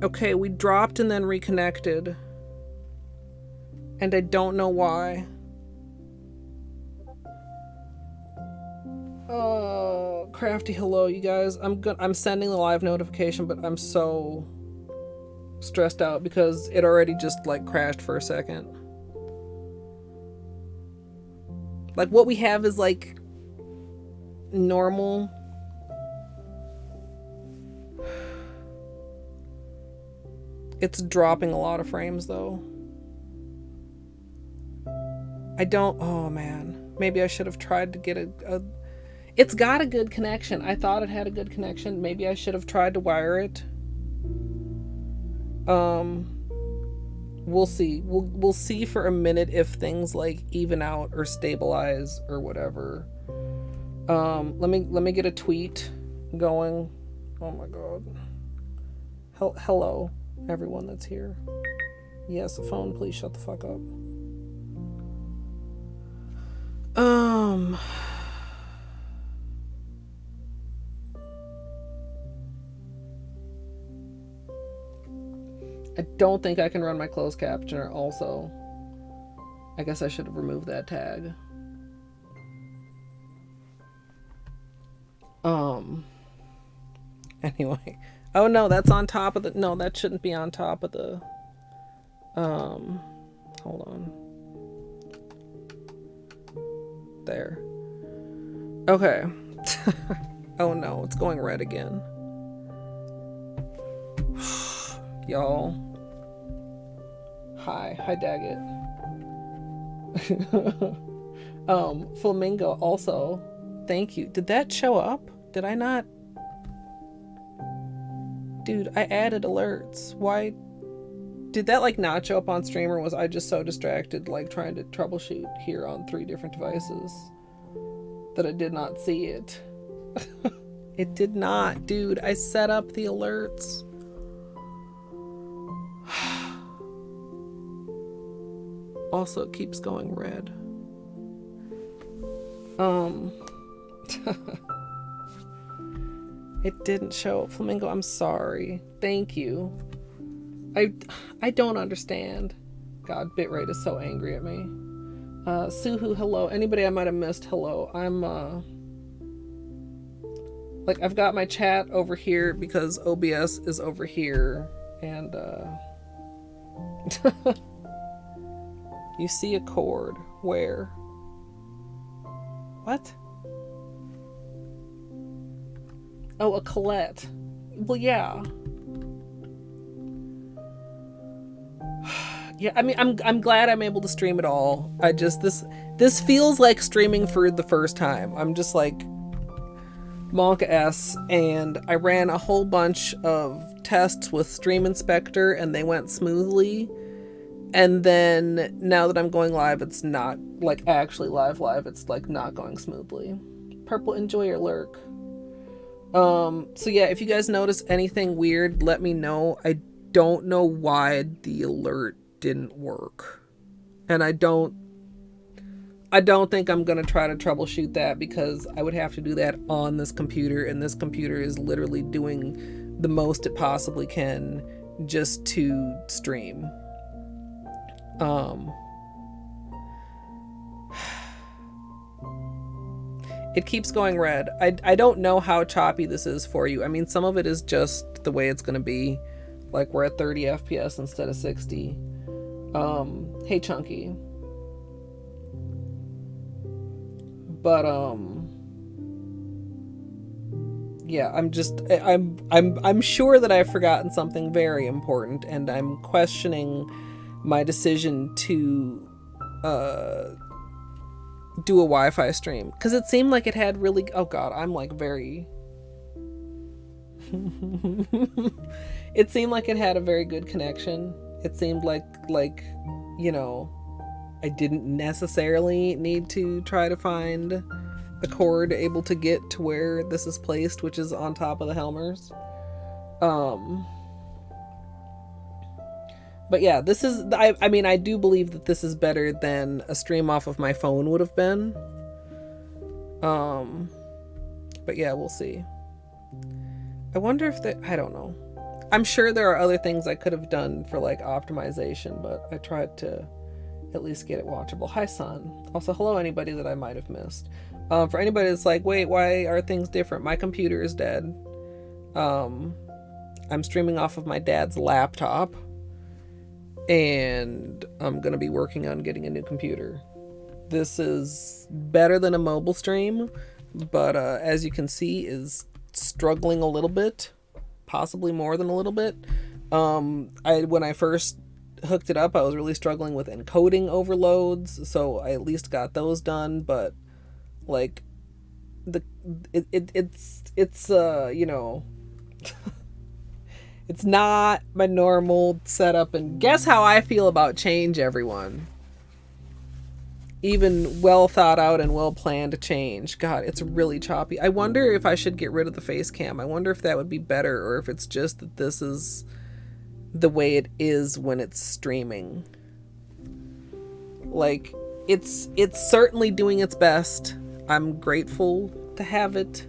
Okay, we dropped and then reconnected. And I don't know why. Oh, crafty hello, you guys. I'm sending the live notification, but I'm so stressed out because it already just like crashed for a second. Like what we have is like normal. It's dropping a lot of frames though. Oh man, maybe I should have tried to get it's got a good connection. I thought it had a good connection. Maybe I should have tried to wire it. We'll see. We'll see for a minute if things like even out or stabilize or whatever. Let me get a tweet going. Oh my god. Hello, everyone that's here. Yes, the phone, please shut the fuck up. I don't think I can run my closed captioner also. I guess I should have removed that tag. Anyway. Oh no, that's on top of the... No, that shouldn't be on top of the... Hold on. There. Okay. Oh no, it's going red again. Y'all. Hi Daggett. Flamingo also. Thank you. Did that show up? Did I not? Dude, I added alerts. Why did that like not show up on stream, or was I just so distracted like trying to troubleshoot here on 3 different devices that I did not see it? It did not, dude. I set up the alerts. Also, it keeps going red. It didn't show up. Flamingo, I'm sorry. Thank you. I don't understand. God, bitrate is so angry at me. Suhu, hello. Anybody I might have missed, hello. I'm like I've got my chat over here because OBS is over here, and you see a cord. Where? What? Oh, a Colette. Well, yeah. Yeah, I mean, I'm glad I'm able to stream it all. I just this feels like streaming for the first time. I'm just like Monka S, and I ran a whole bunch of tests with Stream Inspector and they went smoothly. And then now that I'm going live, it's not like actually live, it's like not going smoothly. Purple, enjoy your lurk. So yeah, if you guys notice anything weird, let me know. I don't know why the alert didn't work. And I don't think I'm gonna try to troubleshoot that, because I would have to do that on this computer, and this computer is literally doing the most it possibly can just to stream. It keeps going red. I don't know how choppy this is for you. I mean, some of it is just the way it's gonna be. Like, we're at 30 FPS instead of 60. Hey Chunky. But yeah, I'm sure that I've forgotten something very important, and I'm questioning my decision to do a Wi-Fi stream, because it seemed like it had really, oh god, I'm like very it seemed like it had a very good connection. It seemed like you know, I didn't necessarily need to try to find a cord able to get to where this is placed, which is on top of the Helmers. But yeah, this is, I mean, I do believe that this is better than a stream off of my phone would have been. But yeah, we'll see. I wonder if I don't know. I'm sure there are other things I could have done for like optimization, but I tried to at least get it watchable. Hi, son. Also, hello, anybody that I might have missed. For anybody that's like, wait, why are things different? My computer is dead. I'm streaming off of my dad's laptop, and I'm gonna be working on getting a new computer. This is better than a mobile stream, but as you can see, is struggling a little bit, possibly more than a little bit. When I first hooked it up, I was really struggling with encoding overloads, so I at least got those done. But like, it's you know, it's not my normal setup. And guess how I feel about change, everyone. Even well thought out and well planned change. God, it's really choppy. I wonder if I should get rid of the face cam. I wonder if that would be better, or if it's just that this is the way it is when it's streaming. Like, it's certainly doing its best. I'm grateful to have it.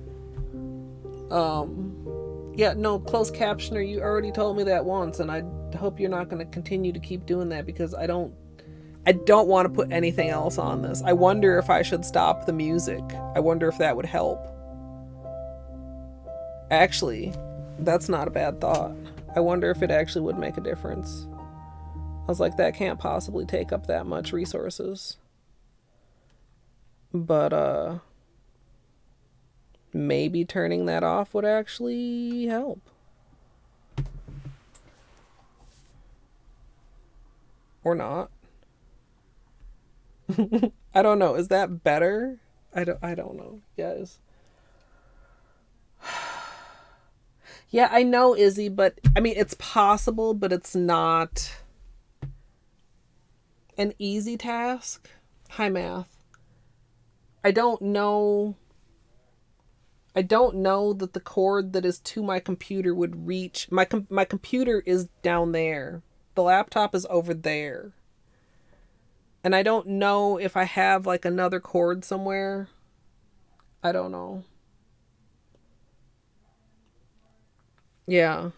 Yeah, no, closed captioner, you already told me that once, and I hope you're not going to continue to keep doing that, because I don't want to put anything else on this. I wonder if I should stop the music. I wonder if that would help. Actually, that's not a bad thought. I wonder if it actually would make a difference. I was like, that can't possibly take up that much resources. But, maybe turning that off would actually help. Or not. I don't know. Is that better? I don't know, guys. Yeah, I know, Izzy, but I mean, it's possible, but it's not an easy task. Hi, math. I don't know that the cord that is to my computer would reach. My computer is down there. The laptop is over there. And I don't know if I have like another cord somewhere. I don't know. Yeah.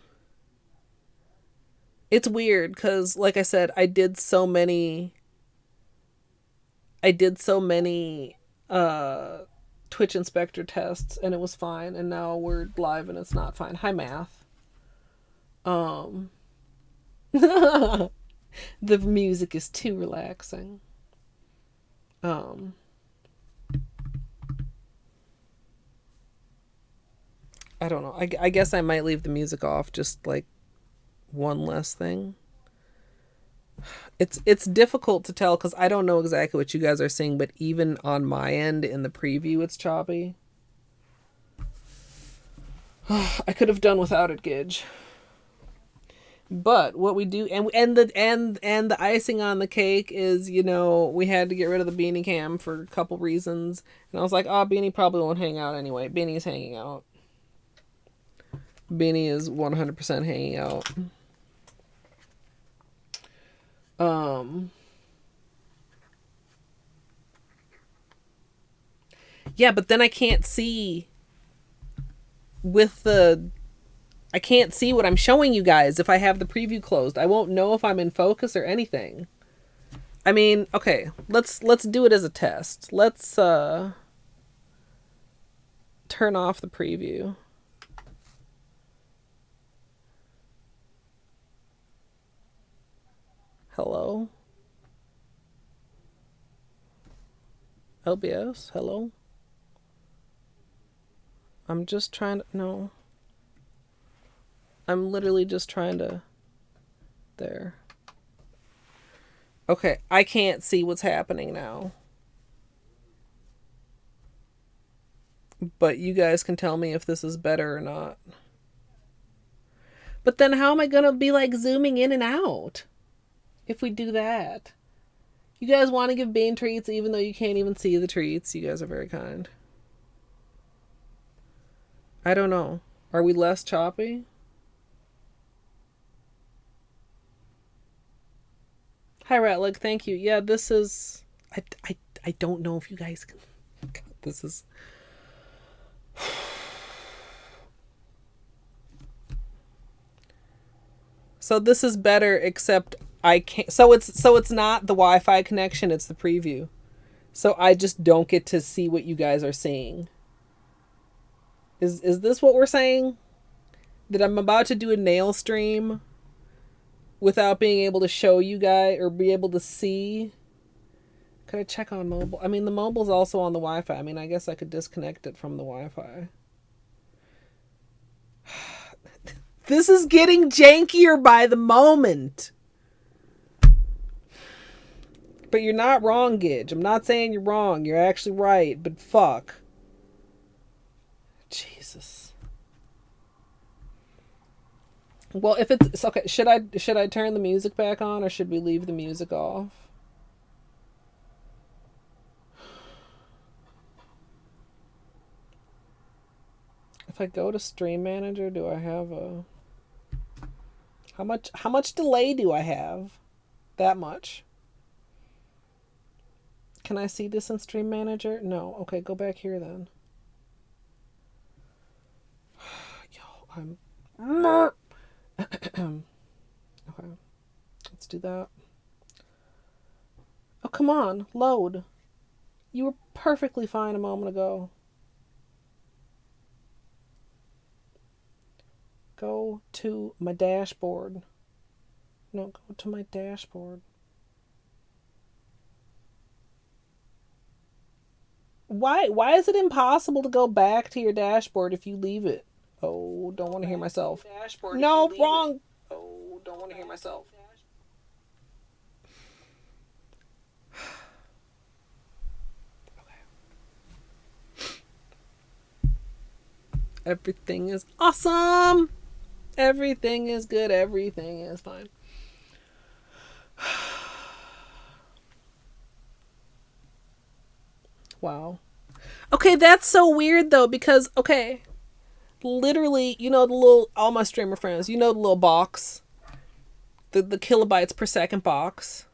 It's weird because, like I said, I did so many Twitch inspector tests and it was fine, and now we're live and it's not fine. Hi, math. The music is too relaxing. I don't know. I guess I might leave the music off, just like one less thing. It's difficult to tell because I don't know exactly what you guys are seeing, but even on my end in the preview, it's choppy. I could have done without it, Gidge. But what we do, and the icing on the cake is, you know, we had to get rid of the beanie cam for a couple reasons, and I was like, oh, Beanie probably won't hang out anyway. Beanie's hanging out. Beanie is 100% hanging out. Yeah, but then I can't see I can't see what I'm showing you guys if I have the preview closed. I won't know if I'm in focus or anything. I mean, okay, let's do it as a test. Let's turn off the preview. Hello? LBS? Hello? I'm just trying to... No. I'm literally just trying to... There. Okay, I can't see what's happening now. But you guys can tell me if this is better or not. But then how am I gonna be like zooming in and out if we do that? You guys want to give Bean treats even though you can't even see the treats. You guys are very kind. I don't know. Are we less choppy? Hi, Ratlick. Thank you. Yeah, this is... I don't know if you guys can... God, this is... So this is better, except I can't. So it's not the Wi-Fi connection. It's the preview. So I just don't get to see what you guys are seeing. Is this what we're saying? That I'm about to do a nail stream without being able to show you guys or be able to see? Could I check on mobile? I mean, the mobile's also on the Wi-Fi. I mean, I guess I could disconnect it from the Wi-Fi. This is getting jankier by the moment. But you're not wrong, Gidge. I'm not saying you're wrong. You're actually right, but fuck. Jesus. Well, if it's okay, should I turn the music back on or should we leave the music off? If I go to Stream Manager, do I have a how much delay do I have? That much. Can I see this in Stream Manager? No. Okay, go back here then. Yo, I'm okay. Let's do that. Oh, come on. Load. You were perfectly fine a moment ago. Go to my dashboard. No, go to my dashboard. Why is it impossible to go back to your dashboard if you leave it? Oh, don't want to hear myself. No, wrong. Oh, don't want to hear myself. Okay. Everything is awesome. Everything is good. Everything is fine. Wow. Okay, that's so weird though, because okay, literally, you know the little, all my streamer friends, you know the little box, the kilobytes per second box.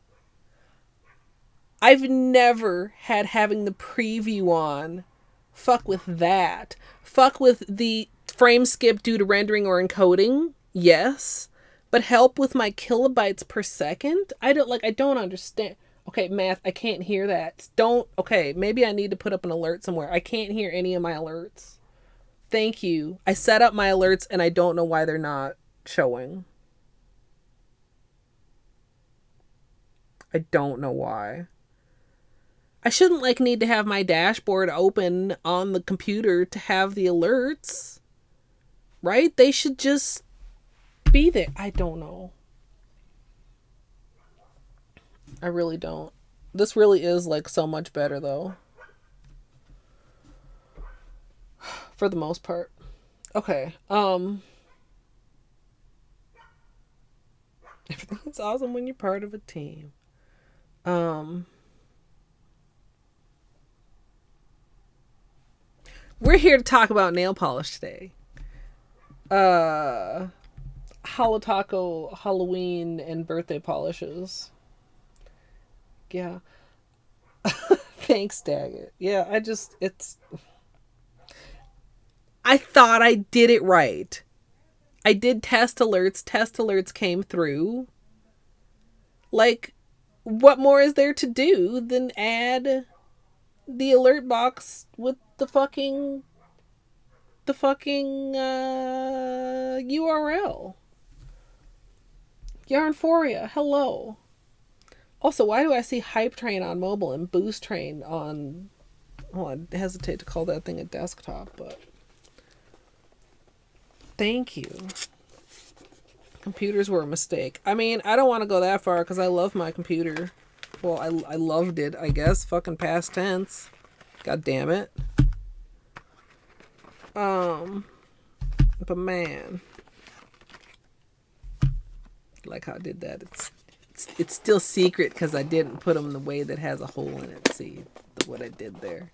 I've never had having the preview on fuck with that. Fuck with the frame skip due to rendering or encoding, yes, but help with my kilobytes per second? I don't understand. Okay, math, I can't hear that. Okay, maybe I need to put up an alert somewhere. I can't hear any of my alerts. Thank you. I set up my alerts and I don't know why they're not showing. I don't know why. I shouldn't need to have my dashboard open on the computer to have the alerts. Right? They should just be there. I don't know. I really don't. This really is so much better though. For the most part. Okay. Everything's awesome when you're part of a team. We're here to talk about nail polish today. Holo Taco, Holoween, and birthday polishes. Yeah. Thanks, Daggett. Yeah, I thought I did it right. I did test alerts. Test alerts came through. What more is there to do than add the alert box with the fucking URL? Yarnphoria, hello. Also, why do I see Hype Train on mobile and Boost Train on... Well, I hesitate to call that thing a desktop, but... Thank you. Computers were a mistake. I mean, I don't want to go that far because I love my computer. Well, I loved it, I guess. Fucking past tense. God damn it. But man. Like how I did that. It's still secret because I didn't put them the way that has a hole in it. See what I did there.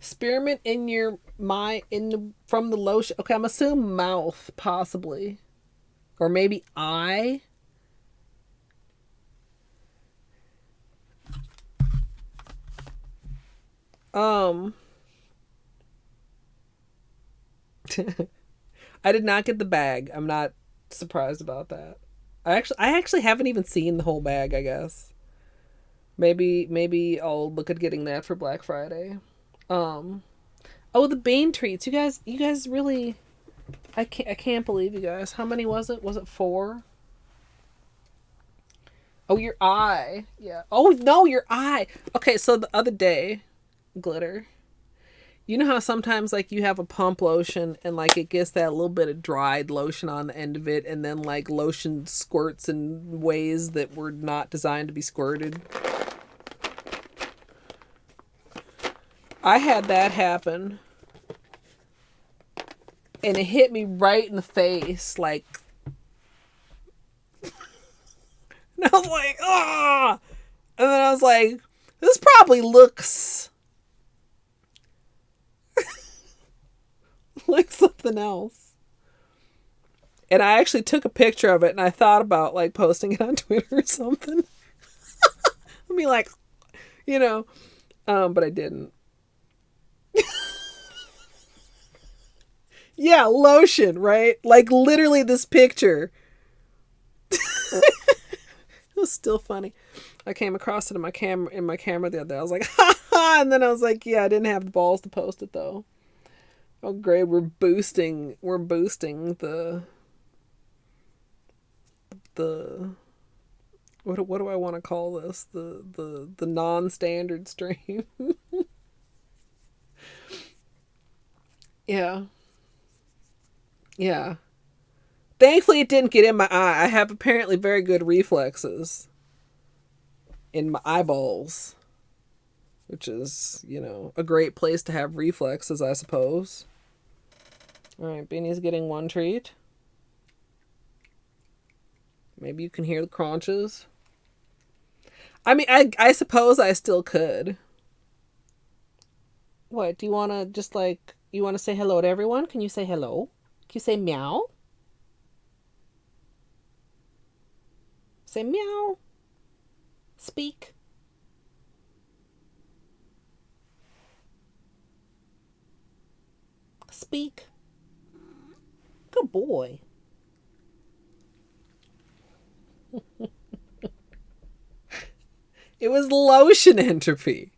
Spearmint in your from the lotion. Okay, I'm assuming mouth possibly, or maybe eye. Um, I did not get the bag. I'm not surprised about that. I actually haven't even seen the whole bag, I guess. Maybe I'll look at getting that for Black Friday. Um, oh, the Bane treats. You guys really I can't believe you guys. How many was it? Was it 4? Oh, your eye. Yeah. Oh, no, your eye. Okay, so the other day, glitter. You know how sometimes like you have a pump lotion and like it gets that little bit of dried lotion on the end of it, and then like lotion squirts in ways that were not designed to be squirted. I had that happen. And it hit me right in the face, like, and I was like, ah! And then I was like, this probably looks like something else. And I actually took a picture of it, and I thought about like posting it on Twitter or something. I mean, like, you know, but I didn't. Yeah, lotion, right? Like literally this picture. It was still funny. I came across it in my camera the other day. I was like, ha ha, and then I was like, yeah, I didn't have the balls to post it though. Oh great, we're boosting the what do I want to call this? The non-standard stream. Yeah. Yeah. Thankfully, it didn't get in my eye. I have apparently very good reflexes in my eyeballs, which is, you know, a great place to have reflexes, I suppose. All right, Beanie's getting one treat. Maybe you can hear the crunches. I mean, I suppose I still could. What, do you want to just like, you want to say hello to everyone? Can you say hello? Can you say meow? Say meow. Speak. Speak. Good boy. It was lotion entropy.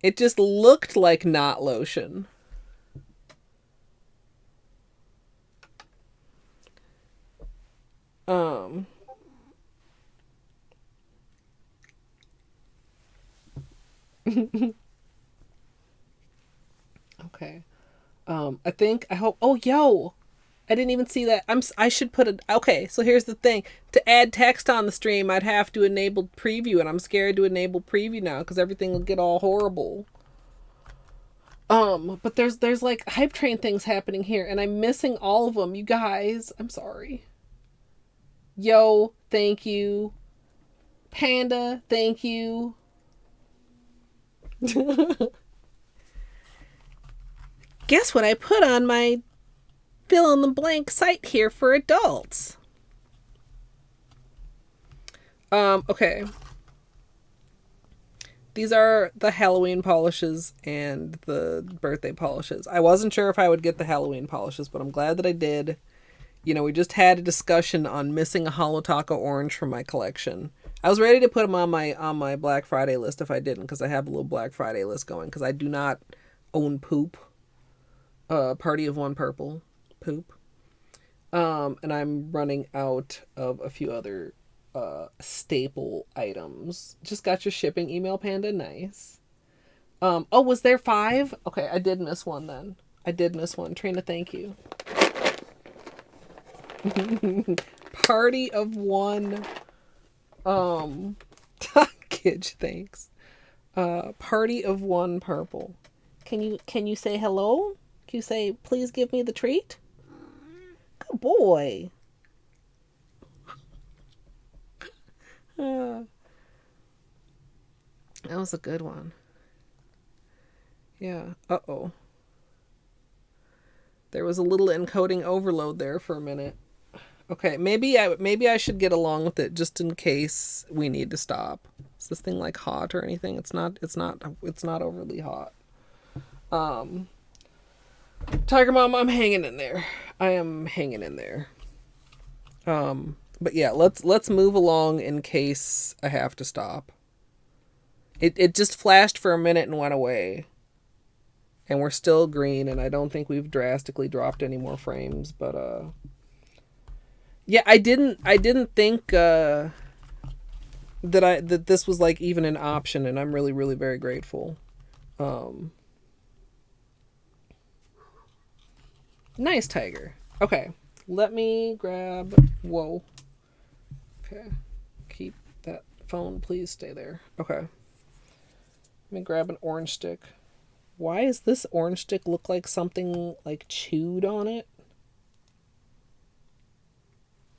It just looked like not lotion. Okay. I hope. Oh, yo! I didn't even see that. I should put it. Okay, so here's the thing. To add text on the stream, I'd have to enable preview, and I'm scared to enable preview now because everything will get all horrible. But there's like hype train things happening here, and I'm missing all of them. You guys, I'm sorry. Yo, thank you. Panda, thank you. Guess what I put on my fill in the blank site here for adults? Okay. These are the Halloween polishes and the birthday polishes. I wasn't sure if I would get the Halloween polishes, but I'm glad that I did. You know, we just had a discussion on missing a Holo Taco orange from my collection. I was ready to put them on my Black Friday list if I didn't, because I have a little Black Friday list going, because I do not own poop. Party of One Purple poop. And I'm running out of a few other staple items. Just got your shipping email, Panda. Nice. Oh, was there 5? Okay, I did miss one then. I did miss one. Trina, thank you. Party of One. Kidge, thanks. Party of One Purple. Can you say hello? Can you say, please give me the treat? Good boy. That was a good one. Yeah. Uh-oh. There was a little encoding overload there for a minute. Okay, maybe I should get along with it just in case we need to stop. Is this thing like hot or anything? It's not overly hot. Tiger Mom, I'm hanging in there. I am hanging in there. But yeah, let's move along in case I have to stop. It just flashed for a minute and went away. And we're still green, and I don't think we've drastically dropped any more frames, but yeah, I didn't think that this was like even an option, and I'm really, really very grateful. Nice, Tiger. Okay, let me grab, whoa. Okay, keep that phone, please stay there. Okay, let me grab an orange stick. Why does this orange stick look like something like chewed on it?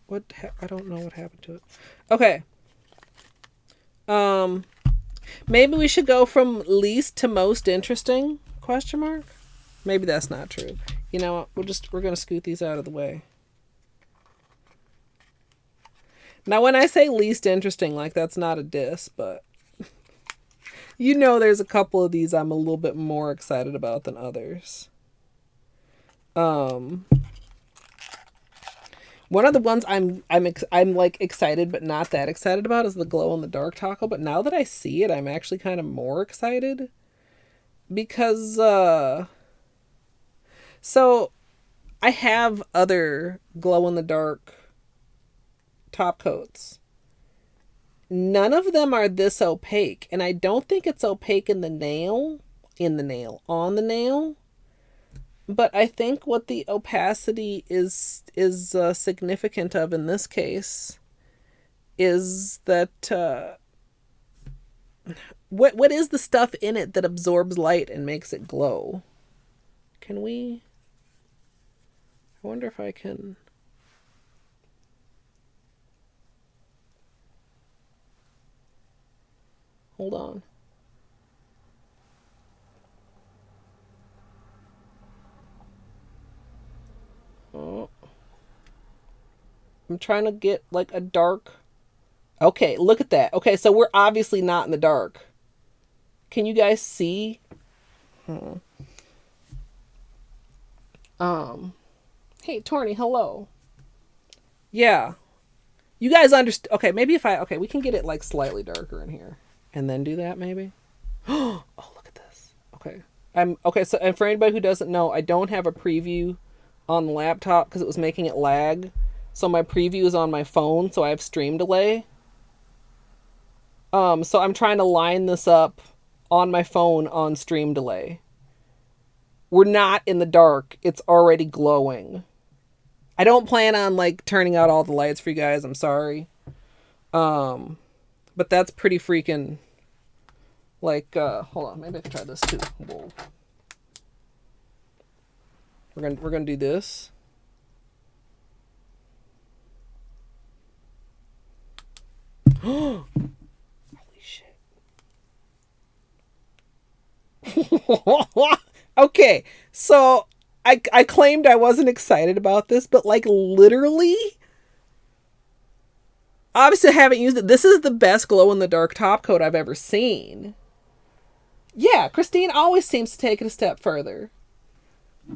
I don't know what happened to it. Okay. Maybe we should go from least to most interesting? Question mark? Maybe that's not true. You know what? We're gonna scoot these out of the way. Now, when I say least interesting, like that's not a diss, but you know, there's a couple of these I'm a little bit more excited about than others. One of the ones I'm like excited but not that excited about is the glow in the dark taco. But now that I see it, I'm actually kind of more excited because so I have other glow in the dark top coats. None of them are this opaque, and I don't think it's opaque on the nail. But I think what the opacity is significant of in this case is that what is the stuff in it that absorbs light and makes it glow? Can we? I wonder if I can. Hold on. Oh. I'm trying to get like a dark. Okay, look at that. Okay, so we're obviously not in the dark. Can you guys see? Hey, Torny, hello. Yeah. You guys understand. Okay, maybe okay, we can get it like slightly darker in here. And then do that maybe. Oh, look at this. Okay. Okay, so and for anybody who doesn't know, I don't have a preview on the laptop because it was making it lag. So my preview is on my phone, so I have stream delay. So I'm trying to line this up on my phone on stream delay. We're not in the dark. It's already glowing. I don't plan on like turning out all the lights for you guys. I'm sorry. But that's pretty freaking like hold on, maybe I can try this too. Whoa. We're gonna do this. Holy shit. Okay, so I claimed I wasn't excited about this, but like literally, obviously I haven't used it. This is the best glow in the dark top coat I've ever seen. Yeah, Christine always seems to take it a step further.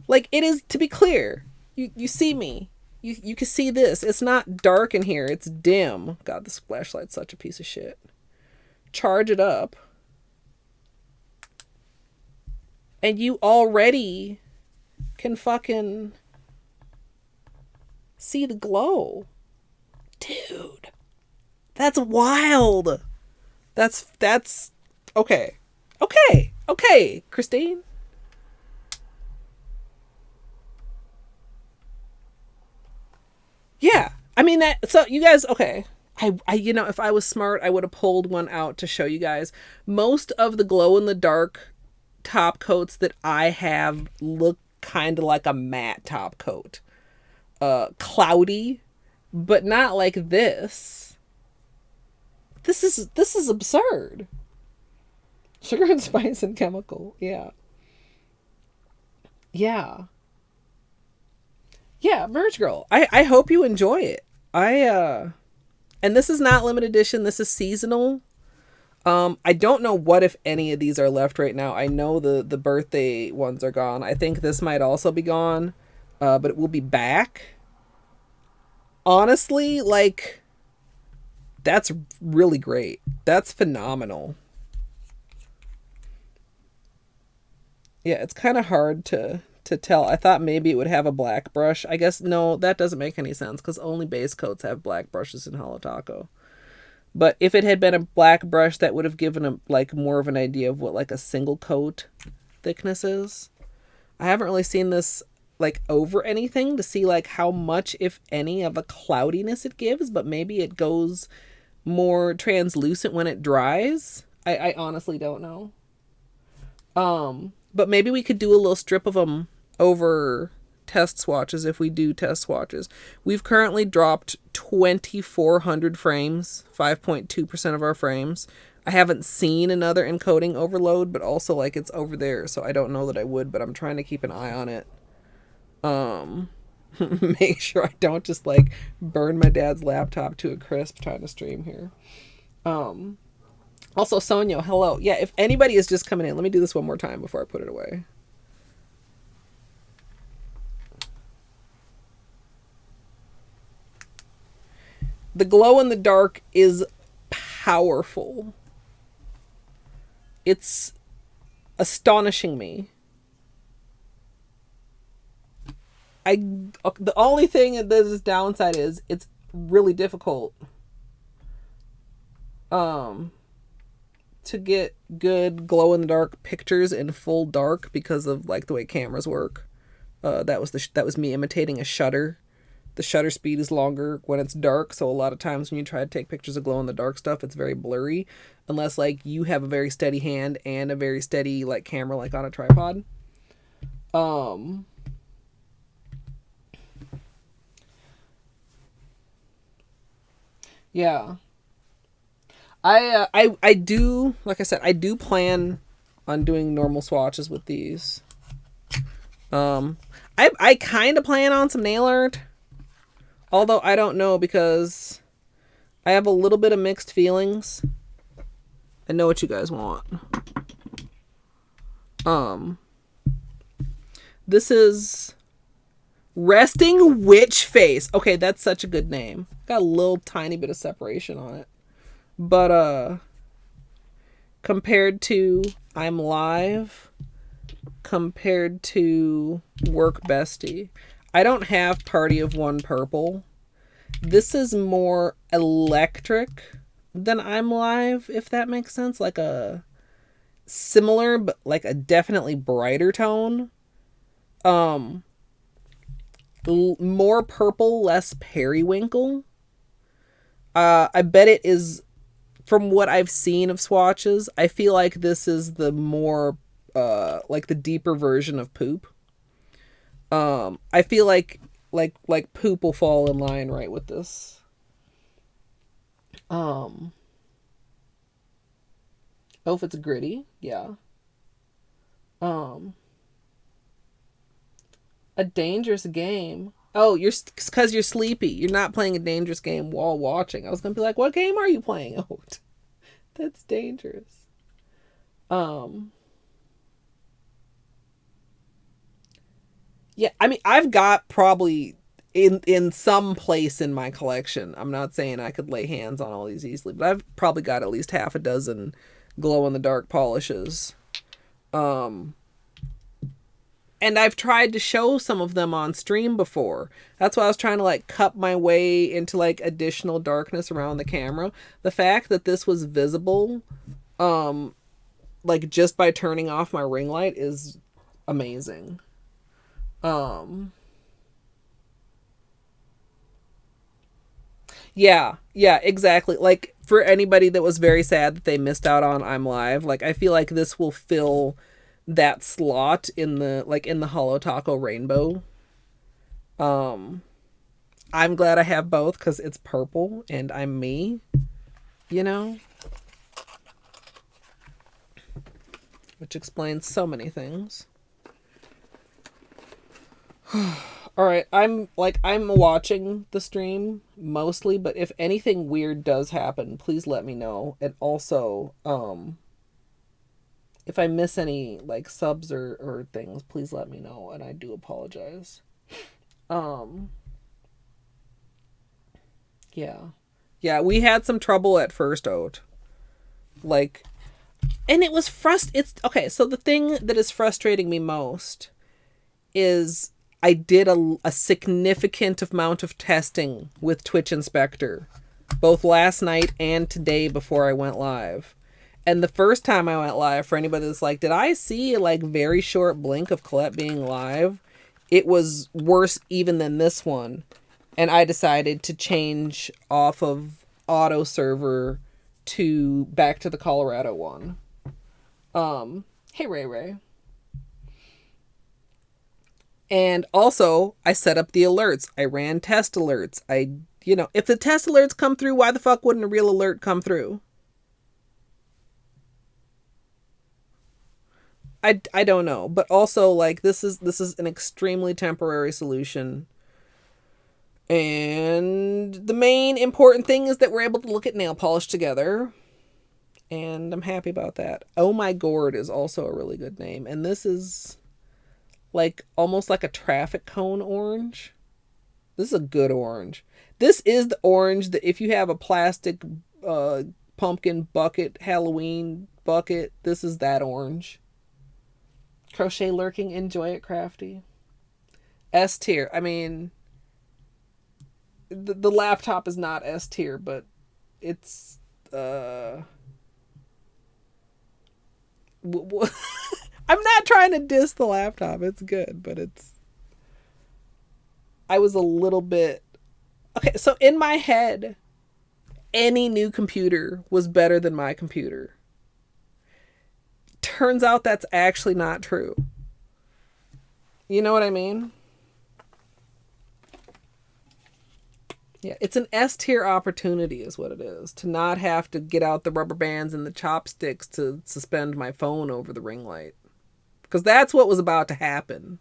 Like it is, to be clear, you see me. You can see this. It's not dark in here. It's dim. God, this flashlight's such a piece of shit. Charge it up. And you already can fucking see the glow. Dude. That's wild. That's okay. Okay, Christine. Yeah. I mean that, so you guys, okay. I you know, if I was smart, I would have pulled one out to show you guys. Most of the glow in the dark top coats that I have look kind of like a matte top coat. Cloudy, but not like this. This is absurd. Sugar and spice and chemical. Yeah. Yeah. Yeah, Merge Girl. I hope you enjoy it. And this is not limited edition, this is seasonal. I don't know what, if any of these are left right now. I know the birthday ones are gone. I think this might also be gone, but it will be back. Honestly, like, that's really great. That's phenomenal. Yeah, it's kind of hard to tell. I thought maybe it would have a black brush. I guess no, that doesn't make any sense because only base coats have black brushes in Holo Taco. But if it had been a black brush, that would have given a like more of an idea of what like a single coat thickness is. I haven't really seen this like over anything to see like how much, if any, of a cloudiness it gives, but maybe it goes more translucent when it dries. I honestly don't know. But maybe we could do a little strip of them over test swatches if we do test swatches. We've currently dropped 2,400 frames, 5.2% of our frames. I haven't seen another encoding overload, but also like it's over there, so I don't know that I would, but I'm trying to keep an eye on it. Make sure I don't just like burn my dad's laptop to a crisp trying to stream here. Also, Sonia, hello. Yeah, if anybody is just coming in, let me do this one more time before I put it away. The glow in the dark is powerful. It's astonishing me. The only thing that this downside is it's really difficult to get good glow in the dark pictures in full dark because of like the way cameras work. That was me imitating a shutter. The shutter speed is longer when it's dark, so a lot of times when you try to take pictures of glow in the dark stuff, it's very blurry unless like you have a very steady hand and a very steady like camera like on a tripod. Yeah. I do, like I said, I do plan on doing normal swatches with these. I kind of plan on some nail art, although I don't know because I have a little bit of mixed feelings. I know what you guys want. This is Resting Witch Face. Okay, that's such a good name. Got a little tiny bit of separation on it. But compared to I'm Live, compared to Work Bestie, I don't have Party of One Purple. This is more electric than I'm Live, if that makes sense. Like a similar, but like a definitely brighter tone. More purple, less periwinkle. I bet it is, from what I've seen of swatches, I feel like this is the more, like the deeper version of Poop. I feel like Poop will fall in line right with this. Oh, if it's gritty, yeah. A dangerous game. Oh, because you're sleepy. You're not playing a dangerous game while watching. I was gonna be like, what game are you playing? Oh, that's dangerous. Yeah, I mean, I've got probably in some place in my collection. I'm not saying I could lay hands on all these easily, but I've probably got at least half a dozen glow in the dark polishes. And I've tried to show some of them on stream before. That's why I was trying to like cut my way into like additional darkness around the camera. The fact that this was visible, like just by turning off my ring light is amazing. Yeah, exactly. Like for anybody that was very sad that they missed out on I'm Live, like I feel like this will fill that slot in the Holo Taco rainbow. I'm glad I have both because it's purple and I'm me, you know, which explains so many things. All right, I'm watching the stream mostly, but if anything weird does happen, please let me know. And also, if I miss any like subs or things, please let me know, and I do apologize. Um yeah. Yeah, we had some trouble at first, Oat. Like, and it was it's okay, so the thing that is frustrating me most is I did a significant amount of testing with Twitch Inspector, both last night and today before I went live. And the first time I went live, for anybody that's like, did I see a like very short blink of Colette being live? It was worse even than this one. And I decided to change off of auto server to back to the Colorado one. Hey Ray Ray. And also, I set up the alerts. I ran test alerts. If the test alerts come through, why the fuck wouldn't a real alert come through? I don't know. But also, like, this is an extremely temporary solution. And the main important thing is that we're able to look at nail polish together. And I'm happy about that. Oh My Gourd is also a really good name. And this is like almost like a traffic cone orange. This is a good orange. This is the orange that if you have a plastic pumpkin bucket, Halloween bucket, this is that orange. Crochet lurking, enjoy it, crafty. S tier. I mean, the laptop is not S tier, but it's I'm not trying to diss the laptop. It's good, but I was a little bit... Okay, so in my head, any new computer was better than my computer. Turns out that's actually not true. You know what I mean? Yeah, it's an S tier opportunity is what it is. To not have to get out the rubber bands and the chopsticks to suspend my phone over the ring light. Because that's what was about to happen.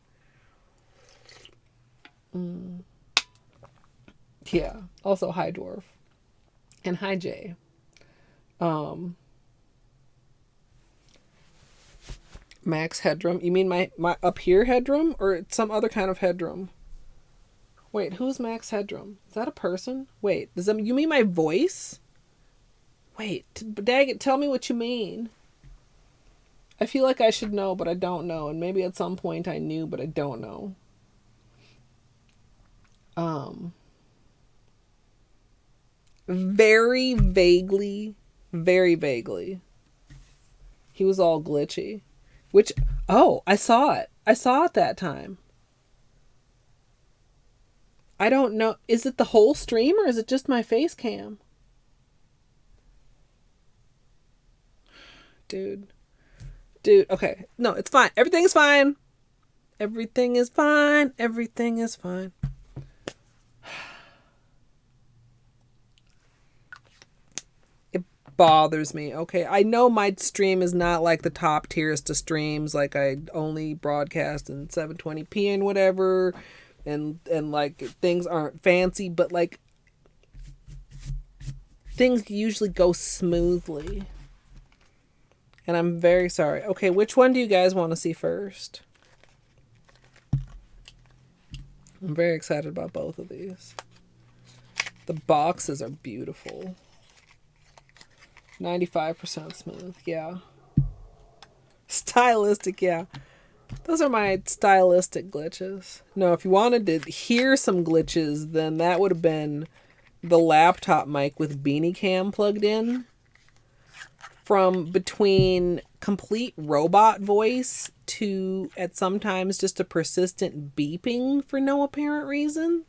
Yeah. Also, hi, Dwarf. And hi, Jay. Max headroom. You mean my up here headroom? Or some other kind of headroom? Wait, who's Max Headroom? Is that a person? Wait, you mean my voice? Wait, dag it, tell me what you mean. I feel like I should know, but I don't know. And maybe at some point I knew, but I don't know. Very vaguely. Very vaguely. He was all glitchy. Which, oh, I saw it. I saw it that time. I don't know. Is it the whole stream or is it just my face cam? Dude. Okay. No, it's fine. Everything is fine. Everything is fine. Everything is fine. It bothers me. Okay. I know my stream is not like the top tiers to streams. Like I only broadcast in 720p and whatever. And like things aren't fancy, but like things usually go smoothly. And I'm very sorry. Okay, which one do you guys want to see first? I'm very excited about both of these. The boxes are beautiful. 95% smooth, yeah. Stylistic, yeah. Those are my stylistic glitches. No, if you wanted to hear some glitches, then that would have been the laptop mic with Beanie Cam plugged in. From between complete robot voice to, at sometimes, just a persistent beeping for no apparent reason.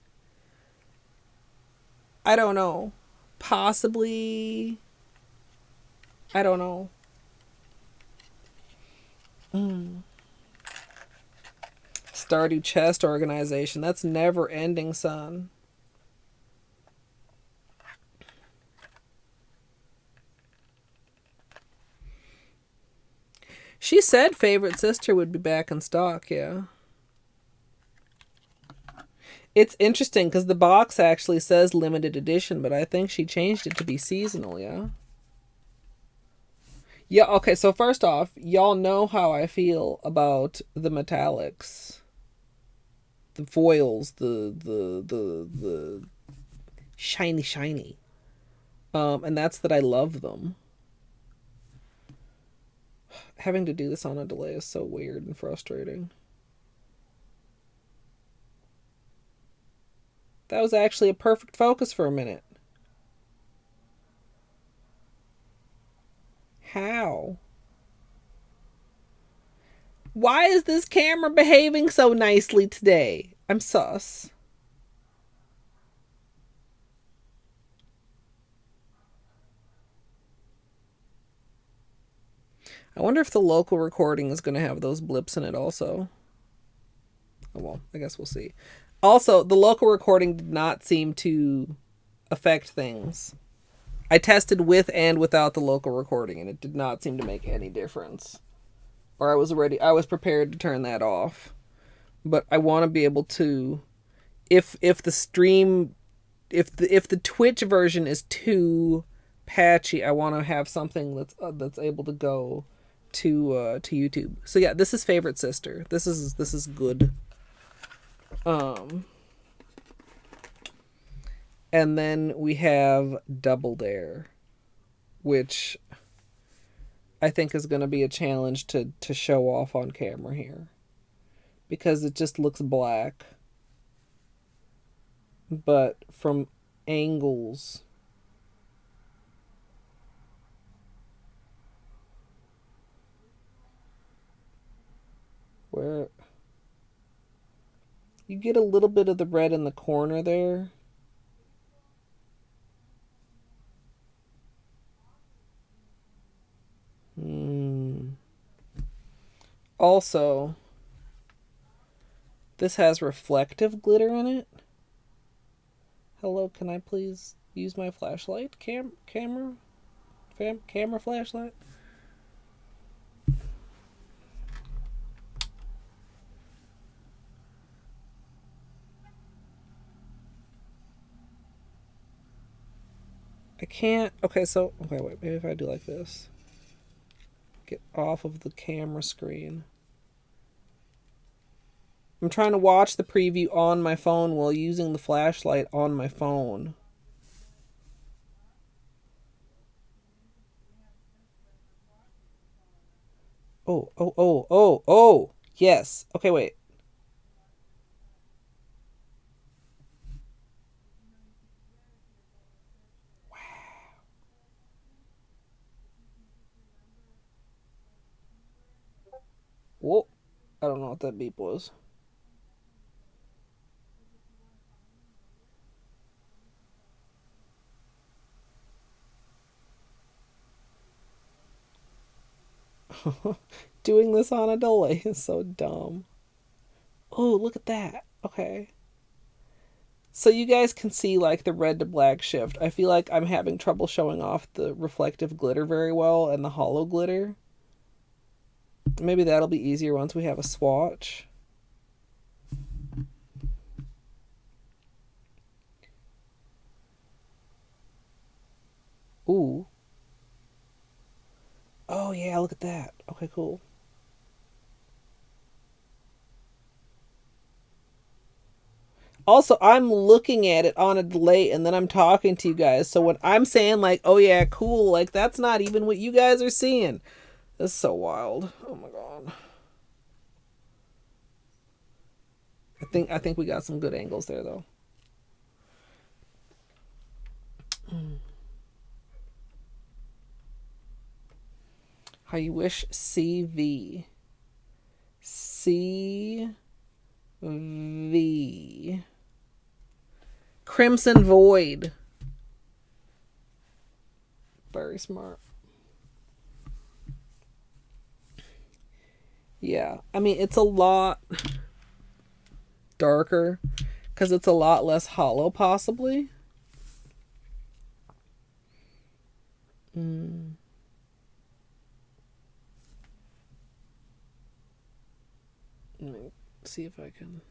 I don't know. Possibly. I don't know. Stardew chest organization. That's never ending, son. She said Favorite Sister would be back in stock, yeah. It's interesting because the box actually says limited edition, but I think she changed it to be seasonal, yeah? Yeah, okay, so first off, y'all know how I feel about the metallics. The foils, the shiny. And that's that I love them. Having to do this on a delay is so weird and frustrating. That was actually a perfect focus for a minute. How? Why is this camera behaving so nicely today? I'm sus. I wonder if the local recording is going to have those blips in it also. Oh, well, I guess we'll see. Also, the local recording did not seem to affect things. I tested with and without the local recording, and it did not seem to make any difference. Or I was prepared to turn that off. But I want to be able to, if the stream, if the Twitch version is too patchy, I want to have something that's able to go to YouTube. So yeah, this is Favorite Sister. This is good. And then we have Double Dare, which I think is going to be a challenge to show off on camera here, because it just looks black, but from angles, where you get a little bit of the red in the corner there. Also, this has reflective glitter in it. Hello, can I please use my flashlight? Camera flashlight? I can't. Okay, wait, maybe if I do like this. Get off of the camera screen. I'm trying to watch the preview on my phone while using the flashlight on my phone. Oh. Yes. Okay, wait. Wow. Whoa. I don't know what that beep was. Doing this on a delay is so dumb. Oh, look at that. Okay. So you guys can see like the red to black shift. I feel like I'm having trouble showing off the reflective glitter very well and the hollow glitter. Maybe that'll be easier once we have a swatch. Ooh. Oh yeah, look at that. Okay, cool. Also, I'm looking at it on a delay and then I'm talking to you guys. So when I'm saying like, "Oh yeah, cool," like that's not even what you guys are seeing. That's so wild. Oh my god. I think we got some good angles there though. How you wish. CV. CV. Crimson Void. Very smart. Yeah. I mean, it's a lot darker because it's a lot less hollow, possibly. Let me see if I can.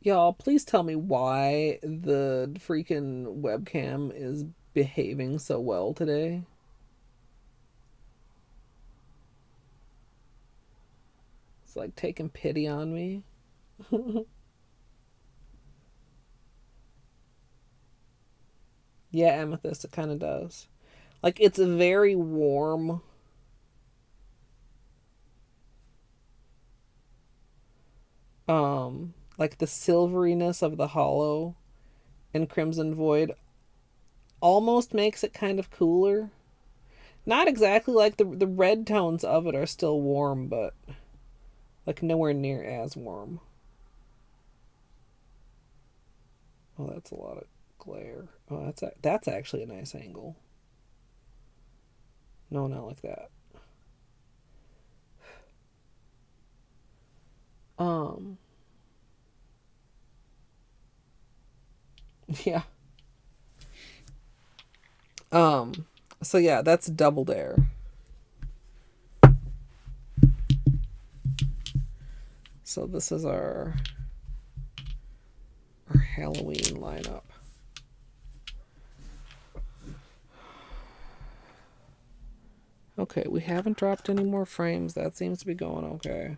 Y'all, please tell me why the freaking webcam is behaving so well today. It's like taking pity on me. Yeah, Amethyst, it kind of does. Like, it's a very warm. Like the silveriness of the Holo and Crimson Void almost makes it kind of cooler. Not exactly like the red tones of it are still warm, but like nowhere near as warm. Oh, that's a lot of glare. Oh, that's actually a nice angle. No, not like that. Yeah. So yeah, that's Double Dare. So this is our Halloween lineup. Okay, we haven't dropped any more frames. That seems to be going okay.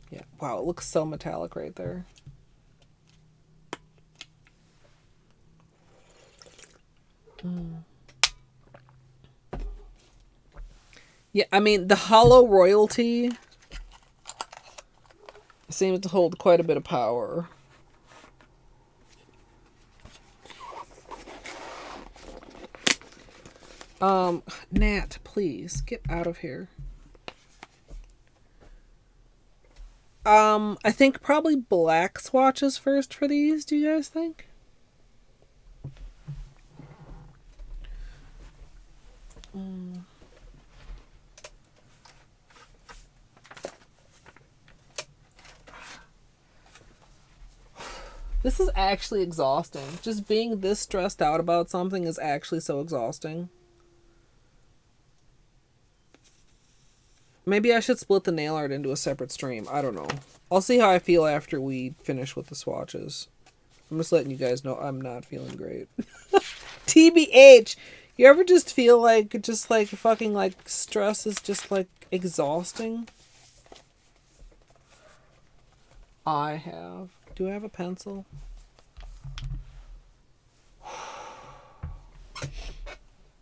Yeah. Wow, it looks so metallic right there. Yeah, I mean, the Holo royalty seems to hold quite a bit of power. Nat, please get out of here. I think probably black swatches first for these. Do you guys think? This is actually exhausting. Just being this stressed out about something is actually so exhausting. Maybe I should split the nail art into a separate stream. I don't know. I'll see how I feel after we finish with the swatches. I'm just letting you guys know I'm not feeling great. TBH! You ever just feel like, fucking, like, stress is just, like, exhausting? I have. Do I have a pencil?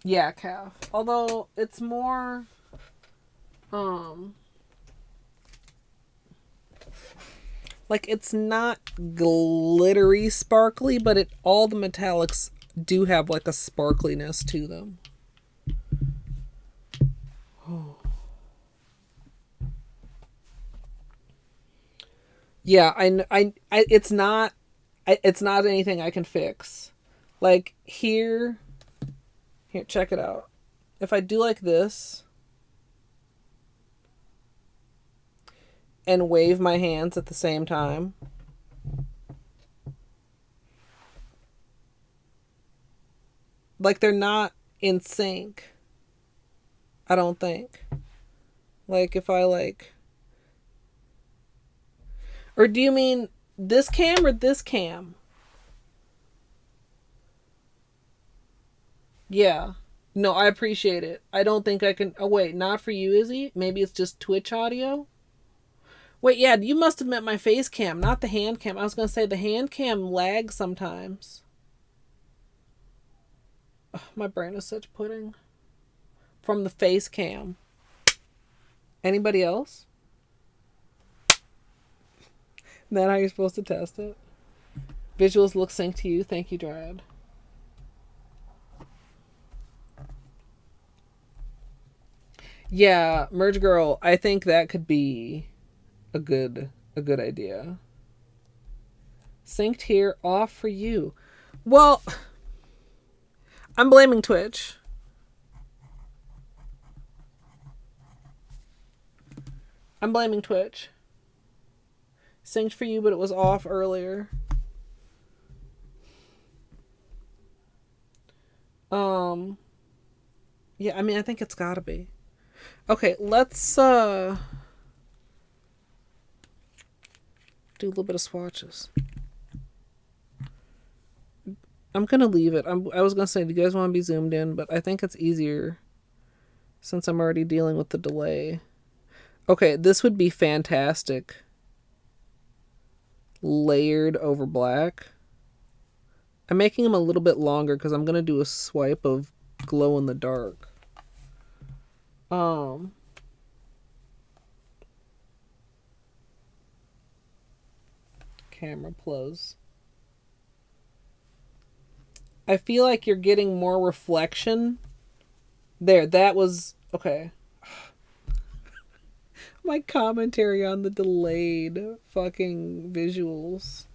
Yeah, calf. Although, it's more, like, it's not glittery sparkly, but all the metallics do have, like, a sparkliness to them. Yeah, it's not anything I can fix. Like, here, check it out. If I do like this and wave my hands at the same time, like, they're not in sync. I don't think. Like, if I, like... Or do you mean this cam or this cam? Yeah. No, I appreciate it. I don't think I can... Oh, wait, not for you, Izzy? Maybe it's just Twitch audio? Wait, yeah, you must have meant my face cam, not the hand cam. I was going to say the hand cam lags sometimes. Ugh, my brain is such pudding. From the face cam. Anybody else? Is that how you're supposed to test it? Visuals look synced to you. Thank you, Dryad. Yeah, Merge Girl, I think that could be a good idea. Synced here, off for you. Well, I'm blaming Twitch. Synced for you, but it was off earlier. Yeah, I mean, I think it's gotta be. Okay, let's do a little bit of swatches. I'm gonna leave it. I was gonna say, do you guys want to be zoomed in? But I think it's easier since I'm already dealing with the delay. Okay, this would be fantastic. Layered over black. I'm making them a little bit longer because I'm gonna do a swipe of glow in the dark. Camera close. I feel like you're getting more reflection. There, that was okay. My commentary on the delayed fucking visuals.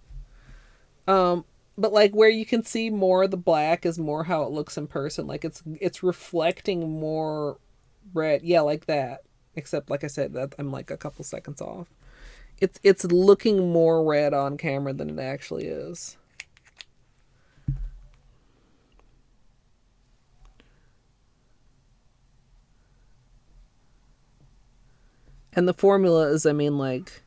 But like where you can see more of the black is more how it looks in person. Like it's reflecting more red. Yeah, like that. Except like I said, that I'm like a couple seconds off. It's looking more red on camera than it actually is. And the formula is, I mean, like,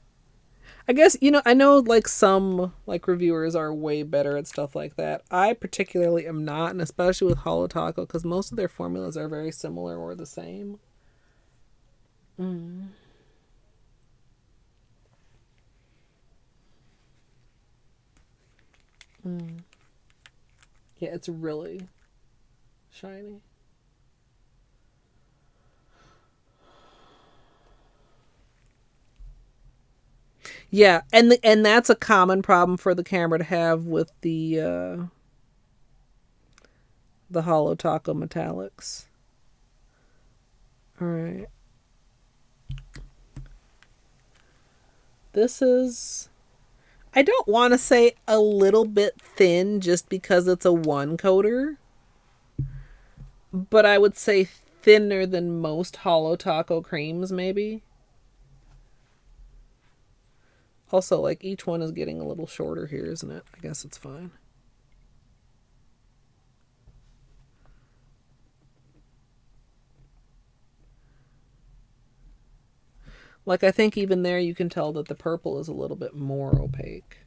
I guess, you know, I know like some like reviewers are way better at stuff like that. I particularly am not, and especially with Holo Taco, because most of their formulas are very similar or the same. Yeah, it's really shiny. Yeah, and that's a common problem for the camera to have with the Holo Taco metallics. All right. This is, I don't want to say a little bit thin just because it's a one coater, but I would say thinner than most Holo Taco creams, maybe. Also, like, each one is getting a little shorter here, isn't it? I guess it's fine. Like, I think even there you can tell that the purple is a little bit more opaque.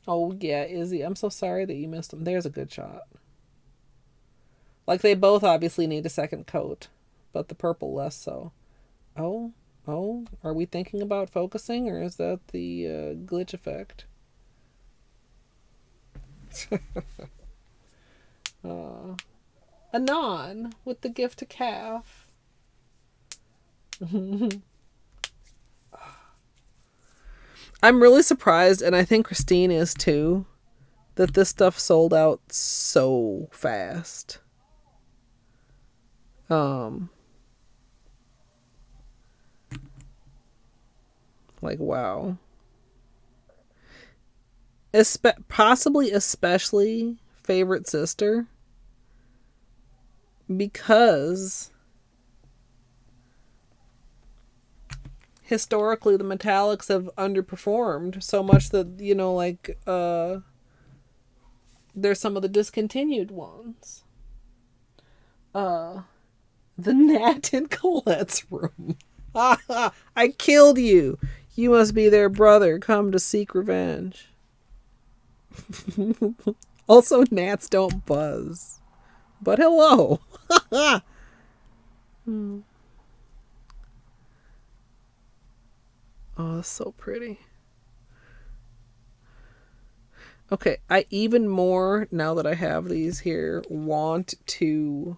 Oh, yeah, Izzy, I'm so sorry that you missed them. There's a good shot. Like, they both obviously need a second coat, but the purple less so. Oh, are we thinking about focusing, or is that the glitch effect? Anon with the gift to calf. I'm really surprised, and I think Christine is too, that this stuff sold out so fast. Like, wow. Possibly especially Favorite Sister, because historically the metallics have underperformed so much that, you know, like, there's some of the discontinued ones. The gnat in Colette's room. I killed you. You must be their brother, come to seek revenge. Also, gnats don't buzz. But hello. Oh, that's so pretty. Okay, I even more, now that I have these here, want to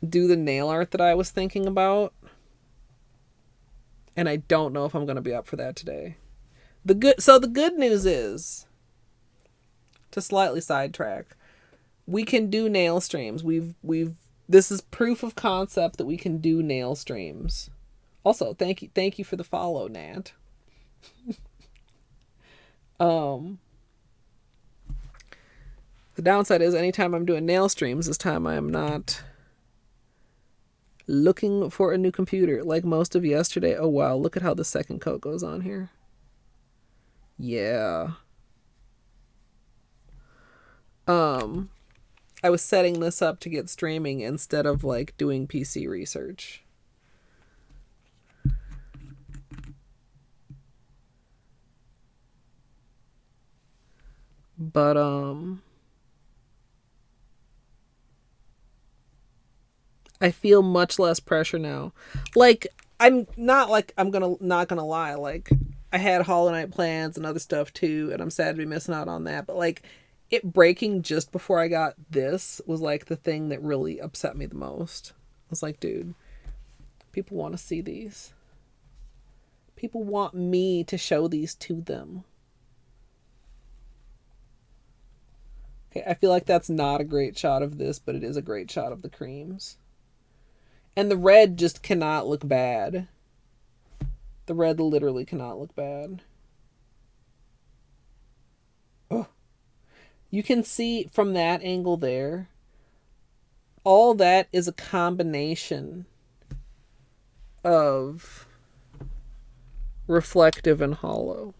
do the nail art that I was thinking about. And I don't know if I'm going to be up for that today. The good news is, to slightly sidetrack, we can do nail streams. This is proof of concept that we can do nail streams. Also, thank you for the follow, Nat. The downside is anytime I'm doing nail streams, this time I am not looking for a new computer like most of yesterday. Oh wow, look at how the second coat goes on here. Yeah. I was setting this up to get streaming instead of like doing PC research. But I feel much less pressure now. Like, I'm not gonna lie, like I had Hollow Knight plans and other stuff too, and I'm sad to be missing out on that. But like, it breaking just before I got this was like the thing that really upset me the most. I was like, dude, people want to see these. People want me to show these to them. Okay, I feel like that's not a great shot of this, but it is a great shot of the creams. And the red just cannot look bad. The red literally cannot look bad. Oh. You can see from that angle there, all that is a combination of reflective and hollow.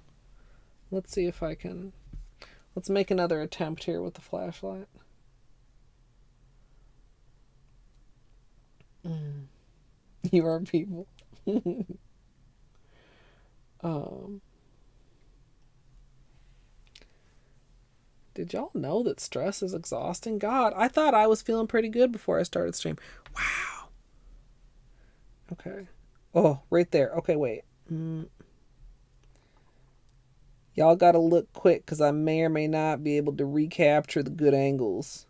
Let's see if I can... Let's make another attempt here with the flashlight. You are people. Did y'all know that stress is exhausting? God, I thought I was feeling pretty good before I started stream. Wow. Okay. Oh, right there. Okay, wait. Y'all gotta look quick because I may or may not be able to recapture the good angles.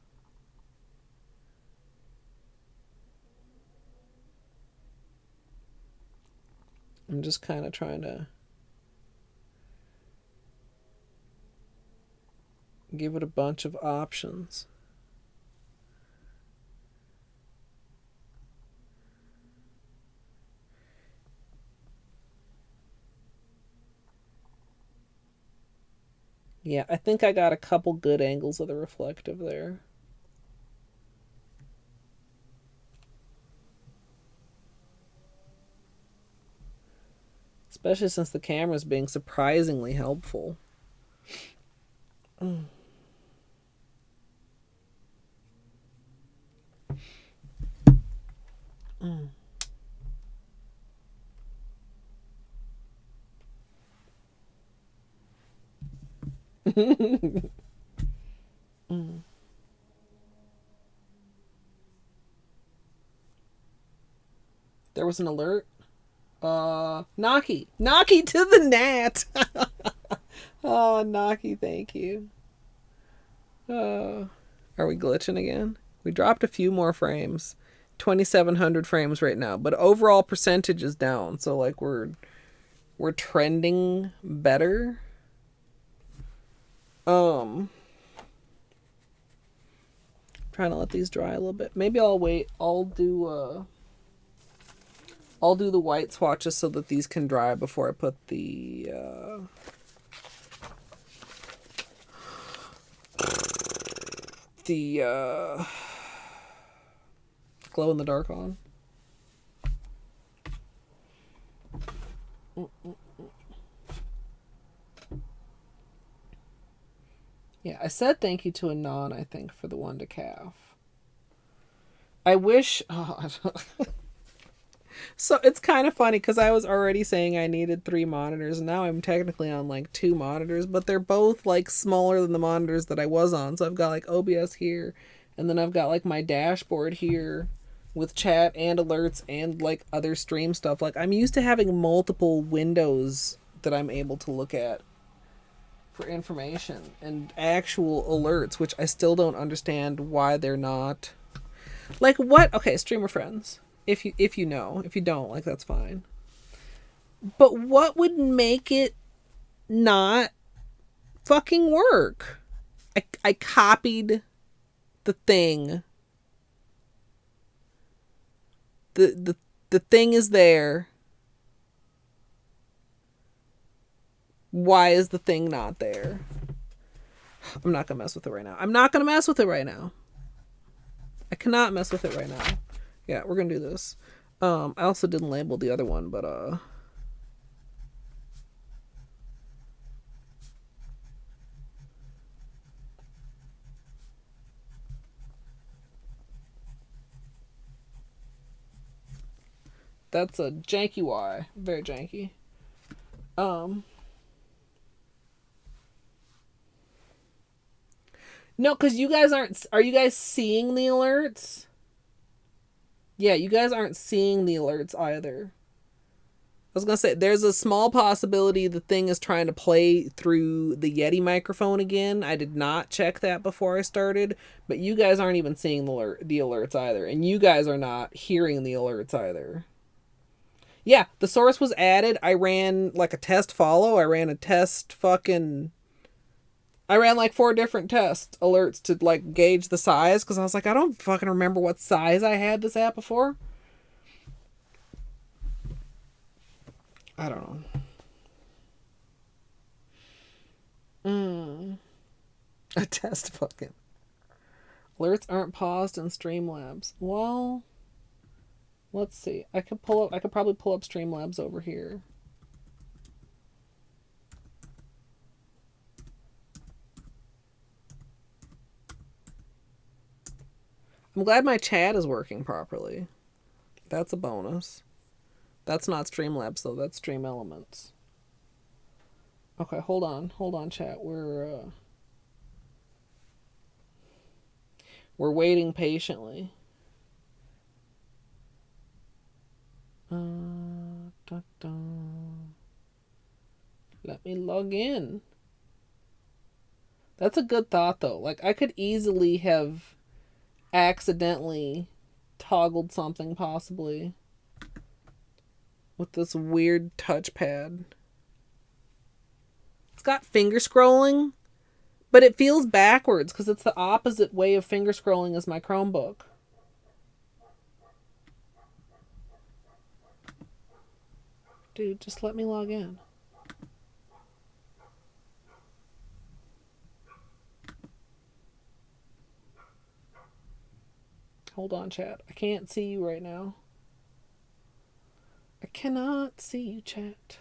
I'm just kind of trying to give it a bunch of options. Yeah, I think I got a couple good angles of the reflective there. Especially since the camera's being surprisingly helpful. There was an alert. Naki to the nat. Oh, Naki, thank you. Are we glitching again? We dropped a few more frames. 2,700 frames right now, but overall percentage is down. So like we're trending better. Trying to let these dry a little bit. Maybe I'll wait. I'll do the white swatches so that these can dry before I put the glow in the dark on. Yeah, I said thank you to Anon, I think, for the one to calf. I wish... Oh, so it's kind of funny because I was already saying I needed 3 monitors, and now I'm technically on like 2 monitors, but they're both like smaller than the monitors that I was on. So I've got like OBS here, and then I've got like my dashboard here with chat and alerts and like other stream stuff. Like I'm used to having multiple windows that I'm able to look at for information and actual alerts, which I still don't understand why they're not. Like what? Okay, streamer friends. If you know, if you don't, like that's fine. But what would make it not fucking work? I copied the thing. The thing is there. Why is the thing not there? I'm not gonna mess with it right now. I'm not gonna mess with it right now. I cannot mess with it right now. Yeah, we're gonna do this. I also didn't label the other one, but That's a janky Y. Very janky. No, because you guys aren't. Are you guys seeing the alerts? Yeah, you guys aren't seeing the alerts either. I was gonna say there's a small possibility the thing is trying to play through the Yeti microphone again. I did not check that before I started, but you guys aren't even seeing the alerts either, and you guys are not hearing the alerts either. Yeah, the source was added. I ran like a test follow. I ran a test fucking. I ran like 4 different test alerts to like gauge the size because I was like, I don't fucking remember what size I had this app before. I don't know. A test fucking. Alerts aren't paused in Streamlabs. Well, let's see. I could probably pull up Streamlabs over here. I'm glad my chat is working properly. That's a bonus. That's not Streamlabs though. That's Stream Elements. Okay, hold on, chat. We're waiting patiently. Let me log in. That's a good thought though. Like I could easily have accidentally toggled something possibly with this weird touchpad. It's got finger scrolling, but it feels backwards because it's the opposite way of finger scrolling as my Chromebook. Dude, just let me log in. Hold on, chat. I can't see you right now. I cannot see you, chat.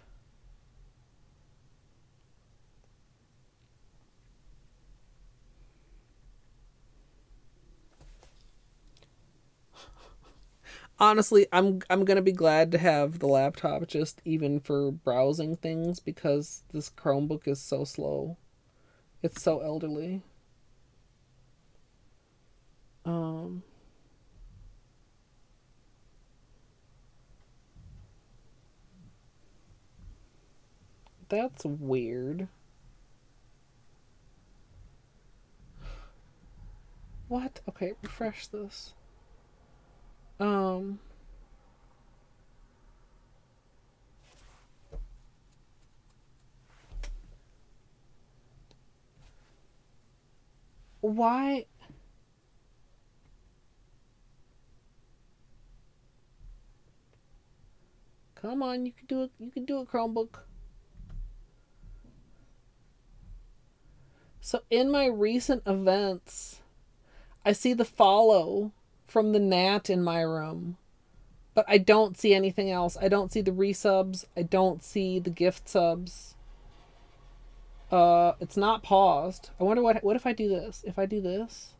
Honestly, I'm gonna be glad to have the laptop just even for browsing things because this Chromebook is so slow. It's so elderly. That's weird. What? Okay, refresh this. Why? Come on, you can do it. You can do it, Chromebook. So in my recent events, I see the follow from the Nat in my room, but I don't see anything else. I don't see the resubs. I don't see the gift subs. It's not paused. I wonder what if I do this? If I do this,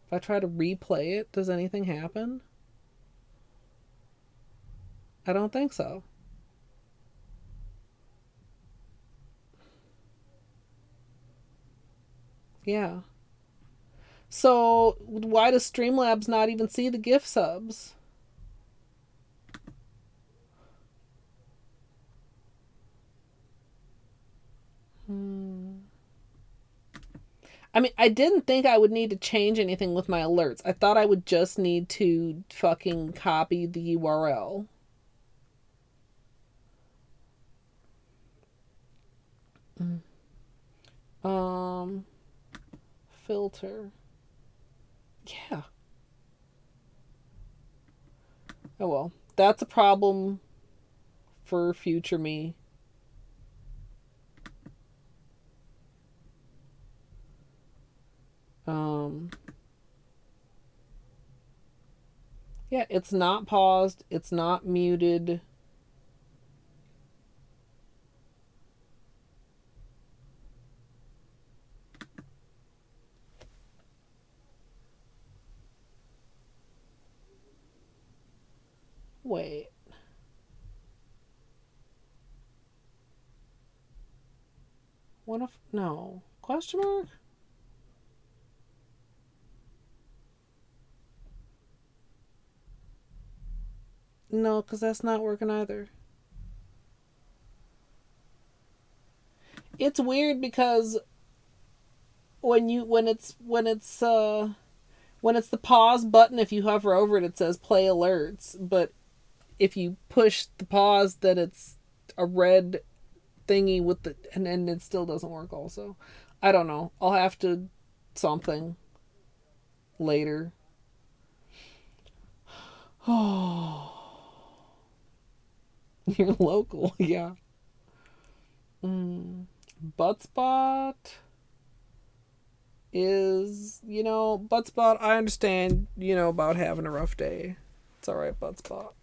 if I try to replay it, does anything happen? I don't think so. Yeah. So why does Streamlabs not even see the gift subs? I mean, I didn't think I would need to change anything with my alerts. I thought I would just need to fucking copy the URL. Filter. Yeah. Oh well. That's a problem for future me. Yeah, it's not paused. It's not muted. Wait. What if... No. Question mark? No, because that's not working either. It's weird because when it's the pause button, if you hover over it, it says play alerts. But if you push the pause, then it's a red thingy with the, and it still doesn't work also. I don't know. I'll have to something later. Oh. You're local, yeah. Butt spot is, butt spot, I understand, about having a rough day. It's alright, butt spot.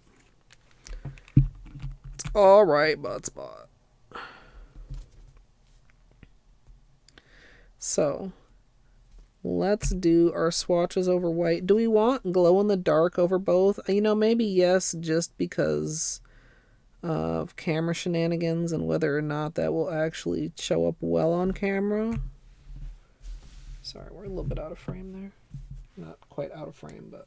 It's alright, butt spot. So, let's do our swatches over white. Do we want glow in the dark over both? Maybe yes, just because of camera shenanigans and whether or not that will actually show up well on camera. Sorry, we're a little bit out of frame there. Not quite out of frame, but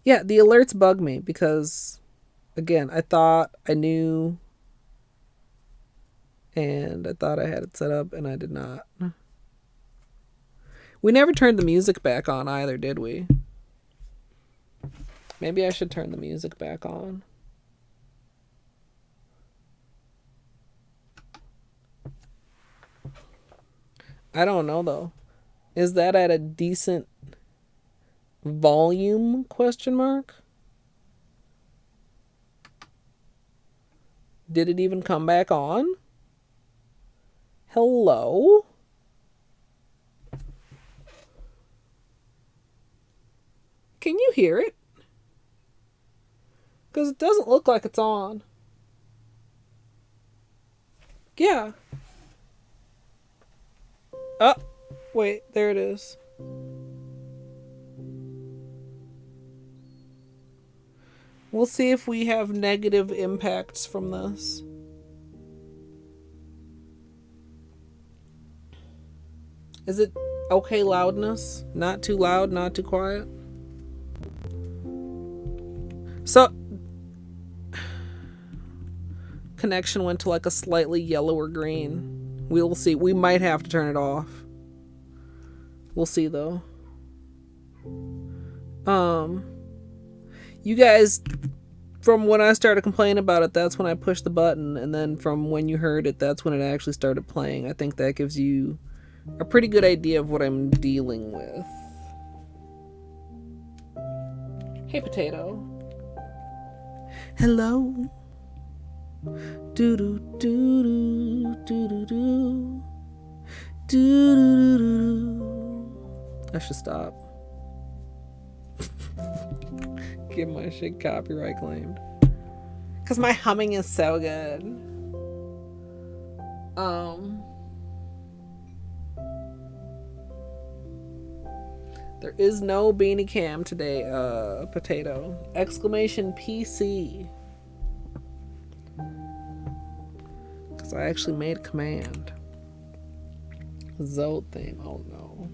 yeah, the alerts bug me because again, I thought I knew and I thought I had it set up and I did not. We never turned the music back on either, did we? Maybe I should turn the music back on. I don't know, though. Is that at a decent volume, question mark? Did it even come back on? Hello? Can you hear it? Because it doesn't look like it's on. Yeah. Oh, wait, there it is. We'll see if we have negative impacts from this. Is it okay loudness? Not too loud, not too quiet? So, connection went to like a slightly yellower green. We'll see. We might have to turn it off. We'll see though. You guys, from when I started complaining about it, that's when I pushed the button, and then from when you heard it, that's when it actually started playing. I think that gives you a pretty good idea of what I'm dealing with. Hey, potato. Hello. Do do do do do do do do do do. I should stop. Get my shit copyright claimed. Cause my humming is so good. There is no beanie cam today, potato. Exclamation PC. Cause I actually made a command. Zote thing, oh no.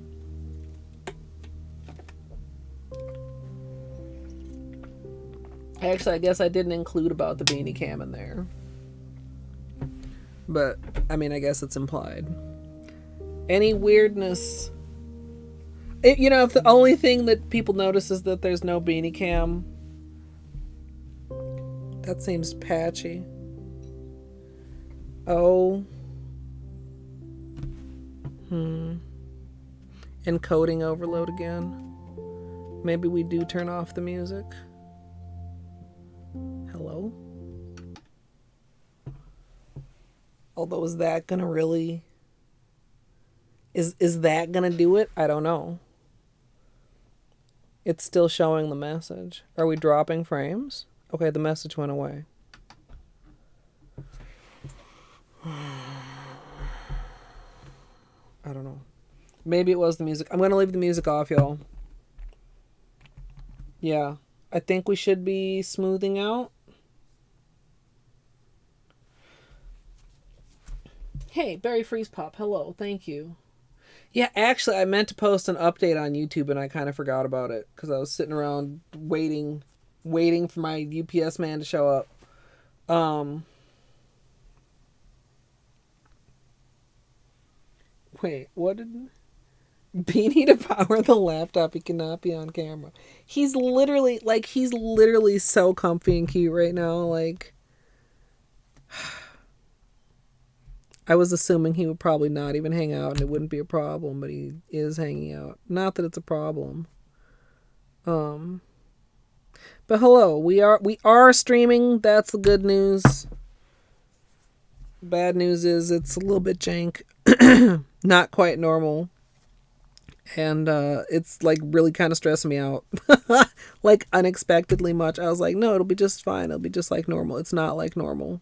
Actually, I guess I didn't include about the beanie cam in there. But, I mean, I guess it's implied. Any weirdness... if the only thing that people notice is that there's no beanie cam, that seems patchy. Oh. Encoding overload again. Maybe we do turn off the music. Hello? Although, is that gonna really... Is that gonna do it? I don't know. It's still showing the message. Are we dropping frames? Okay, the message went away. I don't know. Maybe it was the music. I'm going to leave the music off, y'all. Yeah. I think we should be smoothing out. Hey, Berry Freeze Pop. Hello. Thank you. Yeah, actually, I meant to post an update on YouTube and I kind of forgot about it because I was sitting around waiting for my UPS man to show up. Wait, what did Beanie to power the laptop? He cannot be on camera. He's literally so comfy and cute right now. Like, I was assuming he would probably not even hang out and it wouldn't be a problem, but he is hanging out. Not that it's a problem. But hello, we are streaming. That's the good news. Bad news is it's a little bit jank. Not quite normal. And it's like really kind of stressing me out. Like unexpectedly much. I was like, no, it'll be just fine. It'll be just like normal. It's not like normal.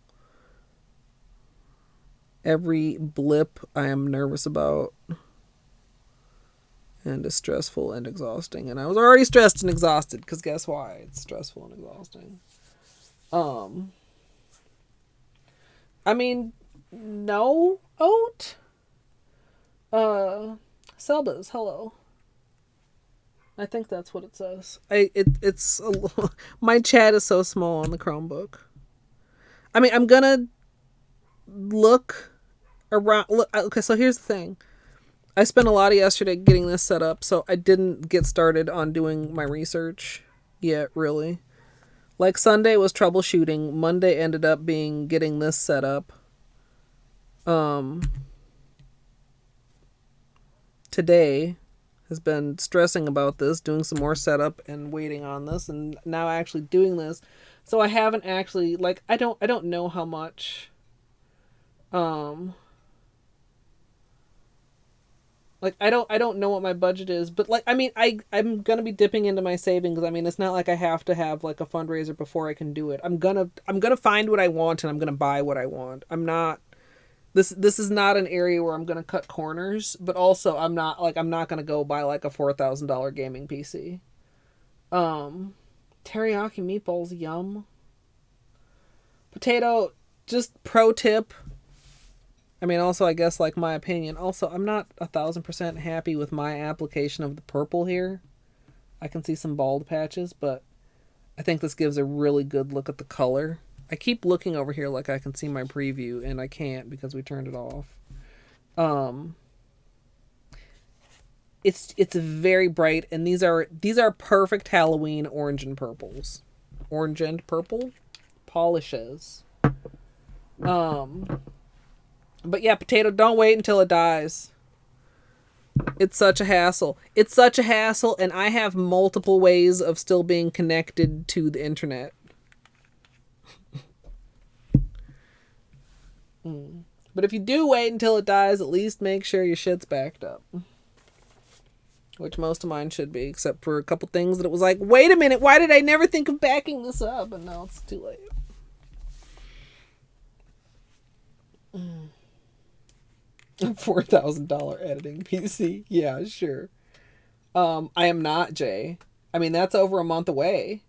Every blip I am nervous about. And it's stressful and exhausting. And I was already stressed and exhausted. Because guess why? It's stressful and exhausting. I mean, no, Oat. Selbas, hello. I think that's what it says. It's my chat is so small on the Chromebook. I mean, I'm gonna look around. Okay, so here's the thing. I spent a lot of yesterday getting this set up, so I didn't get started on doing my research yet, really. Like, Sunday was troubleshooting. Monday ended up being getting this set up. Today has been stressing about this, doing some more setup and waiting on this, and now actually doing this. So I haven't actually, like, I don't know how much, like, I don't know what my budget is, but, like, I mean, I'm gonna be dipping into my savings. I mean, it's not like I have to have, like, a fundraiser before I can do it. I'm gonna find what I want and I'm gonna buy what I want. I'm not, this is not an area where I'm gonna cut corners, but also I'm not gonna go buy, like, a $4,000 gaming PC. Teriyaki meatballs, yum. Potato, just pro tip. I mean, also, I guess, like, my opinion. Also, I'm not 1,000% happy with my application of the purple here. I can see some bald patches, but I think this gives a really good look at the color. I keep looking over here like I can see my preview, and I can't because we turned it off. It's very bright, and these are perfect Halloween orange and purples. Orange and purple polishes. But yeah, Potato, don't wait until it dies. It's such a hassle. It's such a hassle, and I have multiple ways of still being connected to the internet. But if you do wait until it dies, at least make sure your shit's backed up. Which most of mine should be, except for a couple things that it was like, wait a minute, why did I never think of backing this up? And now it's too late. $4,000 editing PC. Yeah, sure. I am not, Jay. I mean, that's over a month away.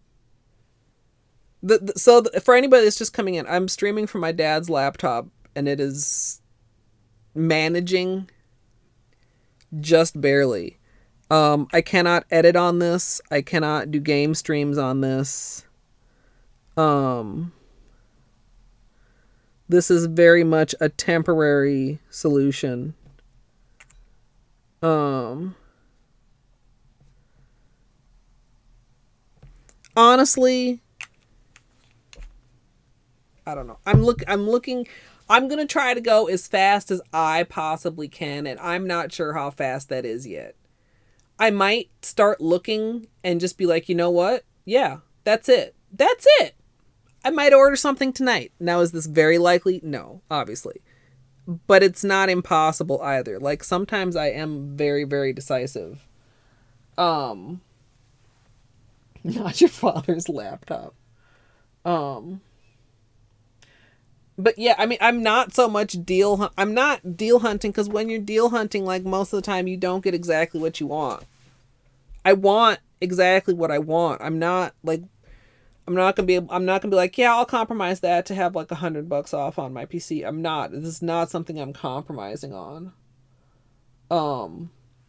For anybody that's just coming in, I'm streaming from my dad's laptop, and it is managing just barely. I cannot edit on this. I cannot do game streams on this. This is very much a temporary solution. Honestly, I don't know. I'm looking. I'm going to try to go as fast as I possibly can, and I'm not sure how fast that is yet. I might start looking and just be like, you know what? Yeah, that's it. That's it. I might order something tonight. Now, is this very likely? No, obviously. But it's not impossible either. Like, sometimes I am very, very decisive. Not your father's laptop. But yeah, I mean, I'm not so much I'm not deal hunting, because when you're deal hunting, like, most of the time you don't get exactly what you want. I want exactly what I want. I'm not gonna be like, yeah, I'll compromise that to have like $100 off on my PC. I'm not. This is not something I'm compromising on.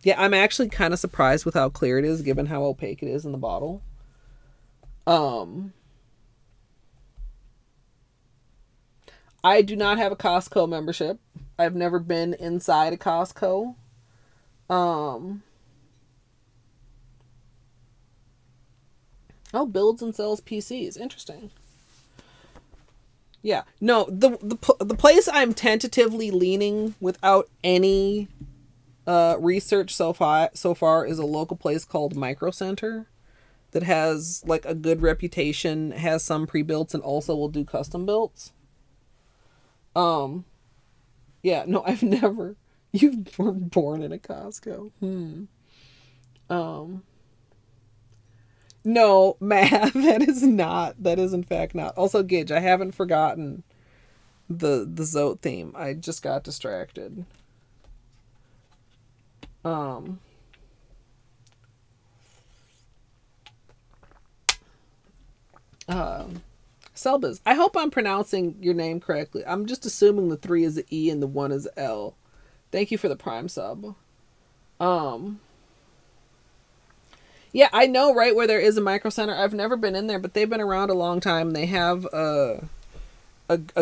Yeah, I'm actually kind of surprised with how clear it is, given how opaque it is in the bottle. I do not have a Costco membership. I've never been inside a Costco. Um, oh, builds and sells PCs. Interesting. Yeah. No, the place I'm tentatively leaning without any research so far is a local place called Micro Center that has like a good reputation, has some pre-builts, and also will do custom builds. Yeah, no, I've never. You were born in a Costco. Um, no, Matt, that is in fact not. Also, Gidge, I haven't forgotten the Zote theme. I just got distracted. Um, Selbas, I hope I'm pronouncing your name correctly. I'm just assuming the 3 is an E and the 1 is a L. Thank you for the Prime sub. Um, yeah, I know right where there is a Micro Center. I've never been in there, but they've been around a long time. They have a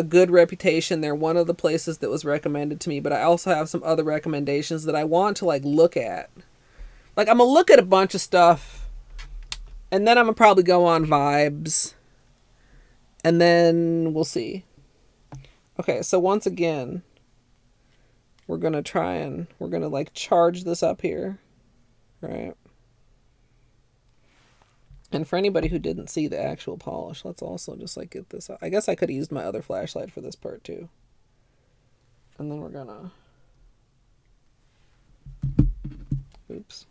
good reputation. They're one of the places that was recommended to me, but I also have some other recommendations that I want to like look at. Like, I'm gonna look at a bunch of stuff, and then I'm gonna probably go on Vibes, and then we'll see. Okay, so once again, we're gonna like charge this up here, right? And for anybody who didn't see the actual polish, let's also just like get this up. I guess I could have used my other flashlight for this part too. And then we're gonna, oops.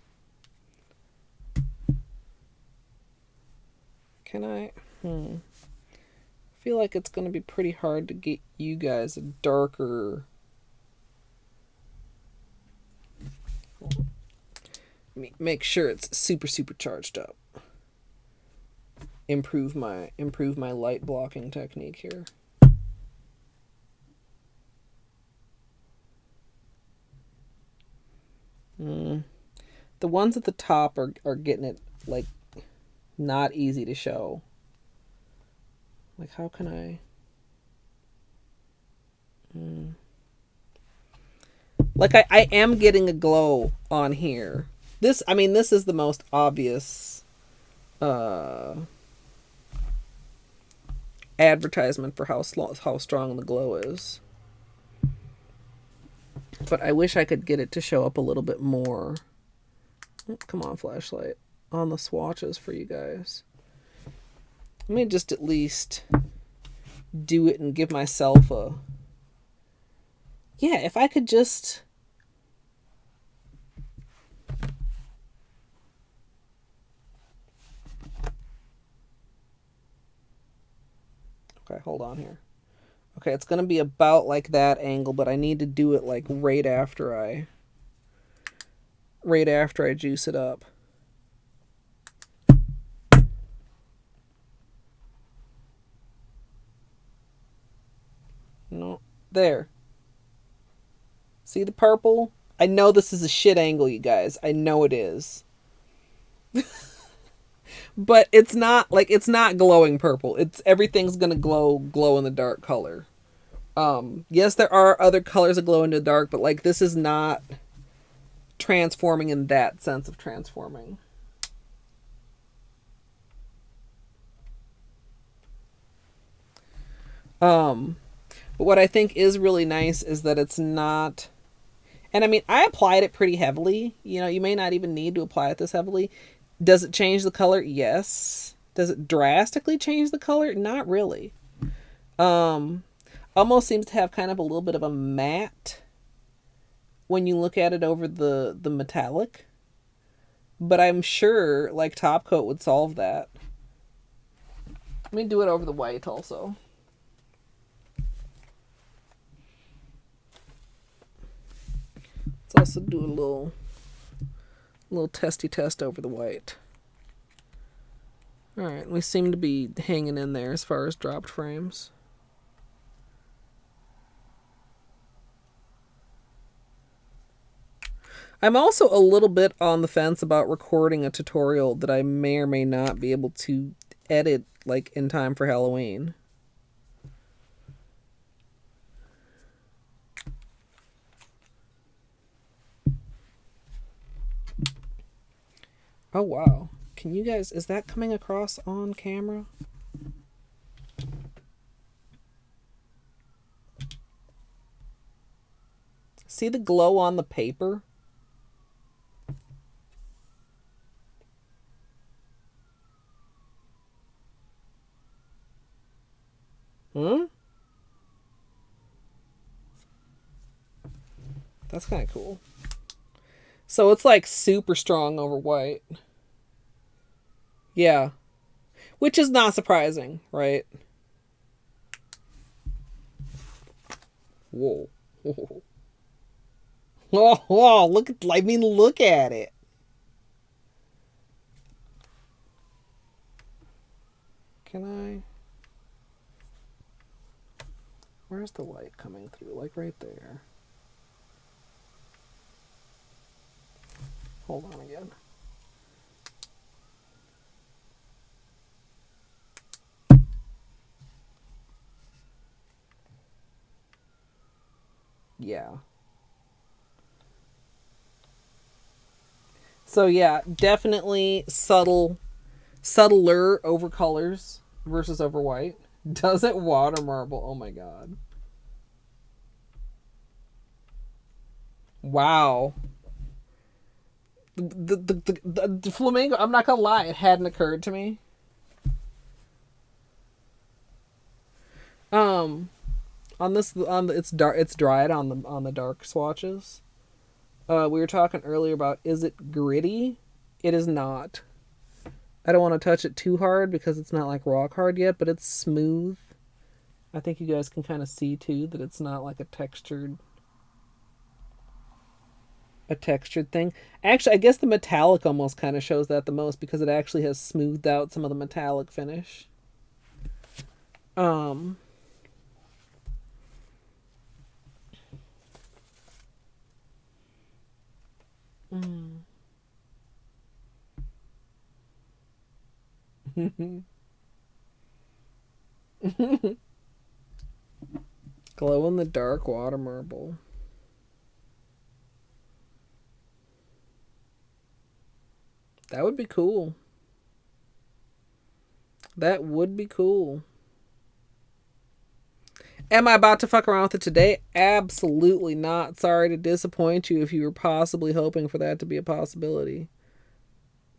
Can I? I feel like it's gonna be pretty hard to get you guys a darker. Make sure it's super charged up. Improve my light blocking technique here. The ones at the top are getting it like not easy to show. Like, how can I? Like, I am getting a glow on here. This is the most obvious advertisement for how strong the glow is. But I wish I could get it to show up a little bit more. Come on, flashlight. On the swatches for you guys. Let me just at least do it and give myself a... Yeah, if I could just... Okay, hold on here. Okay, it's going to be about like that angle, but I need to do it like right after I juice it up. No, there. See the purple? I know this is a shit angle, you guys. I know it is. But it's not glowing purple. Everything's gonna glow in the dark color. Yes, there are other colors that glow in the dark, but like this is not transforming in that sense of transforming. But what I think is really nice is that it's not, and I mean, I applied it pretty heavily. You know, you may not even need to apply it this heavily. Does it change the color? Yes. Does it drastically change the color? Not really. Almost seems to have kind of a little bit of a matte when you look at it over the metallic. But I'm sure like top coat would solve that. Let me do it over the white also. Let's also do a little testy test over the white. Alright, we seem to be hanging in there as far as dropped frames. I'm also a little bit on the fence about recording a tutorial that I may or may not be able to edit like in time for Halloween. Oh wow. Can you guys, is that coming across on camera? See the glow on the paper? That's kind of cool. So it's like super strong over white. Yeah. Which is not surprising, right? Whoa. Whoa. Oh, look at, I mean, look at it. Can I? Where's the light coming through? Like right there. Hold on again. Yeah. So yeah, definitely subtler over colors versus over white. Doesn't water marble. Oh my god. Wow. The flamingo, I'm not gonna lie, it hadn't occurred to me. On the it's dark, it's dried on the dark swatches. We were talking earlier about, is it gritty? It is not. I don't want to touch it too hard because it's not like rock hard yet, but it's smooth. I think you guys can kind of see too that it's not like a textured thing. Actually, I guess the metallic almost kind of shows that the most because it actually has smoothed out some of the metallic finish. Glow in the dark water marble. That would be cool. That would be cool. Am I about to fuck around with it today? Absolutely not. Sorry to disappoint you if you were possibly hoping for that to be a possibility.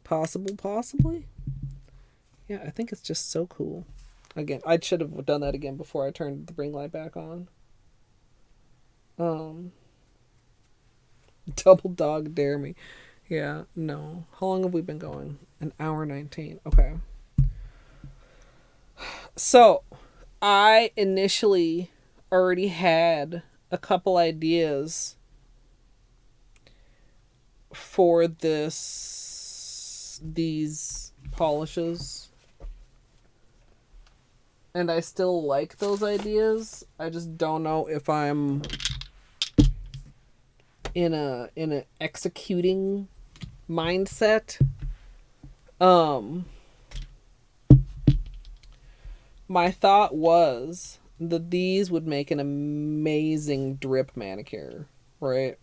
Possibly? Yeah, I think it's just so cool. Again, I should have done that again before I turned the ring light back on. Double dog dare me. Yeah, no. How long have we been going? An hour 19. Okay. So, I initially already had a couple ideas for these polishes. And I still like those ideas. I just don't know if I'm in a executing mindset. My thought was that these would make an amazing drip manicure, right?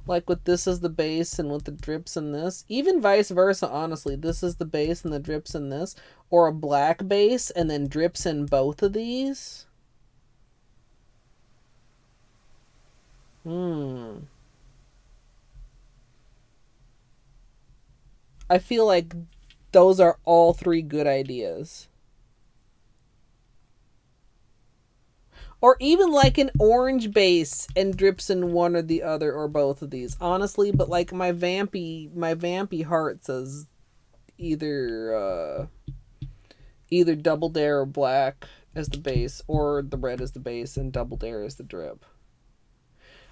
Like with this as the base and with the drips in this, even vice versa, honestly, this is the base and the drips in this, or a black base and then drips in both of these. I feel like those are all three good ideas. Or even like an orange base and drips in one or the other or both of these. Honestly, but like my vampy heart says either Double Dare or black as the base, or the red as the base and Double Dare as the drip.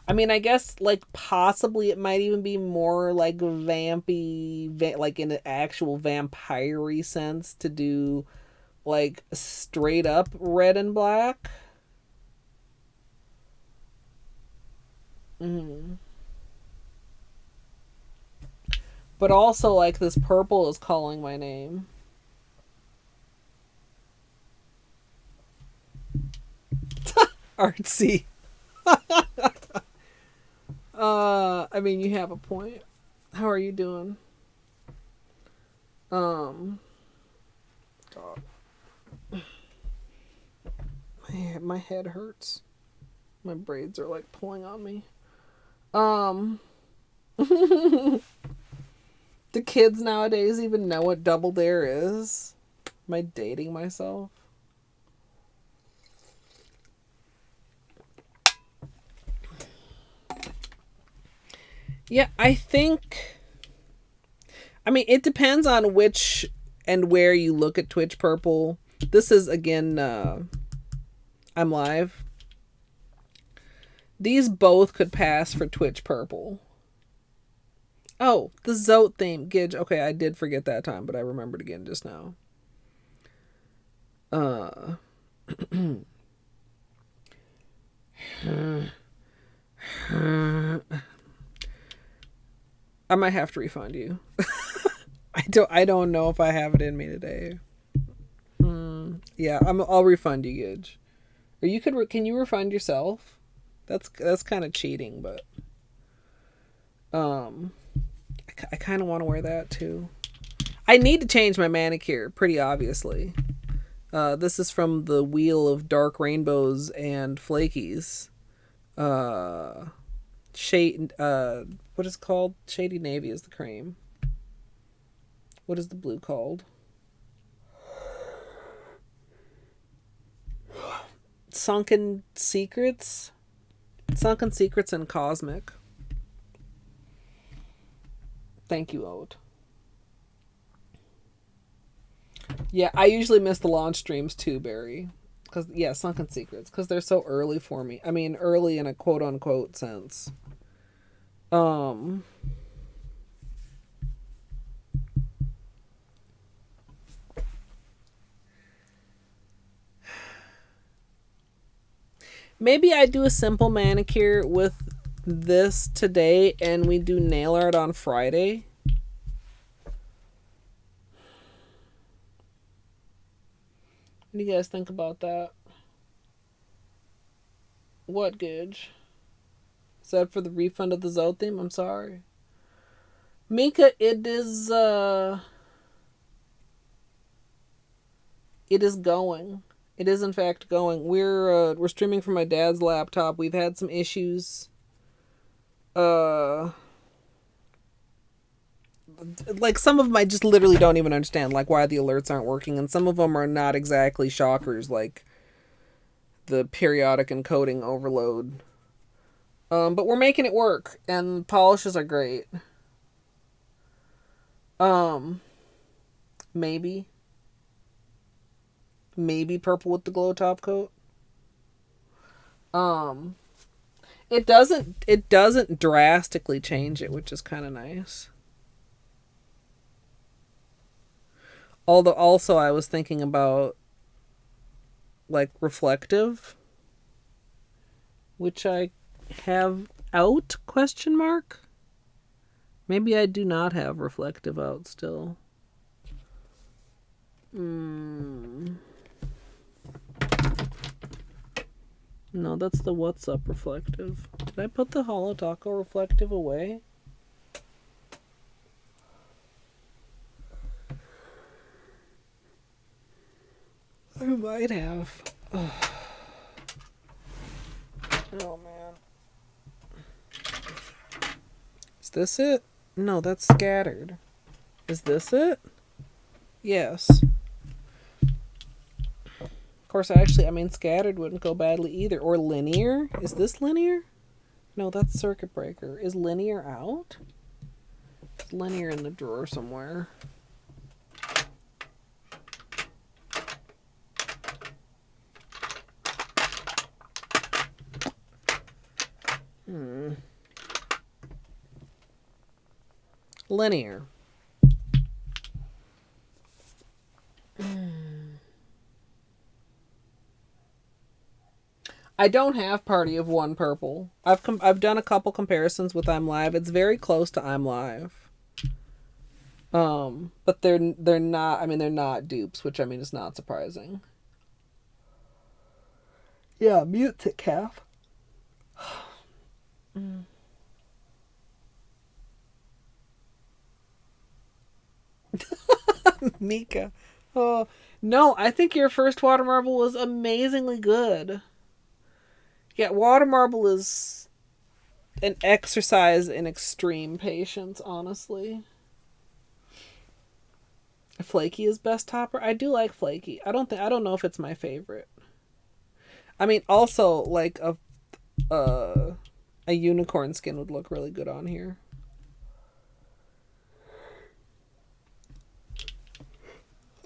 I mean, I guess, like, possibly it might even be more, like, vampy, like, in an actual vampire-y sense to do, like, straight up red and black. Mm. But also, like, this purple is calling my name. Artsy. I mean, you have a point. How are you doing? My head hurts. My braids are like pulling on me. Do kids nowadays even know what Double Dare is? Am I dating myself? Yeah, I think... I mean, it depends on which and where you look at Twitch Purple. This is, again, I'm live. These both could pass for Twitch Purple. Oh, the Zote theme. Gidge. Okay, I did forget that time, but I remembered again just now. I might have to refund you. I don't know if I have it in me today. Yeah, I'll refund you, Gidge. Or can you refund yourself? That's kind of cheating, but I kind of want to wear that too. I need to change my manicure, pretty obviously. This is from the Wheel of Dark Rainbows and Flakies. Shade, what is it called? Shady Navy is the cream. What is the blue called? Sunken Secrets and Cosmic. Thank you, Ode. Yeah, I usually miss the launch streams too, Barry. Sunken Secrets, because they're so early for me. I mean, early in a quote-unquote sense. Maybe I do a simple manicure with this today, and we do nail art on Friday. What do you guys think about that? What, Gidge? Is that for the refund of the Zote theme? I'm sorry. Mika, it is going. It is in fact going. We're streaming from my dad's laptop. We've had some issues. Like, some of them I just literally don't even understand, like why the alerts aren't working, and some of them are not exactly shockers, like the periodic encoding overload. But we're making it work, and polishes are great. Maybe purple with the glow top coat. It doesn't drastically change it, which is kind of nice. Although also I was thinking about like reflective, which I have out ? Maybe I do not have reflective out still. No, that's the What's Up reflective. Did I put the Holo Taco reflective away? I might have. Oh man. Is this it? No, that's scattered. Is this it? Yes. Of course, scattered wouldn't go badly either. Or linear? Is this linear? No, that's circuit breaker. Is linear out? It's linear in the drawer somewhere. Linear. I don't have Party of One purple. I've done a couple comparisons with I'm Live. It's very close to I'm Live. But they're not. I mean, they're not dupes, which I mean is not surprising. Yeah, mute it, calf. Mika. Oh no, I think your first Water Marble was amazingly good. Yeah, Water Marble is an exercise in extreme patience, honestly. Flaky is best topper. I do like Flaky. I don't know if it's my favorite. I mean, also like a unicorn skin would look really good on here.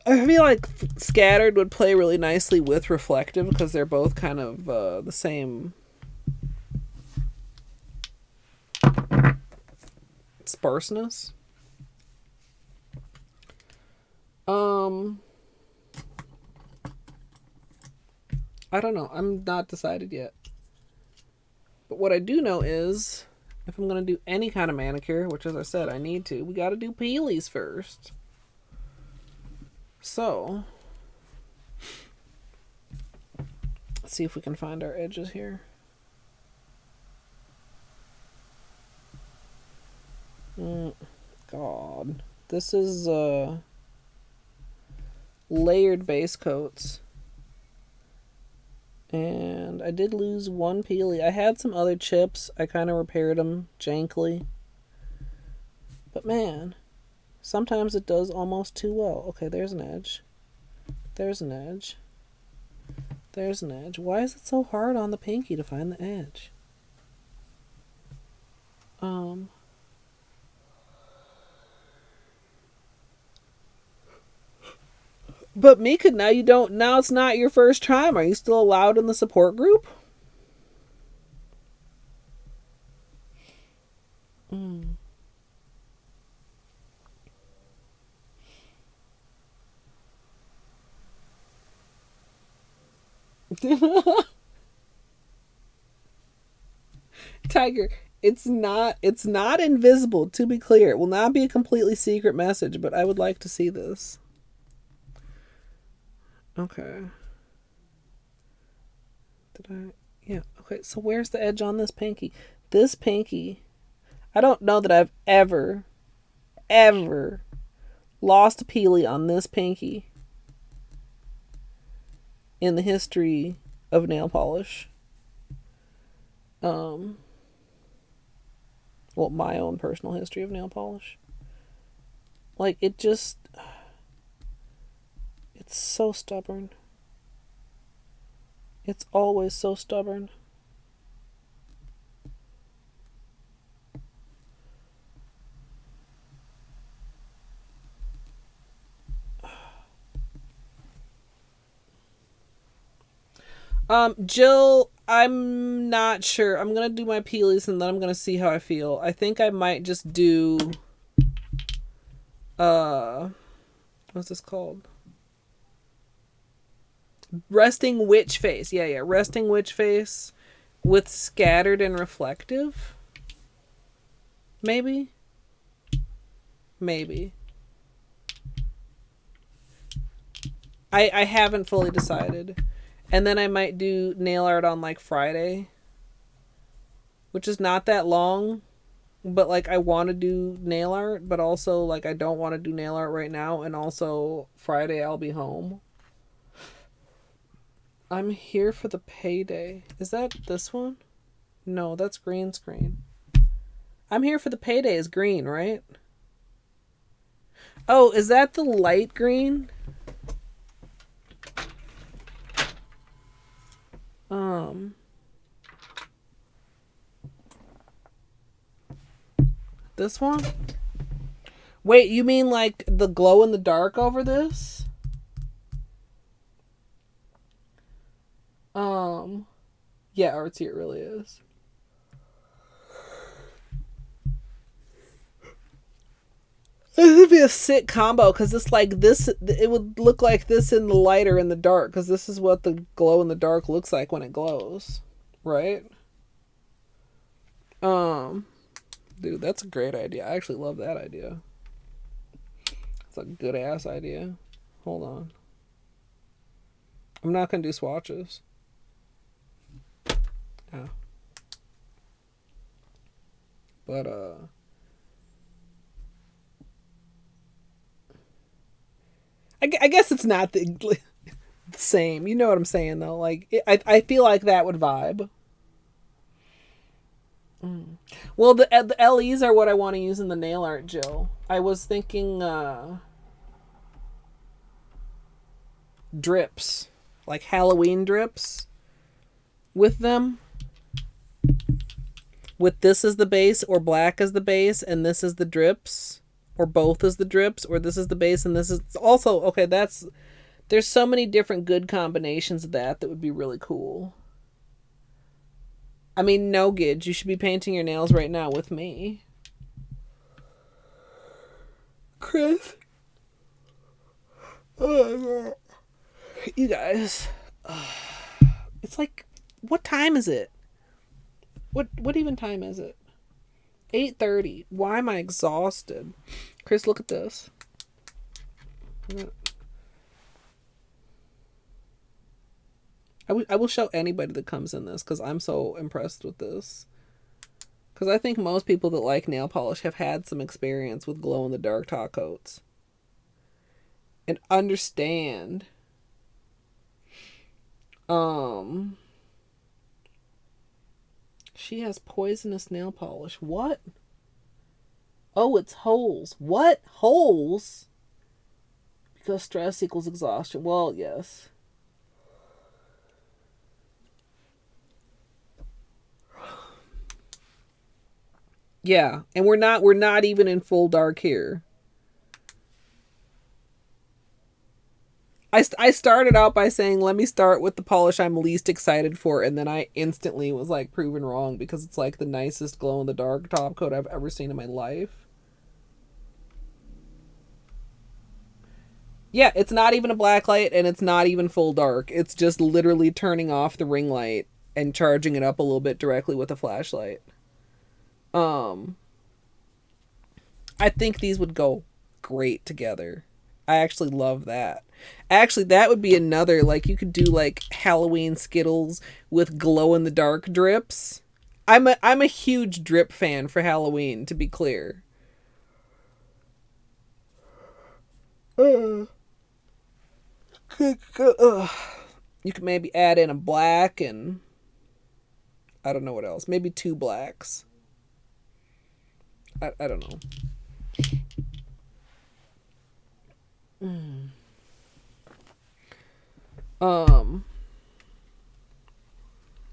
I feel like Scattered would play really nicely with Reflective because they're both kind of the same sparseness. I don't know. I'm not decided yet. But what I do know is if I'm going to do any kind of manicure, which as I said, I need to, we got to do peelies first. So, let's see if we can find our edges here. God. This is layered base coats. And I did lose one peely. I had some other chips. I kind of repaired them jankly. But man, sometimes it does almost too well. Okay, there's an edge. There's an edge. There's an edge. Why is it so hard on the pinky to find the edge? But Mika, now it's not your first time. Are you still allowed in the support group? Tiger, it's not invisible, to be clear. It will not be a completely secret message, but I would like to see this. Okay. Yeah, okay, so where's the edge on this pinky? This pinky, I don't know that I've ever lost a peely on this pinky in the history of nail polish. Well, my own personal history of nail polish. Like, it's so stubborn. It's always so stubborn. Jill, I'm not sure. I'm gonna do my peelies and then I'm gonna see how I feel. I think I might just do what's this called? Resting witch face. Yeah, resting witch face with scattered and reflective. Maybe. I haven't fully decided. And then I might do nail art on like Friday, which is not that long, but like I want to do nail art, but also like I don't want to do nail art right now, and also Friday I'll be home. I'm here for the payday. Is that this one? No, that's green screen. I'm here for the payday is green, right? Oh, is that the light green? This one? Wait, you mean like the glow in the dark over this? Yeah, artsy it really is. This would be a sick combo because it's like this. It would look like this in the light or in the dark because this is what the glow in the dark looks like when it glows, right? Dude, that's a great idea. I actually love that idea. It's a good ass idea. Hold on. I'm not gonna do swatches. Yeah. But I guess it's not the same. You know what I'm saying though. Like I feel like that would vibe. Well, the LEs are what I want to use in the nail art, Jill. I was thinking drips, like Halloween drips with them. With this as the base or black as the base and this is the drips, or both as the drips, or this is the base and this is also okay. There's so many different good combinations of that would be really cool. I mean, no, Gidge, you should be painting your nails right now with me. Chris. Oh, you guys. It's like, what time is it? What even time is it? 8:30. Why am I exhausted? Chris, look at this. I will show anybody that comes in this because I'm so impressed with this. Because I think most people that like nail polish have had some experience with glow-in-the-dark top coats. And understand. She has poisonous nail polish. What? Oh, it's holes. What? Holes? Because stress equals exhaustion. Well, yes. Yeah, and we're not even in full dark here. I started out by saying, let me start with the polish I'm least excited for, and then I instantly was like proven wrong because it's like the nicest glow in the dark top coat I've ever seen in my life. Yeah, it's not even a black light and it's not even full dark. It's just literally turning off the ring light and charging it up a little bit directly with a flashlight. I think these would go great together. I actually love that. Actually, that would be another, like, you could do like Halloween Skittles with glow in the dark drips. I'm a huge drip fan for Halloween, to be clear. You could maybe add in a black and I don't know what else. Maybe 2 blacks. I don't know.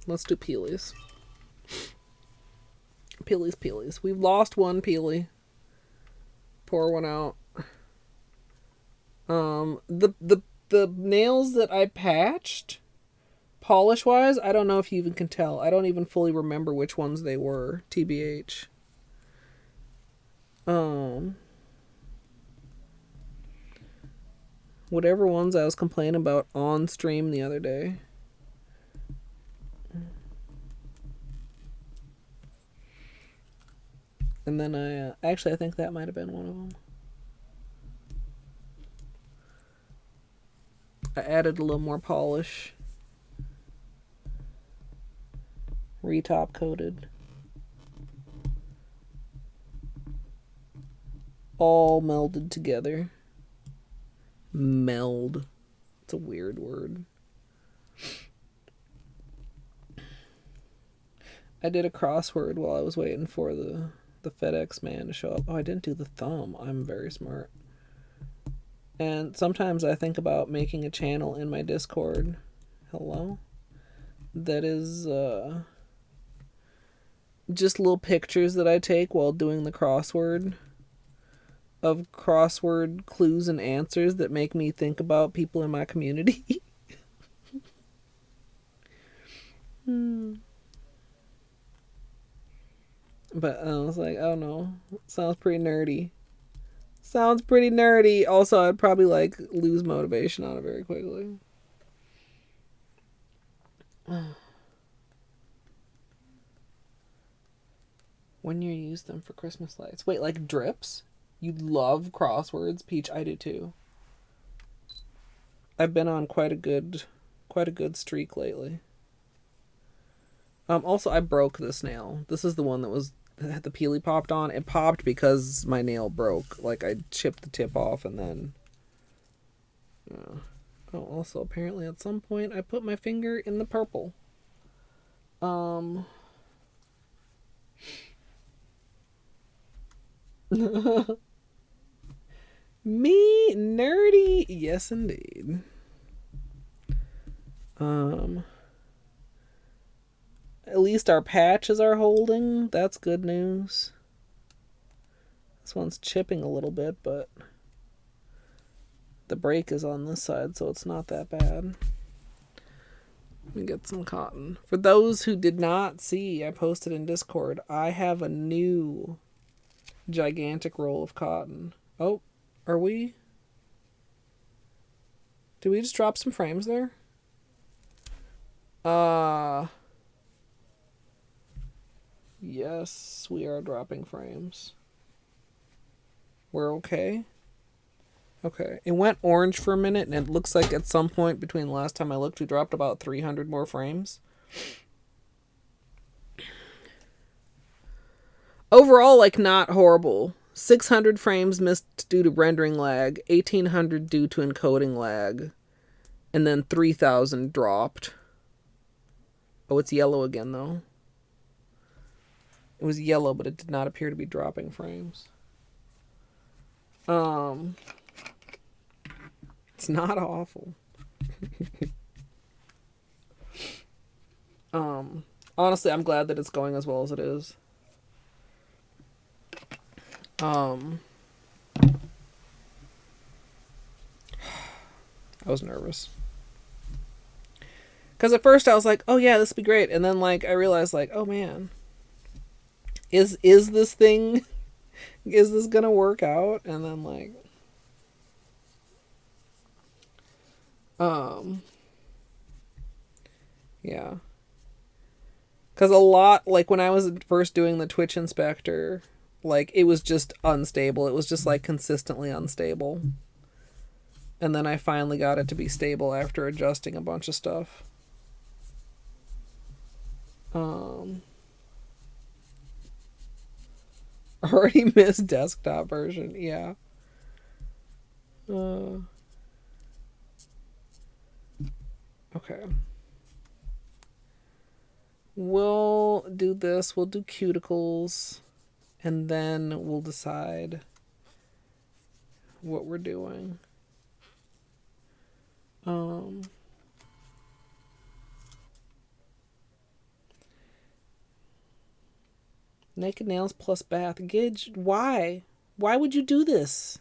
Let's do peelies. Peelies. We've lost one peely. Pour one out. The nails that I patched, polish wise, I don't know if you even can tell. I don't even fully remember which ones they were, TBH. Whatever ones I was complaining about on stream the other day. And then I think that might have been one of them. I added a little more polish. Retop coated. All melded together. Meld. It's a weird word. I did a crossword while I was waiting for the FedEx man to show up. Oh, I didn't do the thumb. I'm very smart. And sometimes I think about making a channel in my Discord. Hello? That is just little pictures that I take while doing the crossword. Of crossword clues and answers that make me think about people in my community. But I was like, oh no, sounds pretty nerdy. Sounds pretty nerdy. Also, I'd probably like lose motivation on it very quickly. When you use them for Christmas lights. Wait, like drips? You love crosswords, Peach? I do too. I've been on quite a good streak lately. Also, I broke this nail. This is the one that had the peely popped on. It popped because my nail broke. Like, I chipped the tip off and then... Oh, also, apparently at some point, I put my finger in the purple. Me, nerdy. Yes, indeed. At least our patches are holding. That's good news. This one's chipping a little bit, but the break is on this side, so it's not that bad. Let me get some cotton. For those who did not see, I posted in Discord, I have a new gigantic roll of cotton. Oh, are we? Did we just drop some frames there? Yes, we are dropping frames. We're okay? Okay. It went orange for a minute, and it looks like at some point between the last time I looked, we dropped about 300 more frames. Overall, like, not horrible. 600 frames missed due to rendering lag, 1,800 due to encoding lag, and then 3,000 dropped. Oh, it's yellow again, though. It was yellow, but it did not appear to be dropping frames. It's not awful. Honestly, I'm glad that it's going as well as it is. I was nervous. Because at first I was like, oh yeah, this would be great. And then like I realized like, oh man. Is this thing, is this gonna work out? And then like, yeah. Because a lot, like when I was first doing the Twitch inspector, like it was just unstable. It was just like consistently unstable. And then I finally got it to be stable after adjusting a bunch of stuff. Already missed desktop version, yeah. Okay. We'll do this. We'll do cuticles. And then we'll decide what we're doing. Naked nails plus bath. Gidge, why? Why would you do this?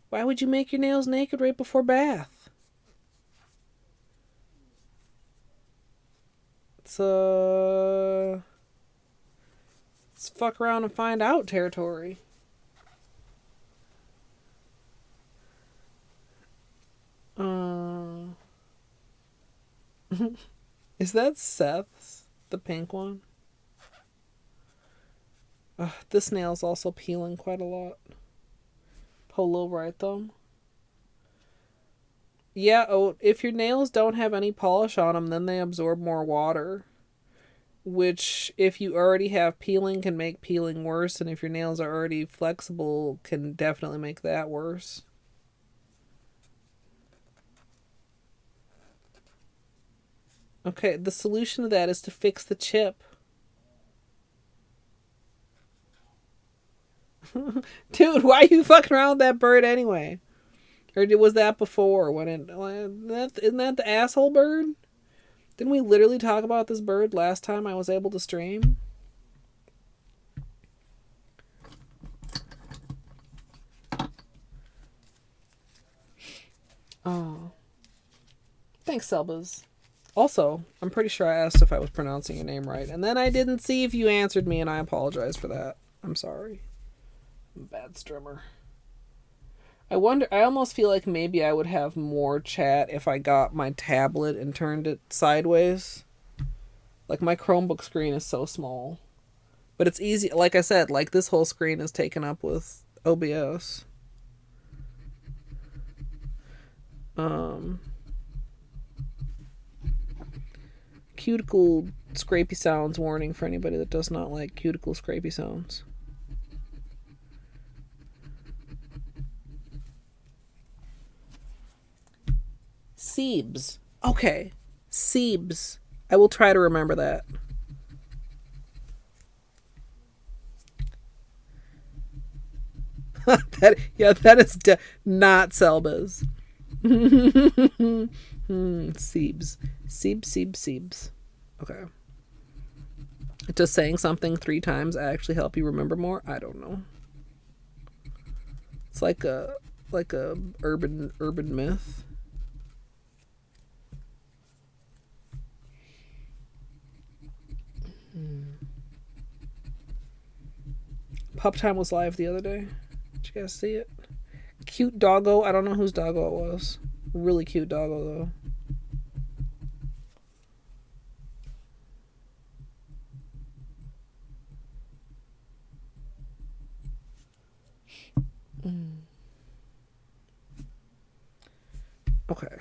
Why would you make your nails naked right before bath? It's fuck around and find out territory. Is that Seth's? The pink one? This nail's also peeling quite a lot. Holo right thumb. Yeah, if your nails don't have any polish on them, then they absorb more water. Which, if you already have peeling, can make peeling worse. And if your nails are already flexible, can definitely make that worse. Okay, the solution to that is to fix the chip. Dude, why are you fucking around with that bird anyway? Or was that before? Isn't that the asshole bird? Didn't we literally talk about this bird last time I was able to stream? Oh. Thanks, Selbas. Also, I'm pretty sure I asked if I was pronouncing your name right, and then I didn't see if you answered me, and I apologize for that. I'm sorry. Bad strimmer. I wonder, I almost feel like maybe I would have more chat if I got my tablet and turned it sideways. Like, my Chromebook screen is so small. But it's easy, like I said, like this whole screen is taken up with OBS. Cuticle scrapey sounds warning for anybody that does not like cuticle scrapey sounds. Sebes. Okay. Sebes. I will try to remember that. That is not Selba's. Sebes. Sebes. Okay. Does saying something 3 times actually help you remember more? I don't know. It's like a urban myth. Pup Time was live the other day. Did you guys see it? Cute doggo. I don't know whose doggo it was. Really cute doggo though. Okay.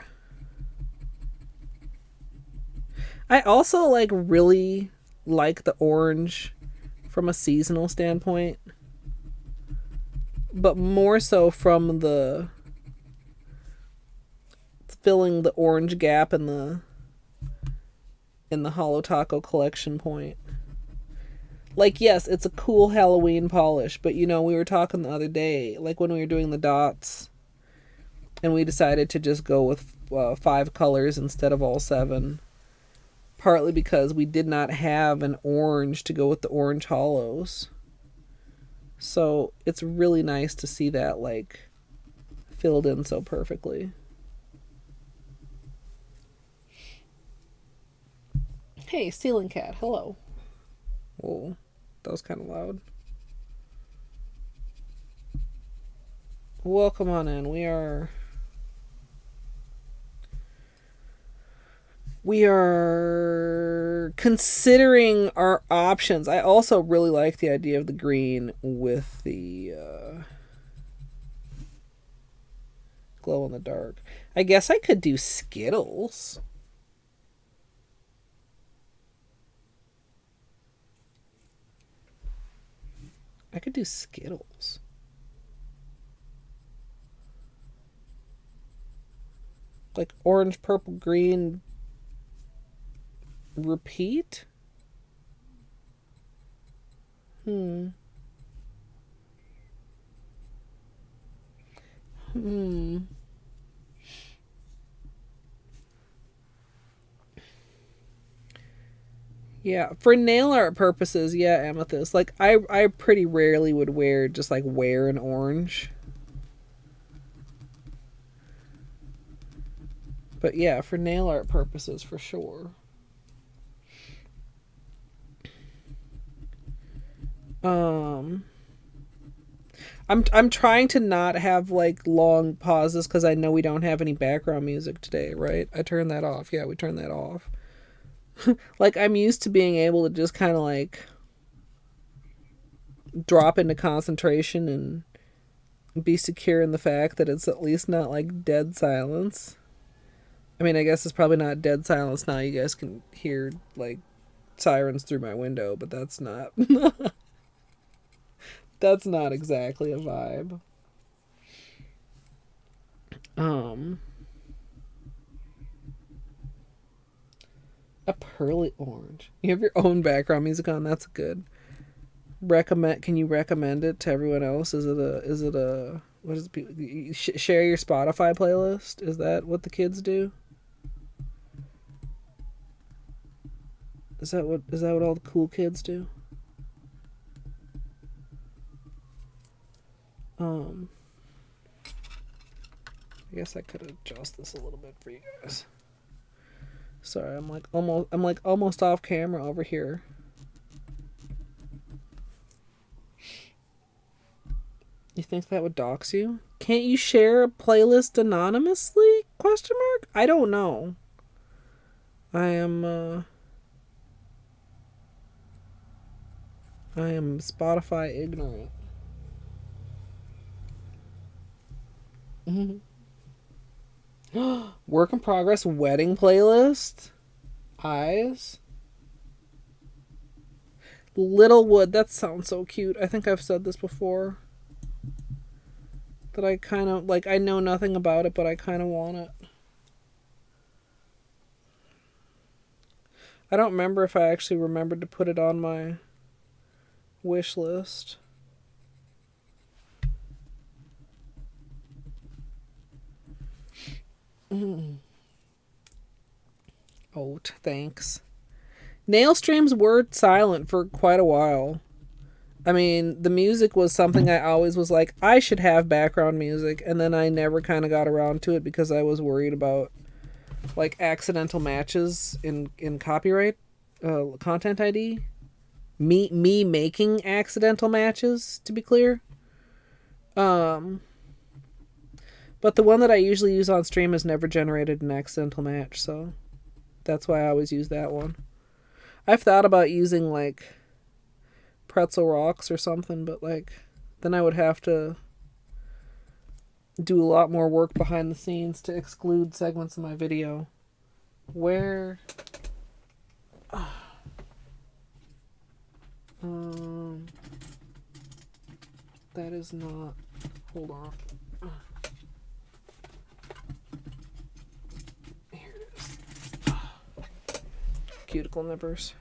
I also really like the orange from a seasonal standpoint, but more so from the filling the orange gap in the Holo Taco collection point. Like, yes, it's a cool Halloween polish, but we were talking the other day, like when we were doing the dots, and we decided to just go with 5 colors instead of all 7. Partly because we did not have an orange to go with the orange hollows. So it's really nice to see that filled in so perfectly. Hey, ceiling cat, hello. Whoa, that was kind of loud. Welcome on in. We are considering our options. I also really like the idea of the green with the glow in the dark. I guess I could do Skittles. I could do Skittles. Like orange, purple, green. Repeat? Yeah, for nail art purposes, yeah, amethyst. I pretty rarely would wear wear an orange. But yeah, for nail art purposes, for sure. I'm trying to not have long pauses because I know we don't have any background music today, right? I turned that off. Yeah, we turned that off. I'm used to being able to just kind of drop into concentration and be secure in the fact that it's at least not dead silence. I mean, I guess it's probably not dead silence now. You guys can hear sirens through my window, but that's not that's not exactly a vibe. A pearly orange. You have your own background music on. That's good. Can you recommend it to everyone else? Is it a what is it? Share your Spotify playlist? Is that what the kids do? Is that what all the cool kids do? I guess I could adjust this a little bit for you guys. Sorry, I'm almost off camera over here. You think that would dox you? Can't you share a playlist anonymously? Question mark? I don't know. I am Spotify ignorant. Work in progress wedding playlist. Eyes. Littlewood. That sounds so cute. I think I've said this before. That I kind of like. I know nothing about it, but I kind of want it. I don't remember if I actually remembered to put it on my wish list. Oh, thanks. Nail streams were silent for quite a while. I mean, the music was something I always was like, I should have background music, and then I never kind of got around to it because I was worried about like accidental matches in copyright content ID. Me making accidental matches, to be clear. But the one that I usually use on stream has never generated an accidental match, so that's why I always use that one. I've thought about using like Pretzel Rocks or something, but like then I would have to do a lot more work behind the scenes to exclude segments of my video. Where that is not. Hold on. Here it is. Cuticle nippers.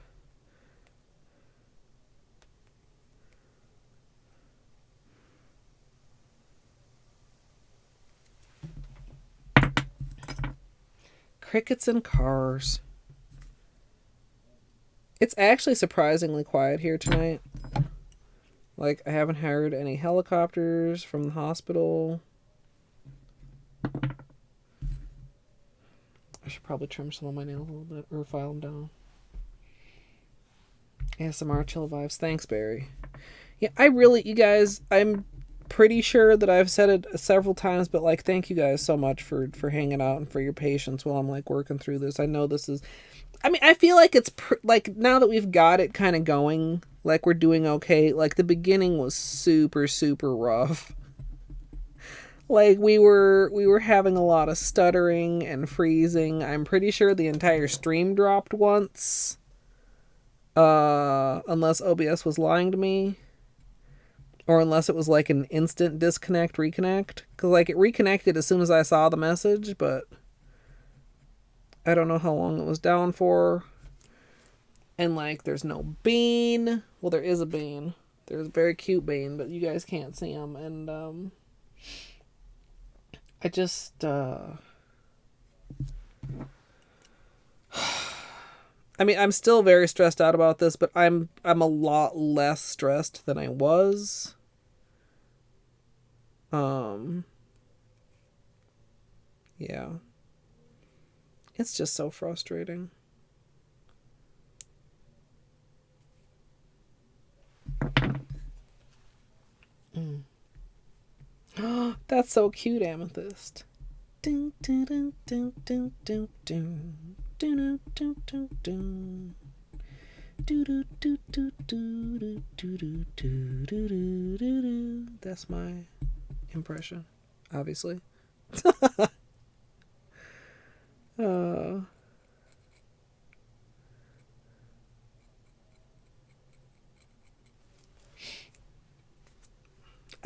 Crickets and cars. It's actually surprisingly quiet here tonight. Like, I haven't heard any helicopters from the hospital. I should probably trim some of my nails a little bit, or file them down. ASMR chill vibes. Thanks, Barry. Yeah, you guys, I'm pretty sure that I've said it several times, but like, thank you guys so much for hanging out and for your patience while I'm like working through this. I know this is, I mean, I feel like it's like now that we've got it kind of going, like we're doing okay. Like the beginning was super, super rough. Like we were having a lot of stuttering and freezing. I'm pretty sure the entire stream dropped once. Unless OBS was lying to me. Or unless it was like an instant disconnect, reconnect. Because like it reconnected as soon as I saw the message, but I don't know how long it was down for. And like there's no bean. Well, there is a bean. There's a very cute bean, but you guys can't see him. And I just I mean, I'm still very stressed out about this, but I'm a lot less stressed than I was. Yeah. It's just so frustrating. That's so cute, Amethyst. Ding, ding, ding, ding, ding, ding, ding. Do do do do do do do do do do do do do do. That's my impression, obviously. I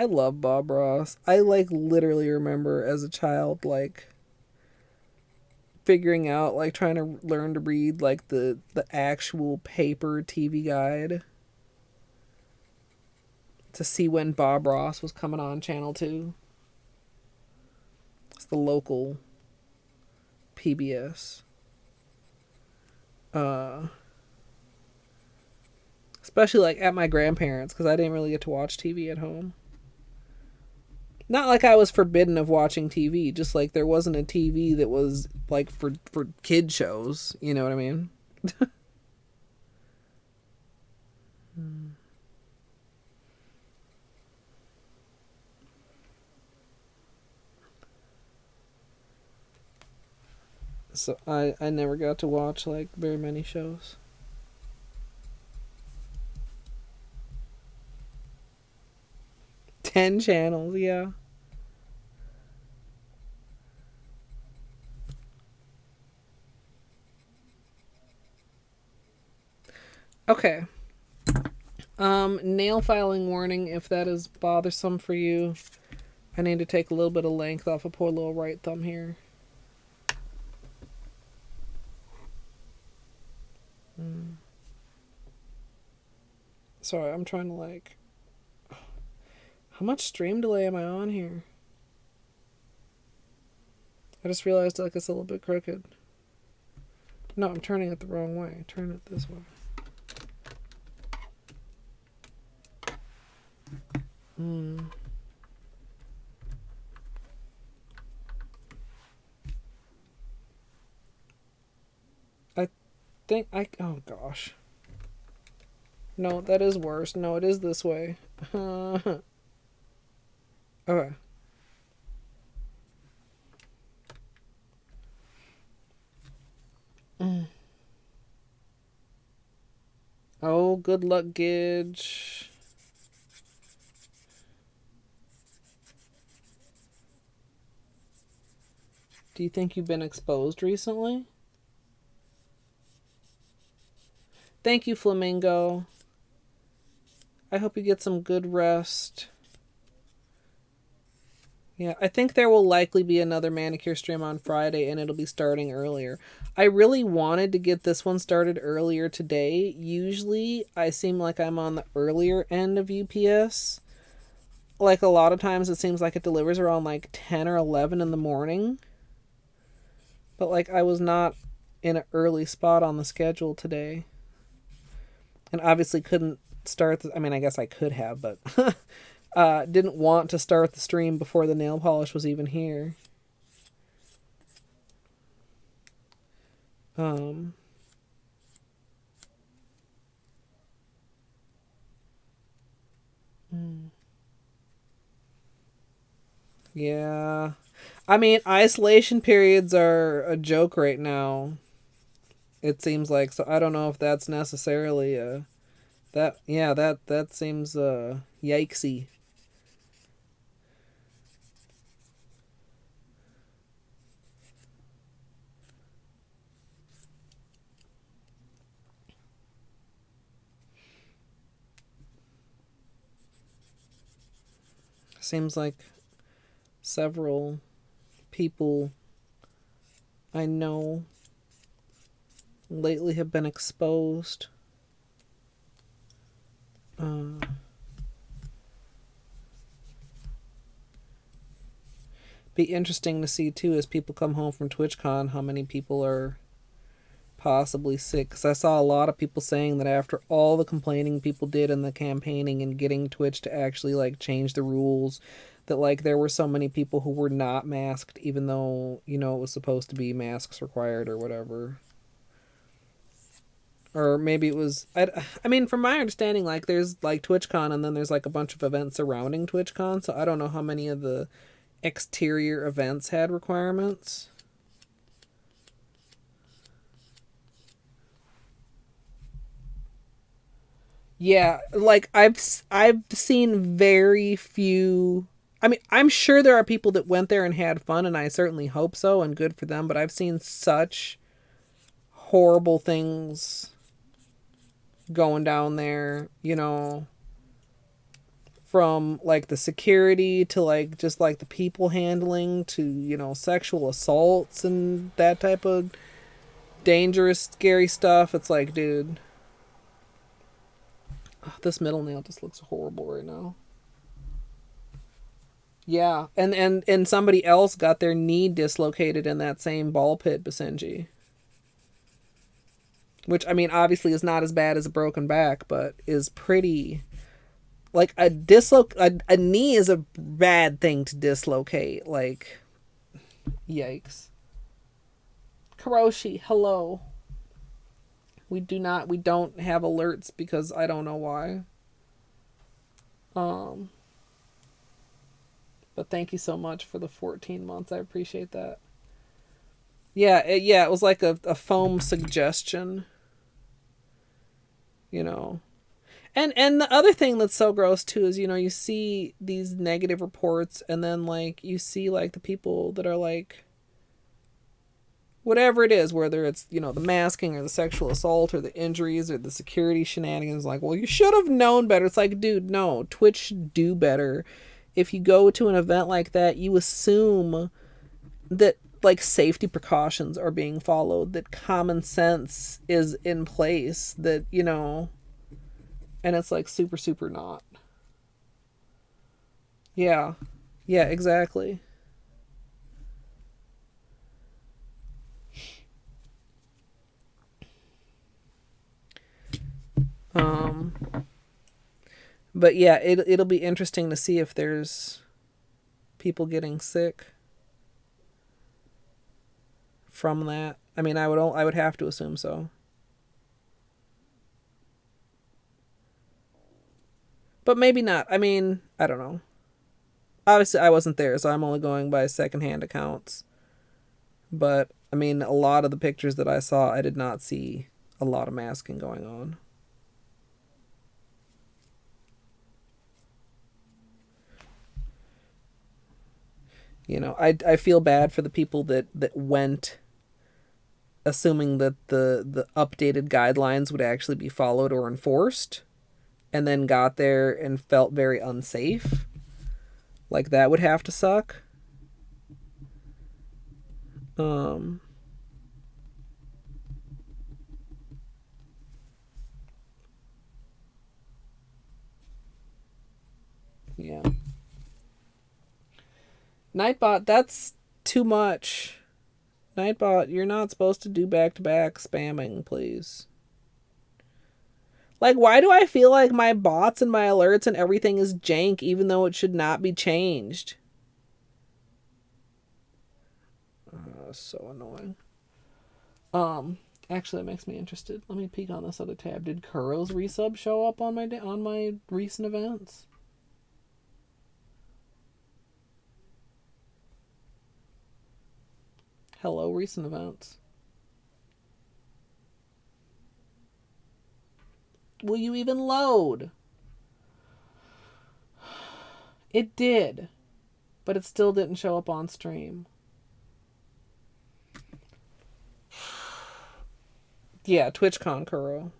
love Bob Ross. I like literally remember as a child like figuring out, like trying to learn to read like the actual paper TV guide to see when Bob Ross was coming on Channel 2. It's the local PBS. Especially like at my grandparents', because I didn't really get to watch TV at home. Not like I was forbidden of watching TV, just like there wasn't a TV that was like for kid shows, you know what I mean? So I never got to watch like very many shows. Ten channels, yeah. Okay. Nail filing warning. If that is bothersome for you, I need to take a little bit of length off a poor little right thumb here. Sorry, I'm trying to like. How much stream delay am I on here? I just realized like it's a little bit crooked. No, I'm turning it the wrong way. Turn it this way. I think oh gosh. No, that is worse. No, it is this way. Okay. Oh, good luck, Gidge. Do you think you've been exposed recently? Thank you, Flamingo. I hope you get some good rest. Yeah, I think there will likely be another manicure stream on Friday, and it'll be starting earlier. I really wanted to get this one started earlier today. Usually, I seem like I'm on the earlier end of UPS. Like, a lot of times it seems like it delivers around like 10 or 11 in the morning. But, like, I was not in an early spot on the schedule today. And obviously couldn't start... I mean, I guess I could have, but... didn't want to start the stream before the nail polish was even here. Yeah. I mean, isolation periods are a joke right now. It seems like, so I don't know if that's necessarily that seems yikesy. Seems like several people I know lately have been exposed. Be interesting to see too as people come home from TwitchCon how many people are possibly sick, because I saw a lot of people saying that after all the complaining people did in the campaigning and getting Twitch to actually like change the rules, that like there were so many people who were not masked even though, you know, it was supposed to be masks required or whatever. Or maybe it was I mean, from my understanding, like there's like TwitchCon and then there's like a bunch of events surrounding TwitchCon, so I don't know how many of the exterior events had requirements. Yeah, like I've seen very few. I mean, I'm sure there are people that went there and had fun, and I certainly hope so, and good for them. But I've seen such horrible things going down there, you know, from like the security to like just like the people handling to, you know, sexual assaults and that type of dangerous, scary stuff. It's like, dude, this middle nail just looks horrible right now. Yeah, and somebody else got their knee dislocated in that same ball pit, Basenji. Which, I mean, obviously is not as bad as a broken back, but is pretty... Like, a knee is a bad thing to dislocate. Like, yikes. Karoshi, hello. We don't have alerts because I don't know why. But thank you so much for the 14 months. I appreciate that. Yeah, it was like a foam suggestion, you know. And the other thing that's so gross too is, you know, you see these negative reports and then like you see like the people that are like whatever it is, whether it's, you know, the masking or the sexual assault or the injuries or the security shenanigans, like, well, you should have known better. It's like, dude, no, Twitch should do better. If you go to an event like that, you assume that like safety precautions are being followed, that common sense is in place, that, you know, and it's like super, super not. Yeah. Yeah, exactly. Um, but yeah, it'll be interesting to see if there's people getting sick from that. I mean, I would have to assume so. But maybe not. I mean, I don't know. Obviously, I wasn't there, so I'm only going by secondhand accounts. But I mean, a lot of the pictures that I saw, I did not see a lot of masking going on. You know, I feel bad for the people that went assuming that the updated guidelines would actually be followed or enforced, and then got there and felt very unsafe. Like that would have to suck. Um yeah. Nightbot, that's too much. Nightbot, you're not supposed to do back-to-back spamming, please. Like, why do I feel like my bots and my alerts and everything is jank even though it should not be changed? So annoying. Actually, that makes me interested. Let me peek on this other tab. Did Kuro's resub show up on my recent events? Hello, recent events. Will you even load? It did, but it still didn't show up on stream. Yeah, TwitchCon Kuro.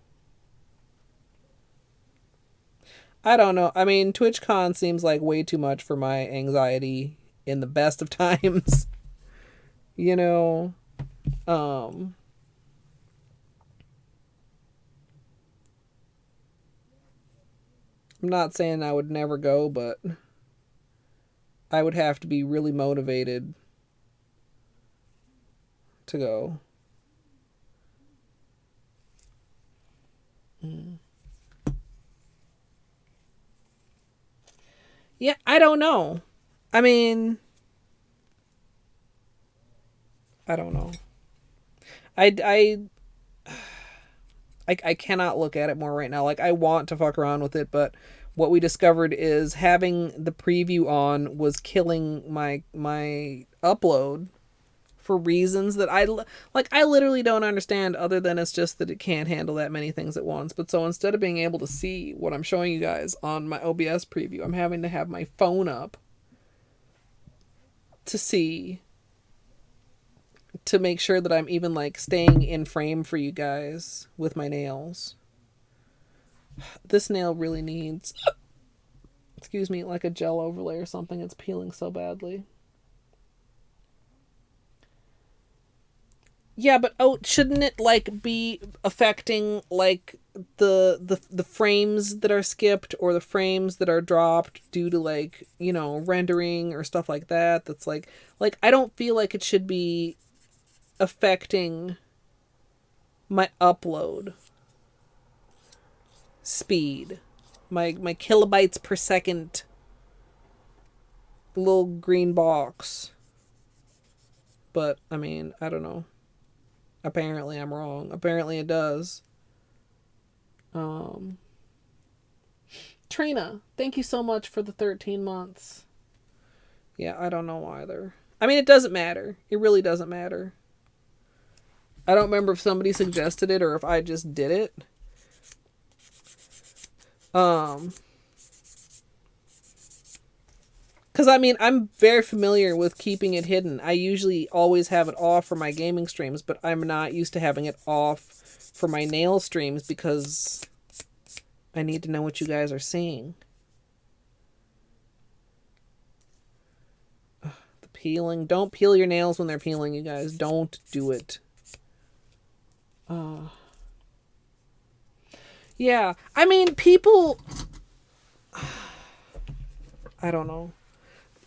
I don't know. I mean, TwitchCon seems like way too much for my anxiety in the best of times. You know, I'm not saying I would never go, but I would have to be really motivated to go. Yeah, I don't know. I mean, I don't know. I I cannot look at it more right now. Like, I want to fuck around with it, but what we discovered is having the preview on was killing my upload for reasons that I literally don't understand, other than it's just that it can't handle that many things at once. But so instead of being able to see what I'm showing you guys on my OBS preview, I'm having to have my phone up to see, to make sure that I'm even like staying in frame for you guys with my nails. This nail really needs, excuse me, like a gel overlay or something. It's peeling so badly. Yeah, but shouldn't it like be affecting like the frames that are skipped or the frames that are dropped due to like, you know, rendering or stuff like that? That's like I don't feel like it should be affecting my upload speed, my kilobytes per second little green box. But I mean, I don't know. Apparently I'm wrong. Apparently it does. Trina, thank you so much for the 13 months. Yeah, I don't know either. I mean, it doesn't matter. It really doesn't matter. I don't remember if somebody suggested it or if I just did it. Because, I mean, I'm very familiar with keeping it hidden. I usually always have it off for my gaming streams, but I'm not used to having it off for my nail streams because I need to know what you guys are seeing. Ugh, the peeling. Don't peel your nails when they're peeling, you guys. Don't do it. Yeah. I mean, people... I don't know.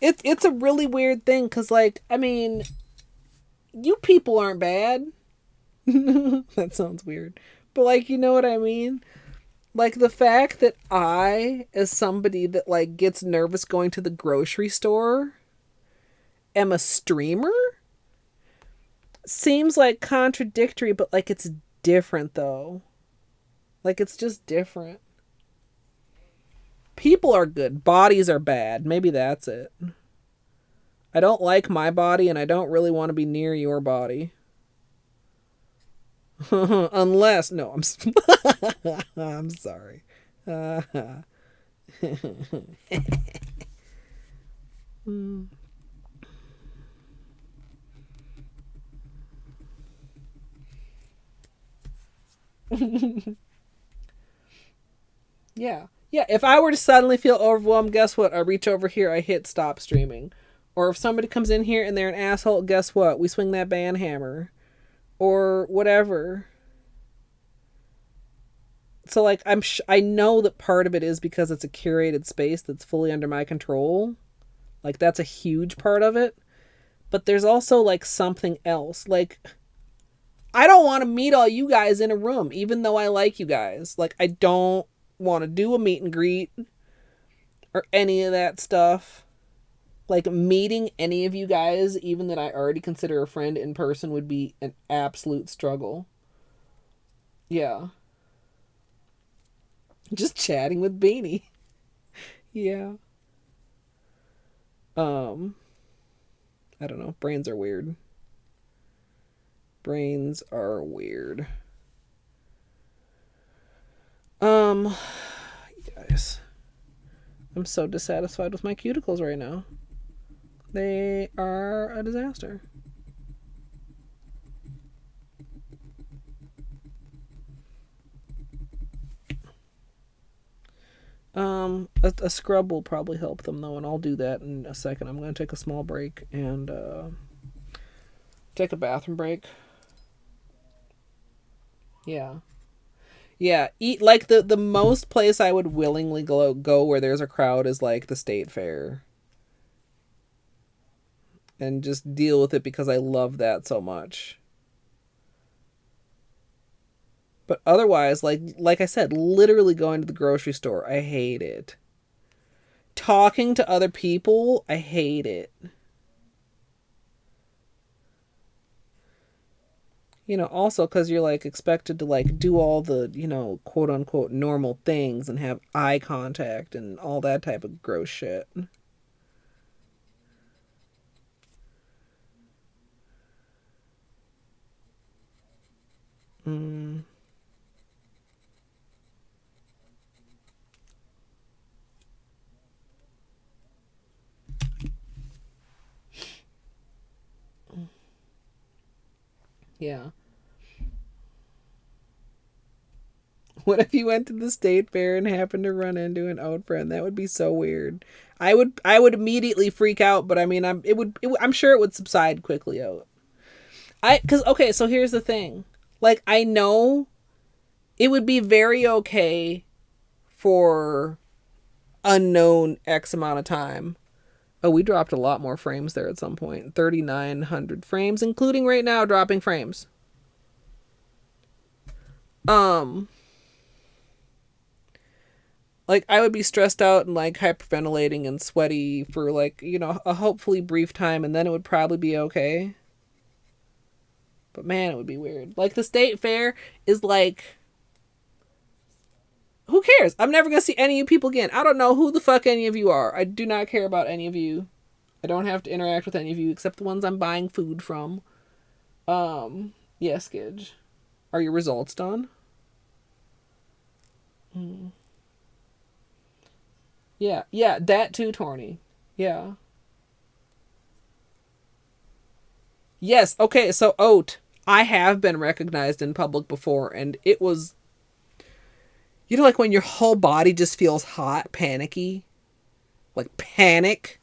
It's a really weird thing because, like, I mean, you people aren't bad. That sounds weird. But, like, you know what I mean? Like, the fact that I, as somebody that, like, gets nervous going to the grocery store, am a streamer? Seems, like, contradictory, but, like, it's different, though. Like, it's just different. People are good. Bodies are bad. Maybe that's it. I don't like my body, and I don't really want to be near your body. Unless... No, I'm sorry. Yeah. Yeah, if I were to suddenly feel overwhelmed, guess what? I reach over here, I hit stop streaming. Or if somebody comes in here and they're an asshole, guess what? We swing that ban hammer. Or whatever. So, like, I know that part of it is because it's a curated space that's fully under my control. Like, that's a huge part of it. But there's also, like, something else. Like, I don't want to meet all you guys in a room, even though I like you guys. Like, I don't want to do a meet and greet or any of that stuff. Like, meeting any of you guys, even that I already consider a friend in person, would be an absolute struggle. Yeah. Just chatting with Beanie. Yeah. I don't know. Brains are weird. Brains are weird. You guys. I'm so dissatisfied with my cuticles right now. They are a disaster. A scrub will probably help them though, and I'll do that in a second. I'm going to take a small break and take a bathroom break. Yeah. Yeah, like the most place I would willingly go where there's a crowd is like the state fair. And just deal with it because I love that so much. But otherwise, like I said, literally going to the grocery store, I hate it. Talking to other people, I hate it. You know, also because you're, like, expected to, like, do all the, you know, quote-unquote normal things and have eye contact and all that type of gross shit. Yeah. What if you went to the state fair and happened to run into an old friend? That would be so weird. I would immediately freak out, but I mean, I'm sure it would subside quickly out. Okay, so here's the thing. Like, I know it would be very okay for unknown X amount of time. Oh, we dropped a lot more frames there at some point. 3,900 frames, including right now dropping frames. Like, I would be stressed out and, like, hyperventilating and sweaty for, like, you know, a hopefully brief time, and then it would probably be okay. But, man, it would be weird. Like, the state fair is, like... Who cares? I'm never gonna see any of you people again. I don't know who the fuck any of you are. I do not care about any of you. I don't have to interact with any of you except the ones I'm buying food from. Yes, Gidge. Are your results done? Yeah, yeah, that too, Torny. Yeah. Yes, okay, so Oat, I have been recognized in public before, and it was, you know, like when your whole body just feels hot, panicky? Like panic?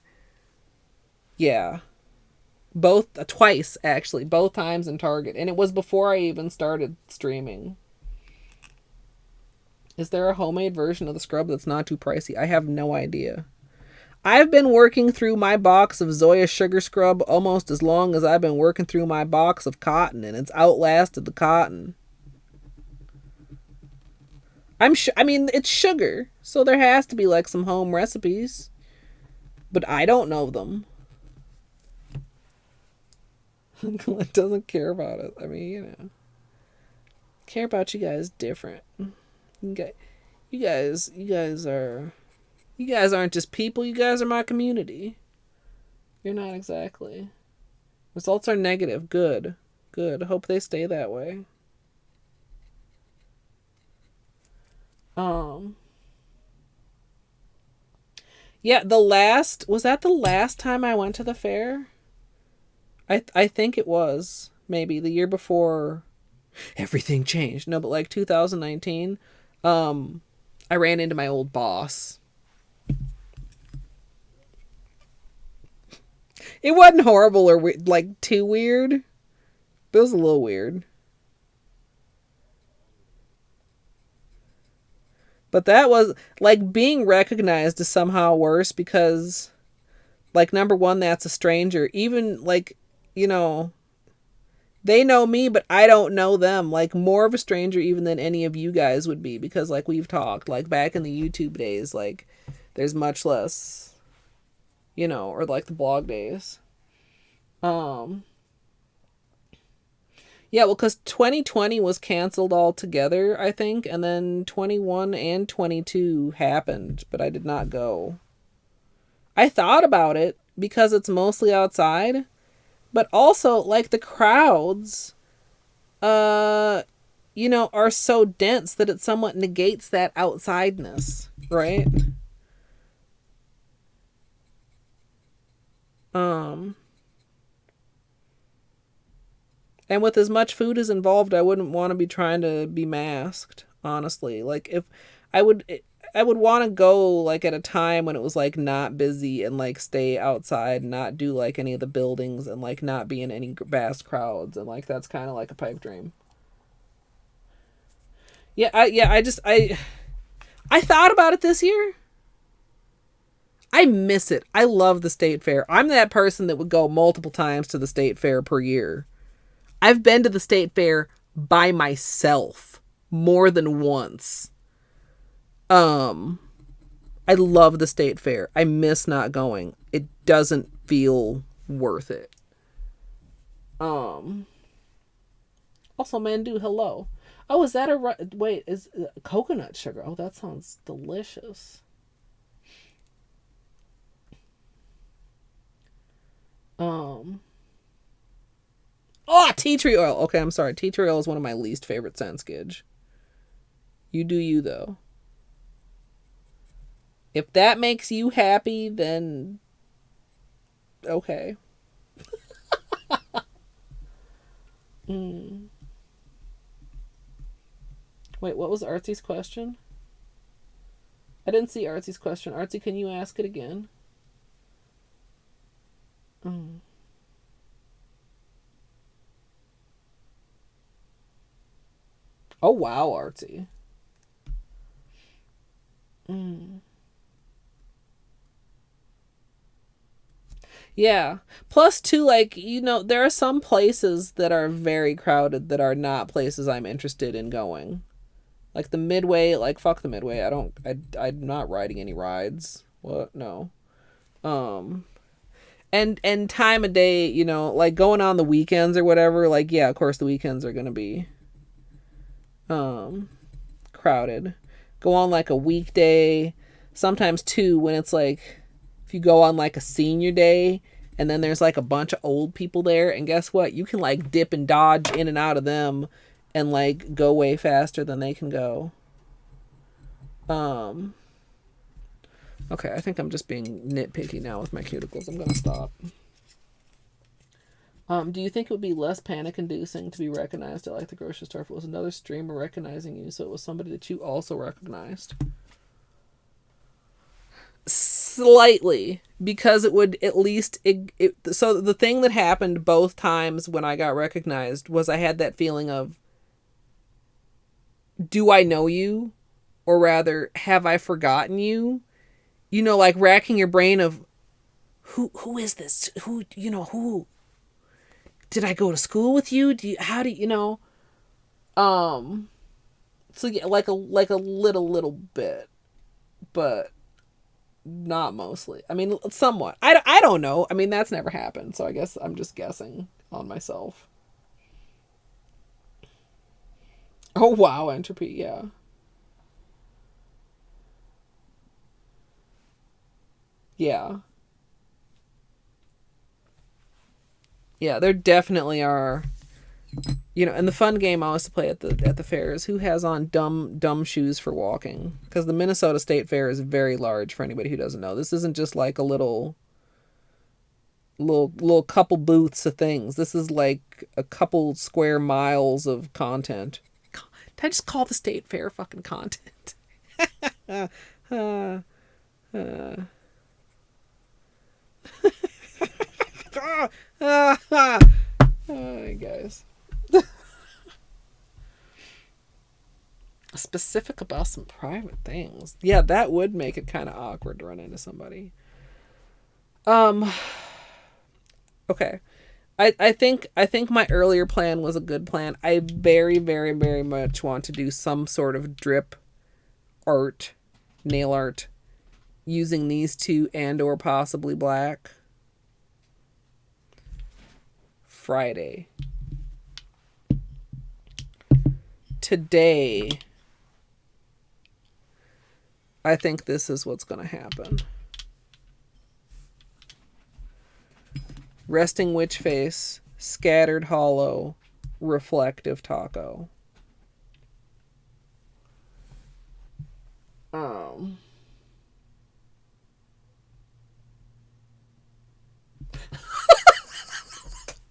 Yeah. Both, twice, actually. Both times in Target. And it was before I even started streaming. Is there a homemade version of the scrub that's not too pricey? I have no idea. I've been working through my box of Zoya Sugar Scrub almost as long as I've been working through my box of cotton, and it's outlasted the cotton. I mean, it's sugar, so there has to be like some home recipes, but I don't know them. Colette doesn't care about it. I mean, you know, care about you guys different. You guys aren't just people. You guys are my community. You're not exactly. Results are negative. Good. Good. Hope they stay that way. Yeah, was that the last time I went to the fair? I think it was. Maybe the year before everything changed. No, but like 2019. I ran into my old boss. It wasn't horrible or like too weird. But it was a little weird. But that was like being recognized is somehow worse because, like, number one, that's a stranger. Even like, you know, they know me, but I don't know them. Like, more of a stranger even than any of you guys would be because, like, we've talked, like, back in the YouTube days, like, there's much less, you know, or like the blog days. Yeah, well, because 2020 was canceled altogether, I think, and then 21 and 22 happened, but I did not go. I thought about it because it's mostly outside, but also, like, the crowds, you know, are so dense that it somewhat negates that outsideness, right? And with as much food as involved, I wouldn't want to be trying to be masked, honestly. Like, if I would I would want to go like at a time when it was like not busy and like stay outside and not do like any of the buildings and like not be in any vast crowds, and like that's kind of like a pipe dream. I thought about it this year. I miss it. I love the state fair. I'm that person that would go multiple times to the state fair per year. I've been to the state fair by myself more than once. I love the state fair. I miss not going. It doesn't feel worth it. Also, Mandu, hello. Oh, is that wait, is coconut sugar? Oh, that sounds delicious. Oh, tea tree oil. Okay, I'm sorry. Tea tree oil is one of my least favorite scents, Gidge. You do you, though. If that makes you happy, then okay. Wait, what was Artsy's question? I didn't see Artsy's question. Artsy, can you ask it again? Oh, wow, Artsy. Yeah. Plus, too, like, you know, there are some places that are very crowded that are not places I'm interested in going. Like the Midway, like, fuck the Midway. I'm not riding any rides. What? No. And time of day, you know, like going on the weekends or whatever, like, yeah, of course the weekends are gonna be crowded. Go on like a weekday, sometimes too, when it's like if you go on like a senior day and then there's like a bunch of old people there, and guess what? You can like dip and dodge in and out of them and like go way faster than they can go. Okay, I think I'm just being nitpicky now with my cuticles. I'm gonna stop. Do you think it would be less panic-inducing to be recognized at like the grocery store if it was another streamer recognizing you, so it was somebody that you also recognized? Slightly, because it would at least... So the thing that happened both times when I got recognized was I had that feeling of, do I know you? Or rather, have I forgotten you? You know, like racking your brain of, who is this? Who did I go to school with you? How do you know? So yeah, like a little bit, but not mostly. I mean, somewhat. I don't know. I mean, that's never happened, so I guess I'm just guessing on myself. Oh wow, entropy, yeah. Yeah. Yeah, there definitely are. You know, and the fun game I used to play at the fair is who has on dumb shoes for walking, because the Minnesota State Fair is very large for anybody who doesn't know. This isn't just like a little couple booths of things. This is like a couple square miles of content. Did I just call the State Fair fucking content? Guys. Specific about some private things. Yeah, that would make it kind of awkward to run into somebody. Okay. I think my earlier plan was a good plan. I very, very, very much want to do some sort of drip art, nail art, using these two and or possibly black. Friday. Today, I think this is what's going to happen. Resting witch face, scattered hollow, reflective taco.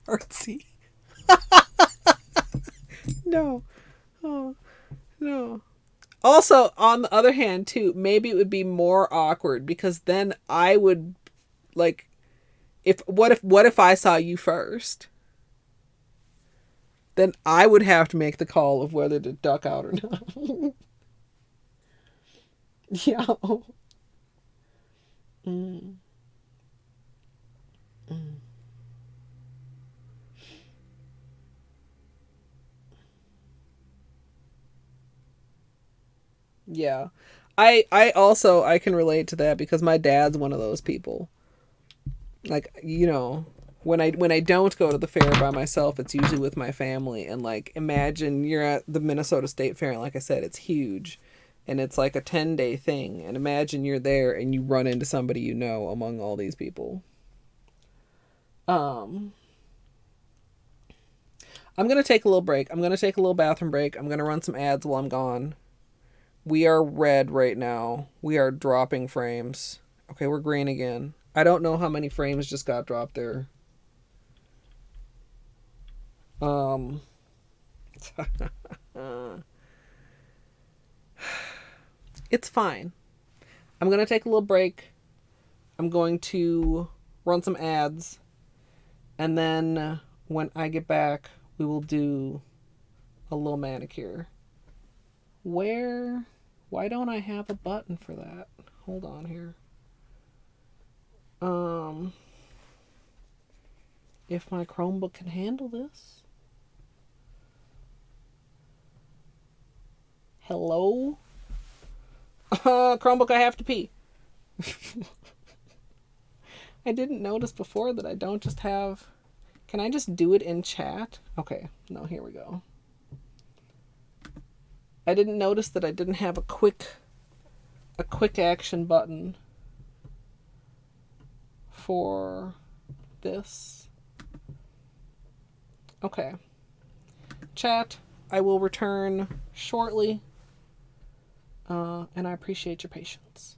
Artsy. No. Oh, no. Also, on the other hand, too, maybe it would be more awkward because then I would, like, what if I saw you first? Then I would have to make the call of whether to duck out or not. Yeah. Yeah. I also, I can relate to that because my dad's one of those people. Like, you know, when I don't go to the fair by myself, it's usually with my family. And like, imagine you're at the Minnesota State Fair, and like I said, it's huge, and it's like a 10-day thing. And imagine you're there and you run into somebody you know among all these people. I'm gonna take a little break. I'm gonna take a little bathroom break. I'm gonna run some ads while I'm gone. We are red right now. We are dropping frames. Okay, we're green again. I don't know how many frames just got dropped there. It's fine. I'm going to take a little break. I'm going to run some ads. And then when I get back, we will do a little manicure. Why don't I have a button for that? Hold on here. If my Chromebook can handle this. Hello? Chromebook, I have to pee. I didn't notice before that I don't just have... Can I just do it in chat? Okay, no, here we go. I didn't notice that I didn't have a quick action button for this. Okay. Chat, I will return shortly. And I appreciate your patience.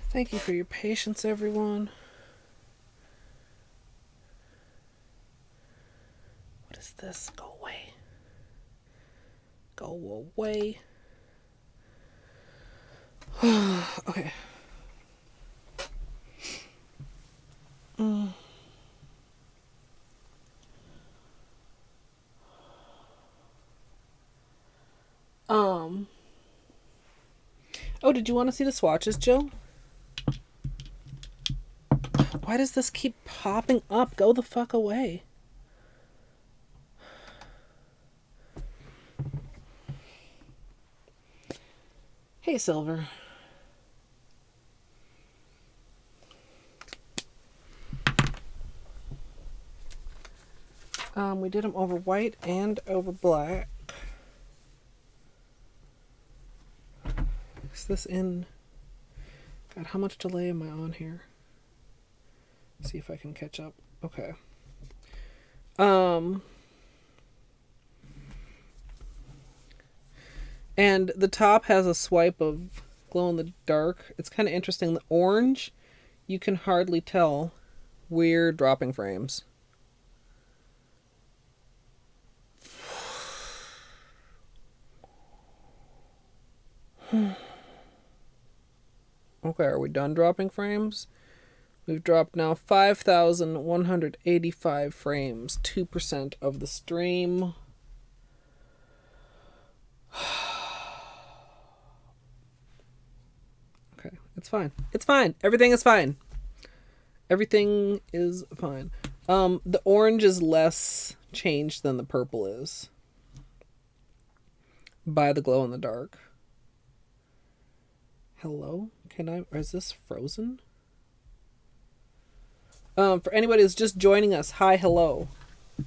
Thank you for your patience, everyone. What is this? Go away. Go away. Okay. Oh, did you want to see the swatches, Jill? Why does this keep popping up? Go the fuck away. Hey, Silver. We did them over white and over black. Is this in... God, how much delay am I on here? See if I can catch up. Okay. And the top has a swipe of glow in the dark. It's kind of interesting. The orange, you can hardly tell. Weird dropping frames. Okay, are we done dropping frames? We've dropped now 5,185 frames, 2% of the stream. Okay, it's fine. It's fine. Everything is fine. Everything is fine. The orange is less changed than the purple is by the glow in the dark. Hello? Is this frozen? For anybody who's just joining us, hi, hello.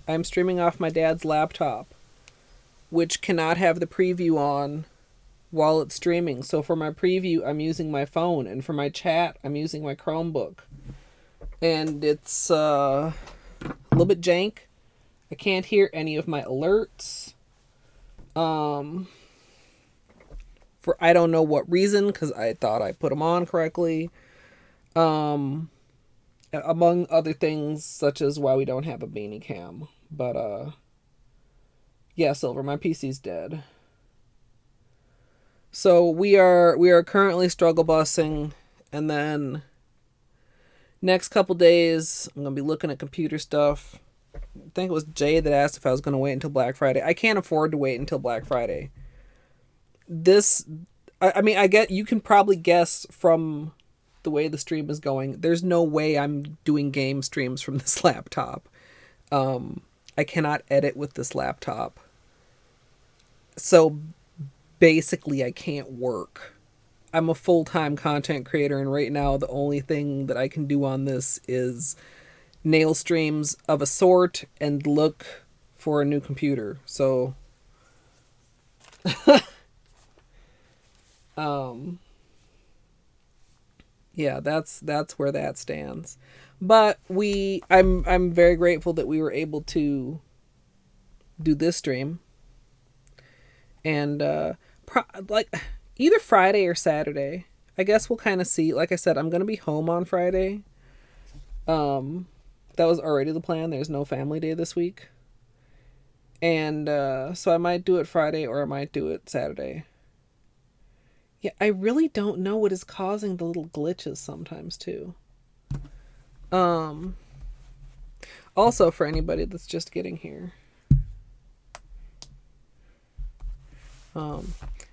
I'm streaming off my dad's laptop, which cannot have the preview on while it's streaming. So for my preview, I'm using my phone, and for my chat, I'm using my Chromebook. And it's a little bit jank. I can't hear any of my alerts. For I don't know what reason, because I thought I put them on correctly. Among other things, such as why we don't have a beanie cam. But, yeah, Silver, my PC's dead. So we are currently struggle busing, and then next couple days, I'm going to be looking at computer stuff. I think it was Jay that asked if I was going to wait until Black Friday. I can't afford to wait until Black Friday. I get, you can probably guess from the way the stream is going, there's no way I'm doing game streams from this laptop. I cannot edit with this laptop. So basically I can't work. I'm a full-time content creator, and right now the only thing that I can do on this is nail streams of a sort and look for a new computer. So yeah, that's where that stands. But I'm very grateful that we were able to do this stream. And either Friday or Saturday. I guess we'll kind of see. Like I said, I'm going to be home on Friday. That was already the plan. There's no family day this week. And so I might do it Friday or I might do it Saturday. Yeah, I really don't know what is causing the little glitches sometimes too. Also, for anybody that's just getting here.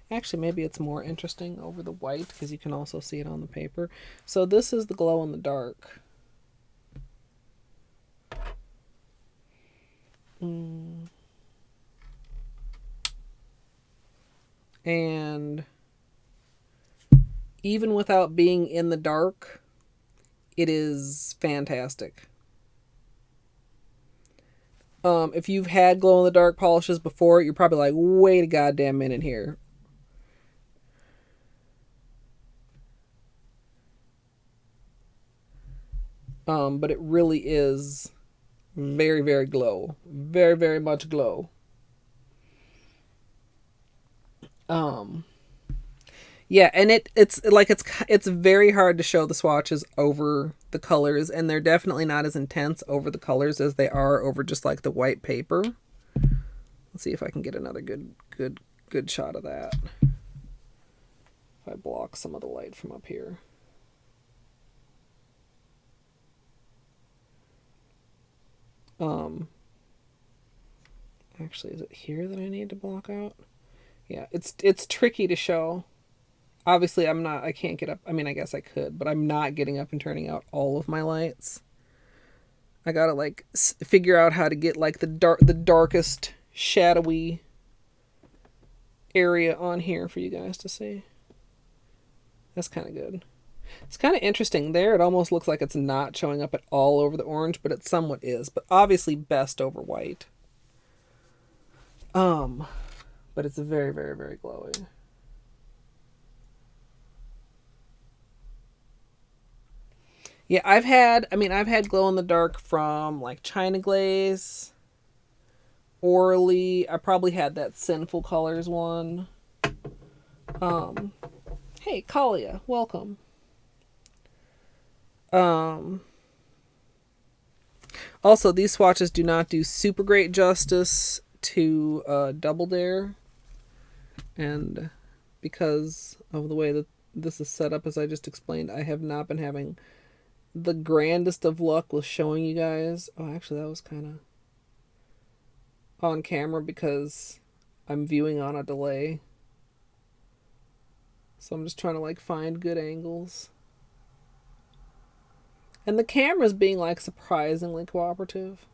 Actually, maybe it's more interesting over the white because you can also see it on the paper. So this is the glow in the dark. And even without being in the dark, it is fantastic. If you've had glow in the dark polishes before, you're probably like, wait a goddamn minute here. But it really is very, very glow. Very, very much glow. Yeah, and it's very hard to show the swatches over the colors, and they're definitely not as intense over the colors as they are over just like the white paper. Let's see if I can get another good shot of that. If I block some of the light from up here. Actually, is it here that I need to block out? Yeah, it's tricky to show. Obviously, I can't get up. I mean, I guess I could, but I'm not getting up and turning out all of my lights. I gotta like figure out how to get like the darkest shadowy area on here for you guys to see. That's kind of good. It's kind of interesting there. It almost looks like it's not showing up at all over the orange, but it somewhat is. But obviously best over white. But it's very, very, very glowy. Yeah, I've had glow in the dark from like China Glaze, Orly. I probably had that Sinful Colors one. Hey, Kalia, welcome. Also, these swatches do not do super great justice to Double Dare, and because of the way that this is set up, as I just explained, I have not been having the grandest of luck with showing you guys. Oh, actually, that was kind of on camera because I'm viewing on a delay, so I'm just trying to like find good angles. And the camera's being like surprisingly cooperative.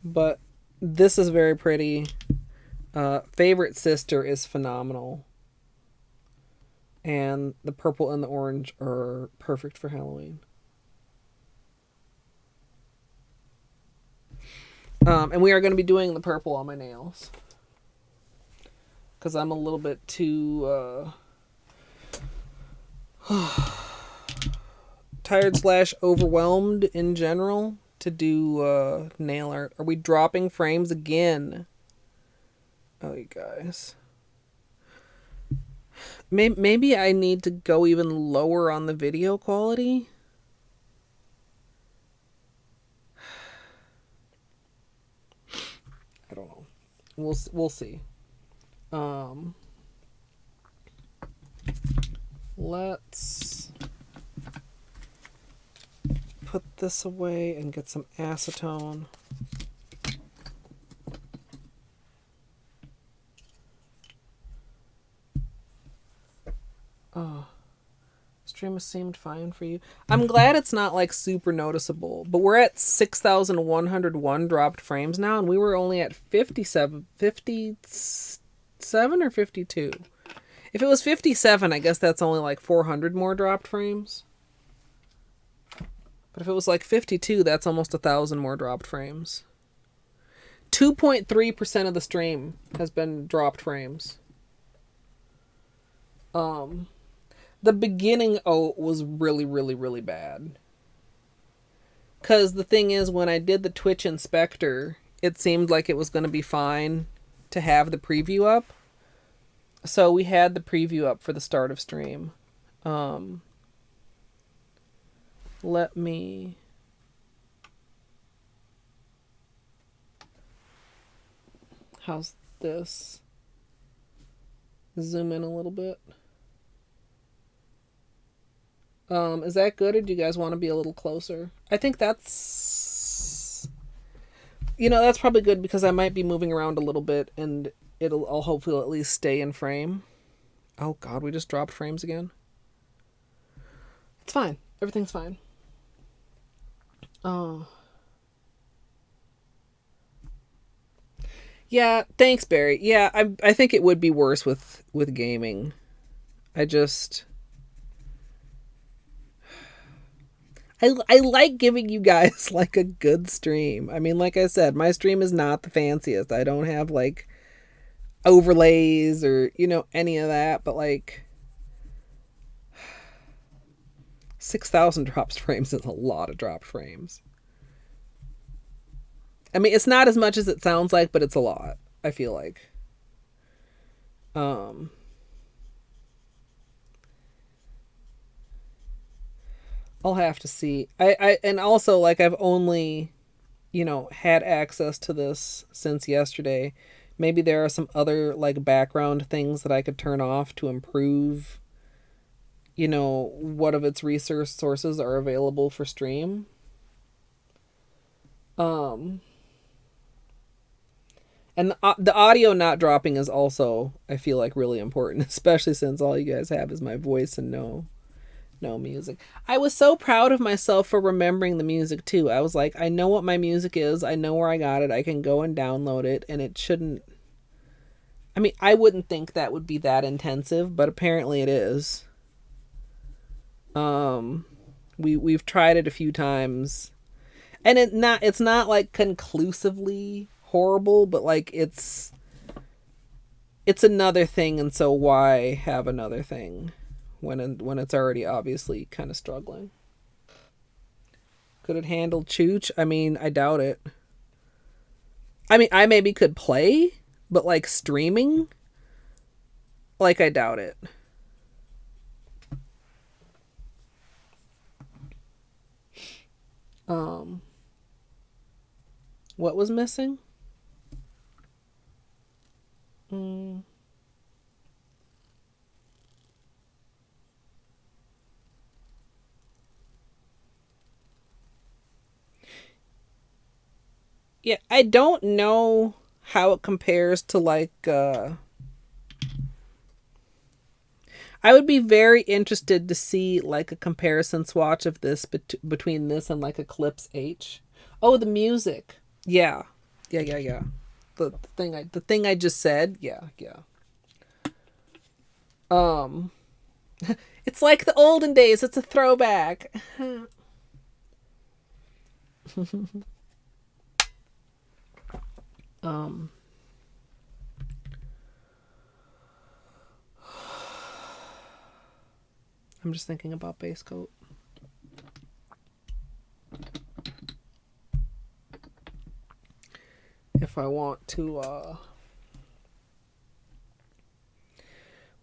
But this is very pretty. Favorite Sister is phenomenal. And the purple and the orange are perfect for Halloween. And we are going to be doing the purple on my nails. Because I'm a little bit too tired / overwhelmed in general to do nail art. Are we dropping frames again? Oh, you guys. Maybe I need to go even lower on the video quality. I don't know. We'll see. Let's put this away and get some acetone. Oh, stream has seemed fine for you. I'm glad it's not like super noticeable, but we're at 6,101 dropped frames now, and we were only at 57 or 52. If it was 57, I guess that's only like 400 more dropped frames. But if it was like 52, that's almost 1,000 more dropped frames. 2.3% of the stream has been dropped frames. The beginning was really, really, really bad. Because the thing is, when I did the Twitch Inspector, it seemed like it was going to be fine to have the preview up. So we had the preview up for the start of stream. Let me... How's this? Zoom in a little bit. Is that good, or do you guys want to be a little closer? I think that's... that's probably good because I might be moving around a little bit, and I'll hopefully at least stay in frame. Oh god, we just dropped frames again. It's fine. Everything's fine. Oh. Yeah, thanks, Barry. Yeah, I think it would be worse with gaming. I like giving you guys like a good stream. I mean, like I said, my stream is not the fanciest. I don't have like overlays or, any of that, but like 6,000 dropped frames is a lot of dropped frames. I mean, it's not as much as it sounds like, but it's a lot, I feel like. I'll have to see. And also, like, I've only, had access to this since yesterday. Maybe there are some other, like, background things that I could turn off to improve, what of its resource sources are available for stream. And the audio not dropping is also, I feel like, really important, especially since all you guys have is my voice and no music. I was so proud of myself for remembering the music too. I was like, I know what my music is. I know where I got it. I can go and download it, and it shouldn't. I mean, I wouldn't think that would be that intensive, but apparently it is. We've tried it a few times, and it's not like conclusively horrible, but like it's another thing, and so why have another thing when it's already obviously kind of struggling? Could it handle Chooch? I mean, I doubt it. I mean, I maybe could play, but like streaming, like I doubt it. What was missing? Yeah, I don't know how it compares to like I would be very interested to see like a comparison swatch of this between this and like Eclipse H. Oh, the music. Yeah. Yeah. The thing I just said. Yeah. It's like the olden days. It's a throwback. I'm just thinking about base coat. If I want to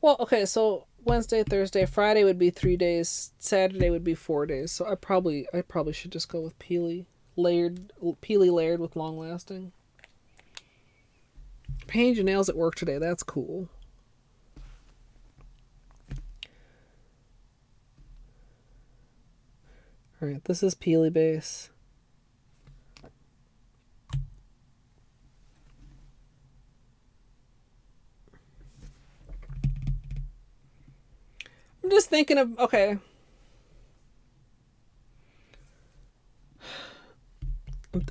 well, okay, so Wednesday, Thursday, Friday would be 3 days, Saturday would be 4 days. So I probably should just go with Peely layered with long lasting. Painted your nails at work today. That's cool. All right, this is Peely base. I'm just thinking of, okay.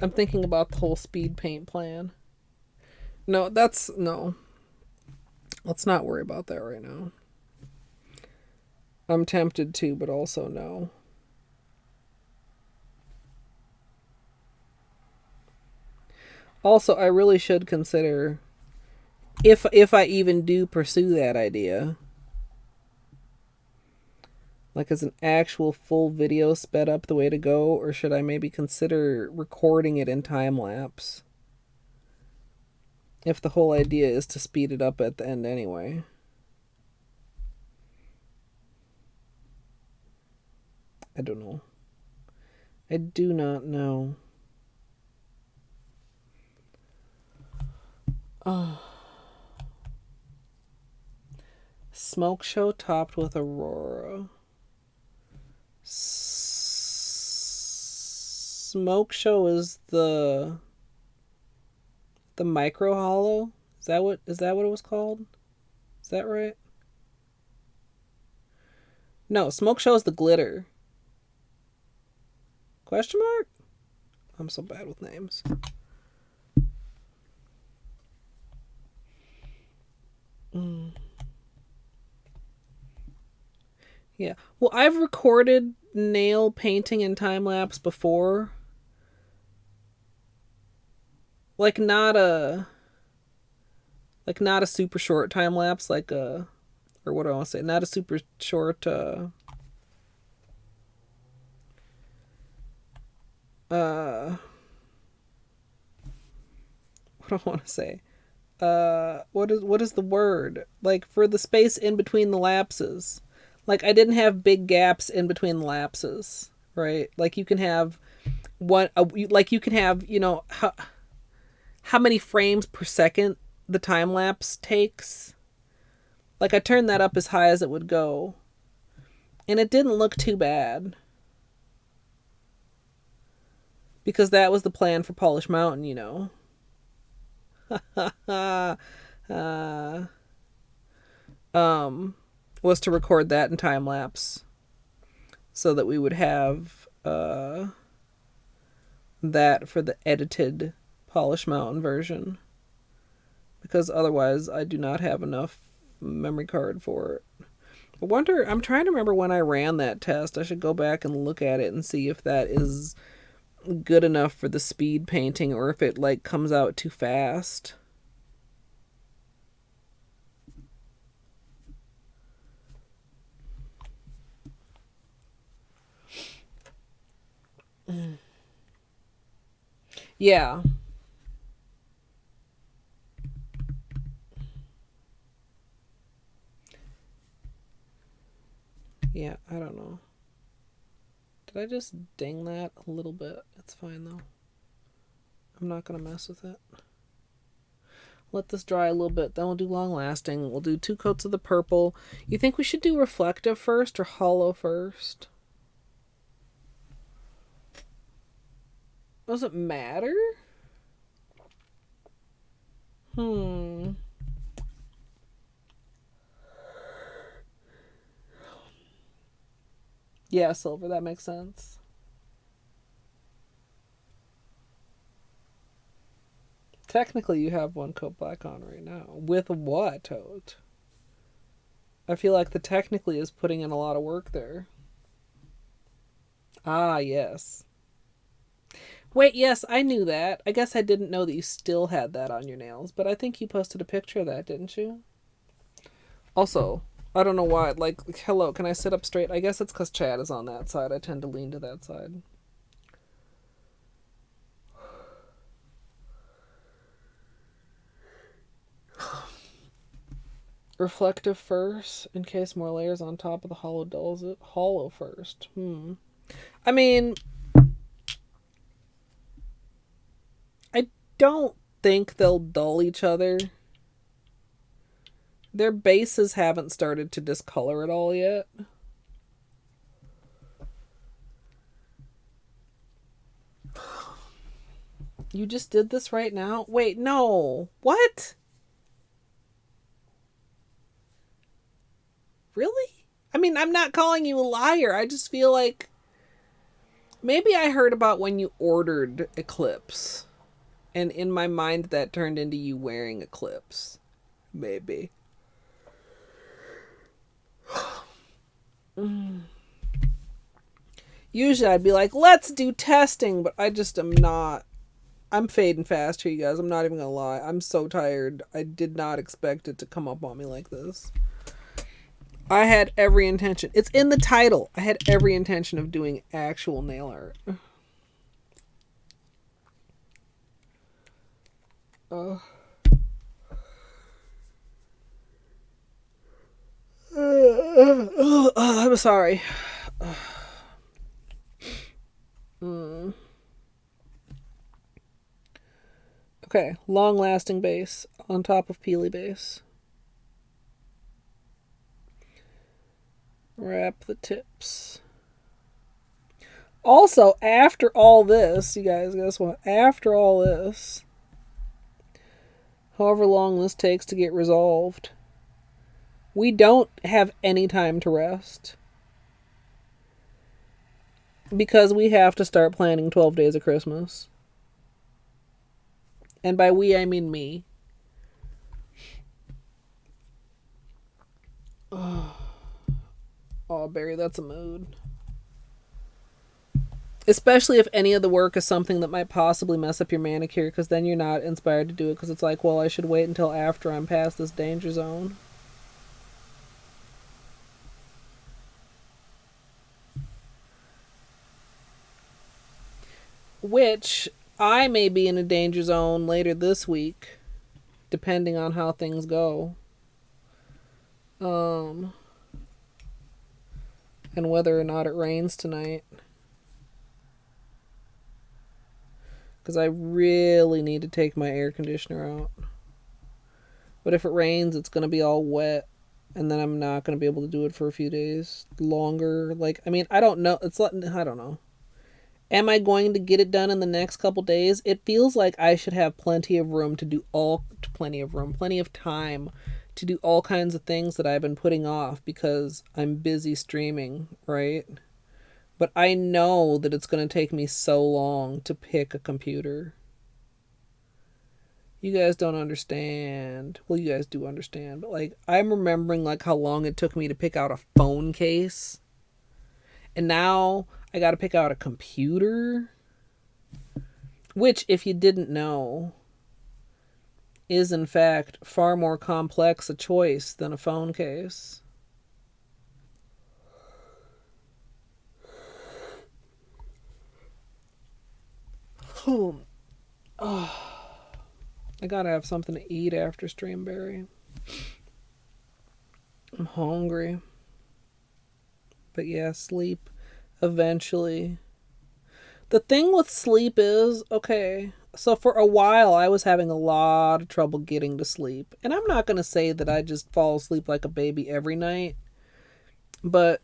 I'm thinking about the whole speed paint plan. No, no. Let's not worry about that right now. I'm tempted to, but also no. Also, I really should consider, if I even do pursue that idea, like, is an actual full video sped up the way to go, or should I maybe consider recording it in time lapse? If the whole idea is to speed it up at the end anyway. I don't know. I do not know. Smoke show topped with Aurora. Smoke show is the micro hollow. Is that what it was called? Is that right? No, smoke show is the glitter. Question mark? I'm so bad with names. Yeah. Well, I've recorded nail painting in time lapse before. Like not a super short time lapse, like or what do I want to say? Not a super short what do I want to say? What is the word? Like, for the space in between the lapses. Like, I didn't have big gaps in between the lapses, right? Like, you can have you can have, how many frames per second the time lapse takes. Like, I turned that up as high as it would go, and it didn't look too bad. Because that was the plan for Polish Mountain, uh, was to record that in time lapse so that we would have that for the edited Polish Mountain version, because otherwise I do not have enough memory card for it. I wonder, I'm trying to remember when I ran that test. I should go back and look at it and see if that is good enough for the speed painting or if it like comes out too fast. Yeah. Yeah, I don't know. Did I just ding that a little bit? It's fine though. I'm not going to mess with it. Let this dry a little bit, then we'll do long lasting. We'll do 2 coats of the purple. You think we should do reflective first or holo first? Does it matter? Yeah, silver, that makes sense. Technically, you have 1 coat black on right now. With what, Toad? I feel like the technically is putting in a lot of work there. Ah, yes. Wait, yes, I knew that. I guess I didn't know that you still had that on your nails, but I think you posted a picture of that, didn't you? Also, I don't know why. Like, hello, can I sit up straight? I guess it's because Chad is on that side. I tend to lean to that side. Reflective first, in case more layers on top of the holo dulls it. Holo first. I mean, I don't think they'll dull each other. Their bases haven't started to discolor at all yet. You just did this right now? Wait, no. What? Really? I mean, I'm not calling you a liar. I just feel like maybe I heard about when you ordered Eclipse. And in my mind, that turned into you wearing Eclipse. Maybe. Usually I'd be like, let's do testing, but I just am not. I'm fading fast here, you guys. I'm not even gonna lie. I'm so tired. I did not expect it to come up on me like this. I had every intention. It's in the title. I had every intention of doing actual nail art. I'm sorry. Okay, long-lasting base on top of peely base. Wrap the tips. Also, after all this, you guys, guess what? After all this, however long this takes to get resolved, we don't have any time to rest. Because we have to start planning 12 Days of Christmas. And by we, I mean me. Oh, Barry, that's a mood. Especially if any of the work is something that might possibly mess up your manicure, because then you're not inspired to do it, because it's like, well, I should wait until after I'm past this danger zone. Which I may be in a danger zone later this week, depending on how things go. And whether or not it rains tonight. Because I really need to take my air conditioner out. But if it rains, it's going to be all wet. And then I'm not going to be able to do it for a few days longer. Like, I mean, I don't know. I don't know. Am I going to get it done in the next couple days? It feels like I should have plenty of room to do plenty of time to do all kinds of things that I've been putting off because I'm busy streaming, right? But I know that it's going to take me so long to pick a computer. You guys don't understand. Well, you guys do understand, but like I'm remembering like how long it took me to pick out a phone case. And now I got to pick out a computer, which if you didn't know is in fact far more complex a choice than a phone case. Oh, I gotta have something to eat after Streamberry. I'm hungry. But yeah, sleep eventually. The thing with sleep is, okay, so for a while I was having a lot of trouble getting to sleep. And I'm not going to say that I just fall asleep like a baby every night, but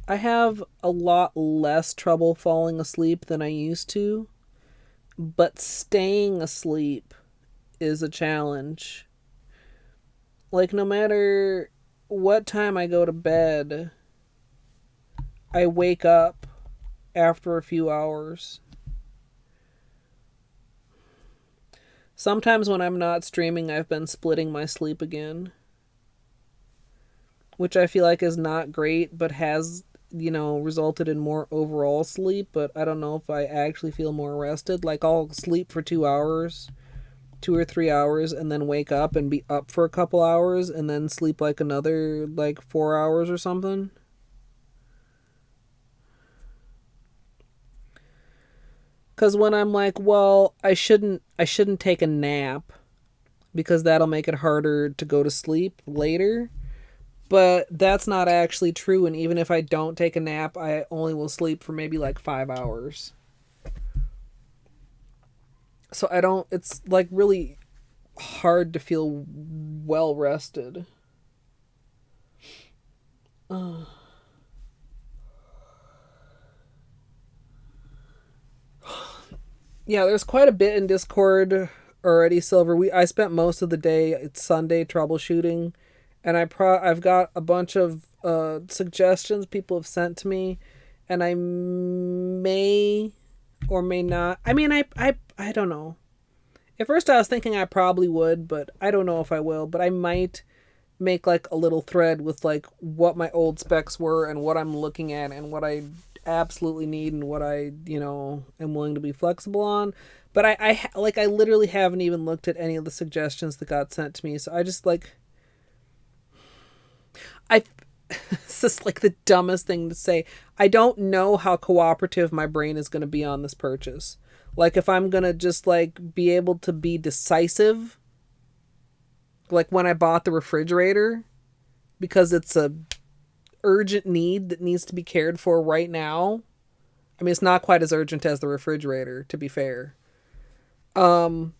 I have a lot less trouble falling asleep than I used to. But staying asleep is a challenge. Like, no matter what time I go to bed, I wake up after a few hours. Sometimes when I'm not streaming, I've been splitting my sleep again, which I feel like is not great, but has, resulted in more overall sleep. But I don't know if I actually feel more rested. Like, I'll sleep for 2 hours, 2 or 3 hours, and then wake up and be up for a couple hours, and then sleep like another, 4 hours or something. Because when I'm like, well, I shouldn't take a nap because that'll make it harder to go to sleep later. But that's not actually true. And even if I don't take a nap, I only will sleep for maybe 5 hours. So it's really hard to feel well rested. Yeah, there's quite a bit in Discord already, Silver. I spent most of the day, it's Sunday, troubleshooting, and I've got a bunch of suggestions people have sent to me, and I may or may not. I mean, I don't know. At first I was thinking I probably would, but I don't know if I will, but I might make a little thread with what my old specs were and what I'm looking at and what I absolutely need and what I am willing to be flexible on. But I literally haven't even looked at any of the suggestions that got sent to me, so I just it's just the dumbest thing to say. I don't know how cooperative my brain is going to be on this purchase. If I'm going to just be able to be decisive when I bought the refrigerator because it's a urgent need that needs to be cared for right now. I mean, it's not quite as urgent as the refrigerator, to be fair. Or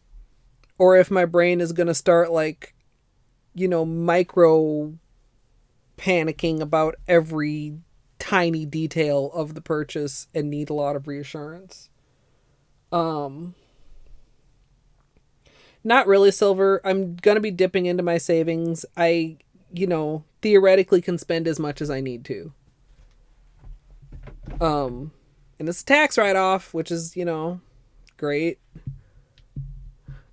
if my brain is going to start micro panicking about every tiny detail of the purchase and need a lot of reassurance. Not really, Silver. I'm going to be dipping into my savings. I theoretically can spend as much as I need to. And it's a tax write-off, which is, great.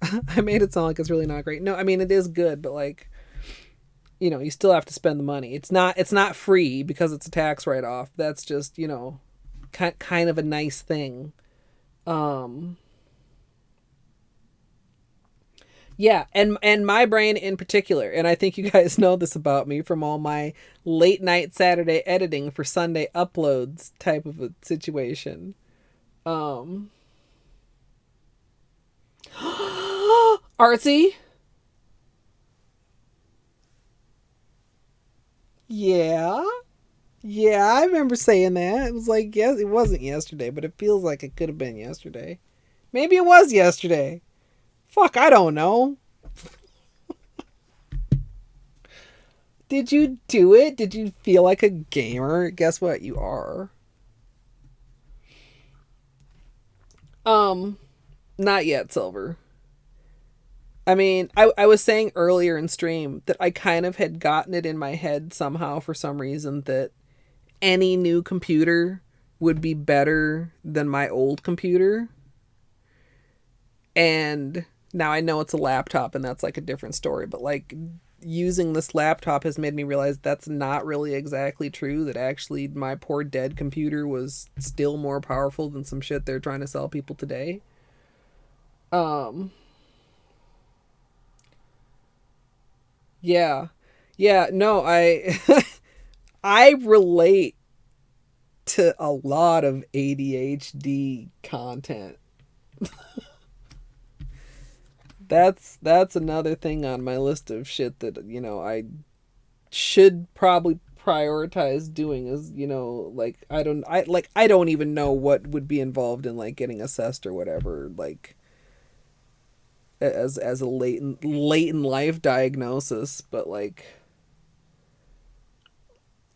I made it sound like it's really not great. No, I mean, it is good, but you still have to spend the money. It's not free because it's a tax write-off. That's just, kind of a nice thing. Yeah, and my brain in particular, and I think you guys know this about me from all my late night Saturday editing for Sunday uploads type of a situation. Artsy? Yeah. Yeah, I remember saying that. It was yes, it wasn't yesterday, but it feels like it could have been yesterday. Maybe it was yesterday. Fuck, I don't know. Did you do it? Did you feel like a gamer? Guess what? You are. Um, Not yet, Silver. I mean, I was saying earlier in stream that I kind of had gotten it in my head somehow for some reason that any new computer would be better than my old computer. And now I know it's a laptop and that's like a different story, but like using this laptop has made me realize that's not really exactly true, that actually my poor dead computer was still more powerful than some shit they're trying to sell people today. Yeah. Yeah, no, I I relate to a lot of ADHD content. That's another thing on my list of shit that, I should probably prioritize doing is, like I don't even know what would be involved in like getting assessed or whatever, like as a late in life diagnosis, but like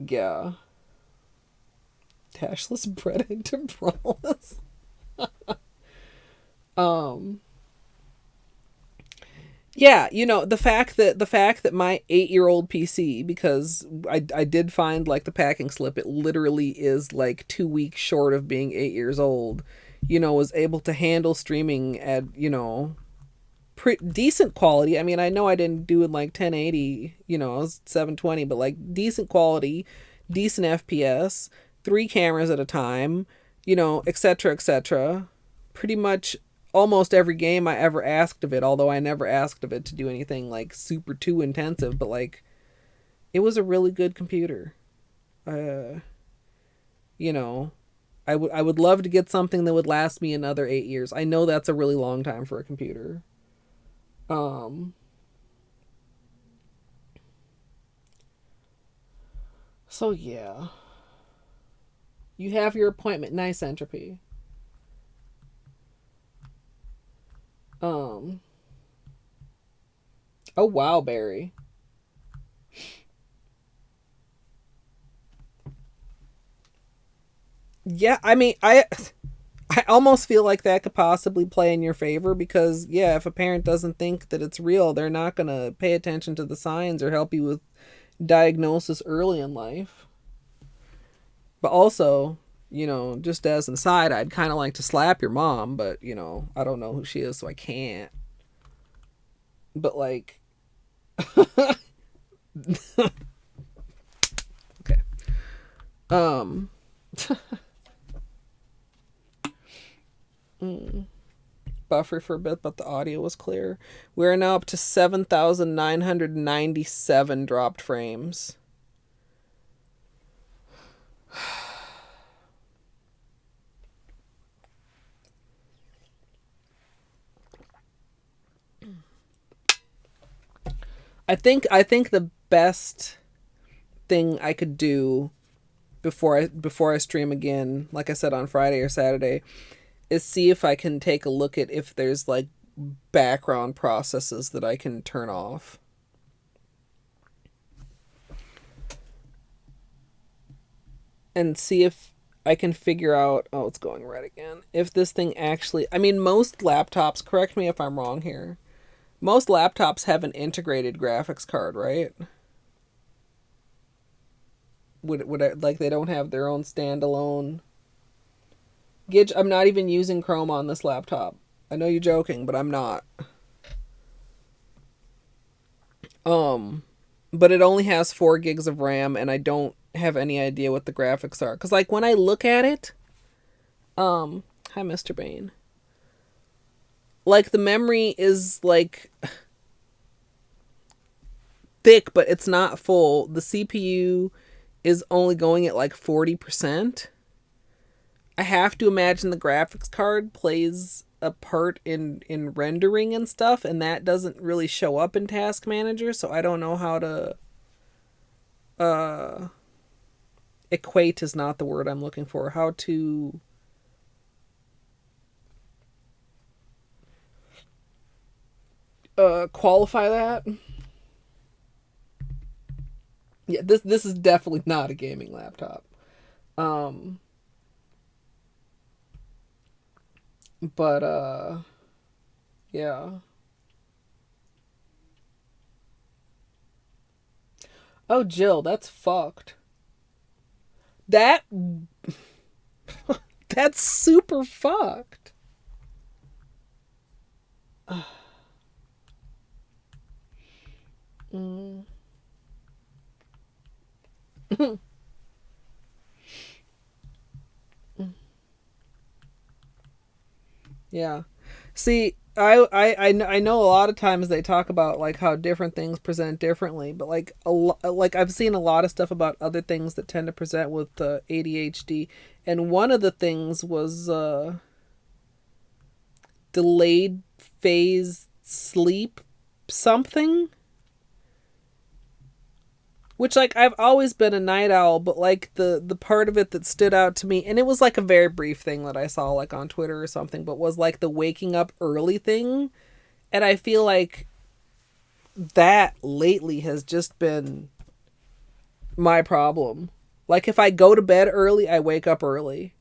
yeah. Tashless bread into brawlers. Um yeah, the fact that my 8-year-old PC, because I did find like the packing slip, it literally is like 2 weeks short of being 8 years old, was able to handle streaming at, decent quality. I mean, I know I didn't do it like 1080, I was 720, but like decent quality, decent FPS, 3 cameras at a time, etc., etc. Pretty much almost every game I ever asked of it, although I never asked of it to do anything like super too intensive, but like it was a really good computer. Uh, you know, I would love to get something that would last me another 8 years. I know that's a really long time for a computer. Um, so yeah. You have your appointment. Nice, Entropy. Um, oh wow, Barry. Yeah, I mean, I almost feel like that could possibly play in your favor because, yeah, if a parent doesn't think that it's real, they're not going to pay attention to the signs or help you with diagnosis early in life. But also, just as an aside, I'd kind of like to slap your mom, but, I don't know who she is, so I can't. But, like, okay. Um, mm, buffer for a bit, but the audio was clear. We are now up to 7,997 dropped frames. I think the best thing I could do before I stream again, like I said on Friday or Saturday, is see if I can take a look at if there's like background processes that I can turn off. And see if I can figure out, oh, it's going red again. If this thing actually, I mean, most laptops, correct me if I'm wrong here, most laptops have an integrated graphics card, right? Would I, like, they don't have their own standalone. Gidge, I'm not even using Chrome on this laptop. I know you're joking, but I'm not. Um, but it only has 4 gigs of RAM, and I don't have any idea what the graphics are. Cause like when I look at it, hi Mr. Bain. Like the memory is like thick, but it's not full. The CPU is only going at like 40%. I have to imagine the graphics card plays a part in rendering and stuff, and that doesn't really show up in Task Manager, so I don't know how to uh equate is not the word I'm looking for. How to qualify that. Yeah, this is definitely not a gaming laptop. Um But yeah. Oh, Jill, that's fucked. That that's super fucked. Mm. Yeah. See, I know a lot of times they talk about like how different things present differently, but like like I've seen a lot of stuff about other things that tend to present with ADHD, and one of the things was delayed phase sleep something, which like I've always been a night owl, but like the part of it that stood out to me, and it was like a very brief thing that I saw like on Twitter or something, but was like the waking up early thing. And I feel like that lately has just been my problem. Like if I go to bed early, I wake up early.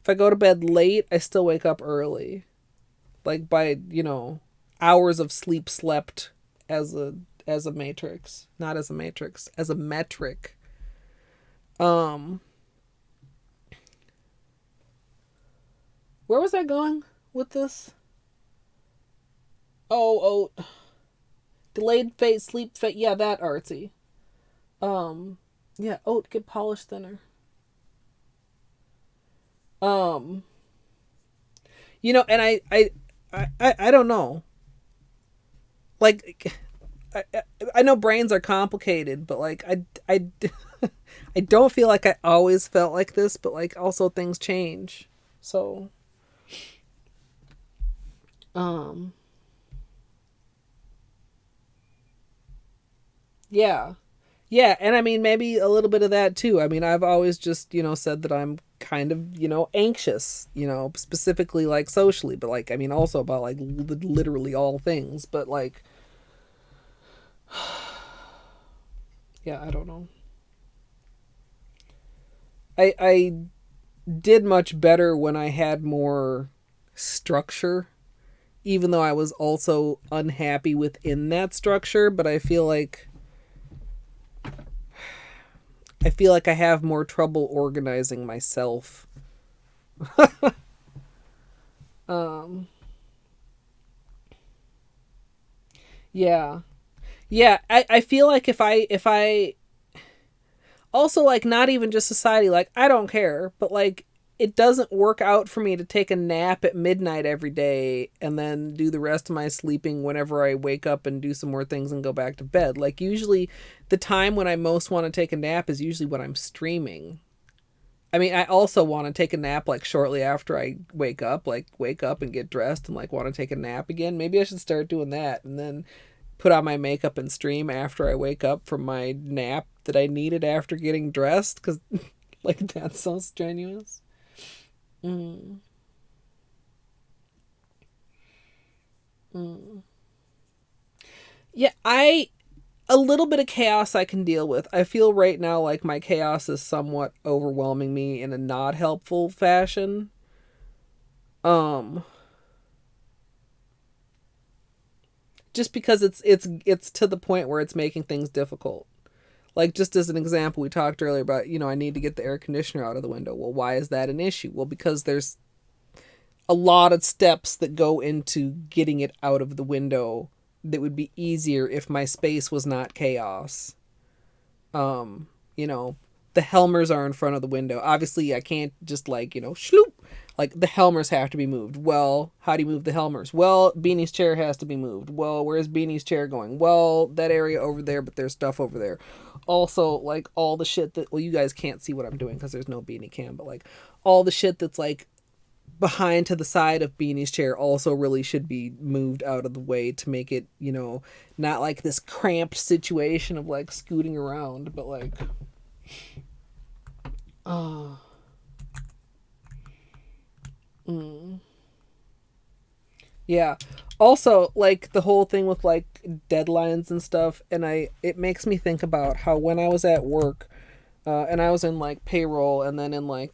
If I go to bed late, I still wake up early. Like by, hours of sleep slept as a matrix, not as a matrix, as a metric. Um where was I going with this? Oh, delayed phase sleep phase. Yeah, that artsy. Um yeah, oat get polish thinner. Um and I don't know. Like I know brains are complicated, but like I don't feel like I always felt like this, but like also things change. So um yeah. Yeah, and I mean maybe a little bit of that too. I mean, I've always just, said that I'm kind of, anxious, specifically like socially, but like I mean also about like literally all things, but like yeah, I don't know. I did much better when I had more structure, even though I was also unhappy within that structure, but I feel like I have more trouble organizing myself. um yeah. Yeah, I feel like if I also like not even just society, like I don't care, but like it doesn't work out for me to take a nap at midnight every day and then do the rest of my sleeping whenever I wake up and do some more things and go back to bed. Like usually the time when I most want to take a nap is usually when I'm streaming. I mean, I also want to take a nap like shortly after I wake up, like wake up and get dressed and like want to take a nap again. Maybe I should start doing that and then put on my makeup and stream after I wake up from my nap that I needed after getting dressed because like that's so strenuous. Mm, mm. Yeah, a little bit of chaos I can deal with. I feel right now like my chaos is somewhat overwhelming me in a not helpful fashion. Um just because it's to the point where it's making things difficult. Like just as an example, we talked earlier about, I need to get the air conditioner out of the window. Well, why is that an issue? Well, because there's a lot of steps that go into getting it out of the window that would be easier if my space was not chaos. Um, you know, the Helmers are in front of the window. Obviously, I can't just like, shloop. Like the Helmers have to be moved. Well, how do you move the Helmers? Well, Beanie's chair has to be moved. Well, where's Beanie's chair going? Well, that area over there, but there's stuff over there. Also, like all the shit that, well, you guys can't see what I'm doing because there's no Beanie cam, but like all the shit that's like behind to the side of Beanie's chair also really should be moved out of the way to make it, not like this cramped situation of like scooting around, but like, oh, mm, yeah. Also, like the whole thing with like deadlines and stuff, and it makes me think about how when I was at work, and I was in like payroll and then in like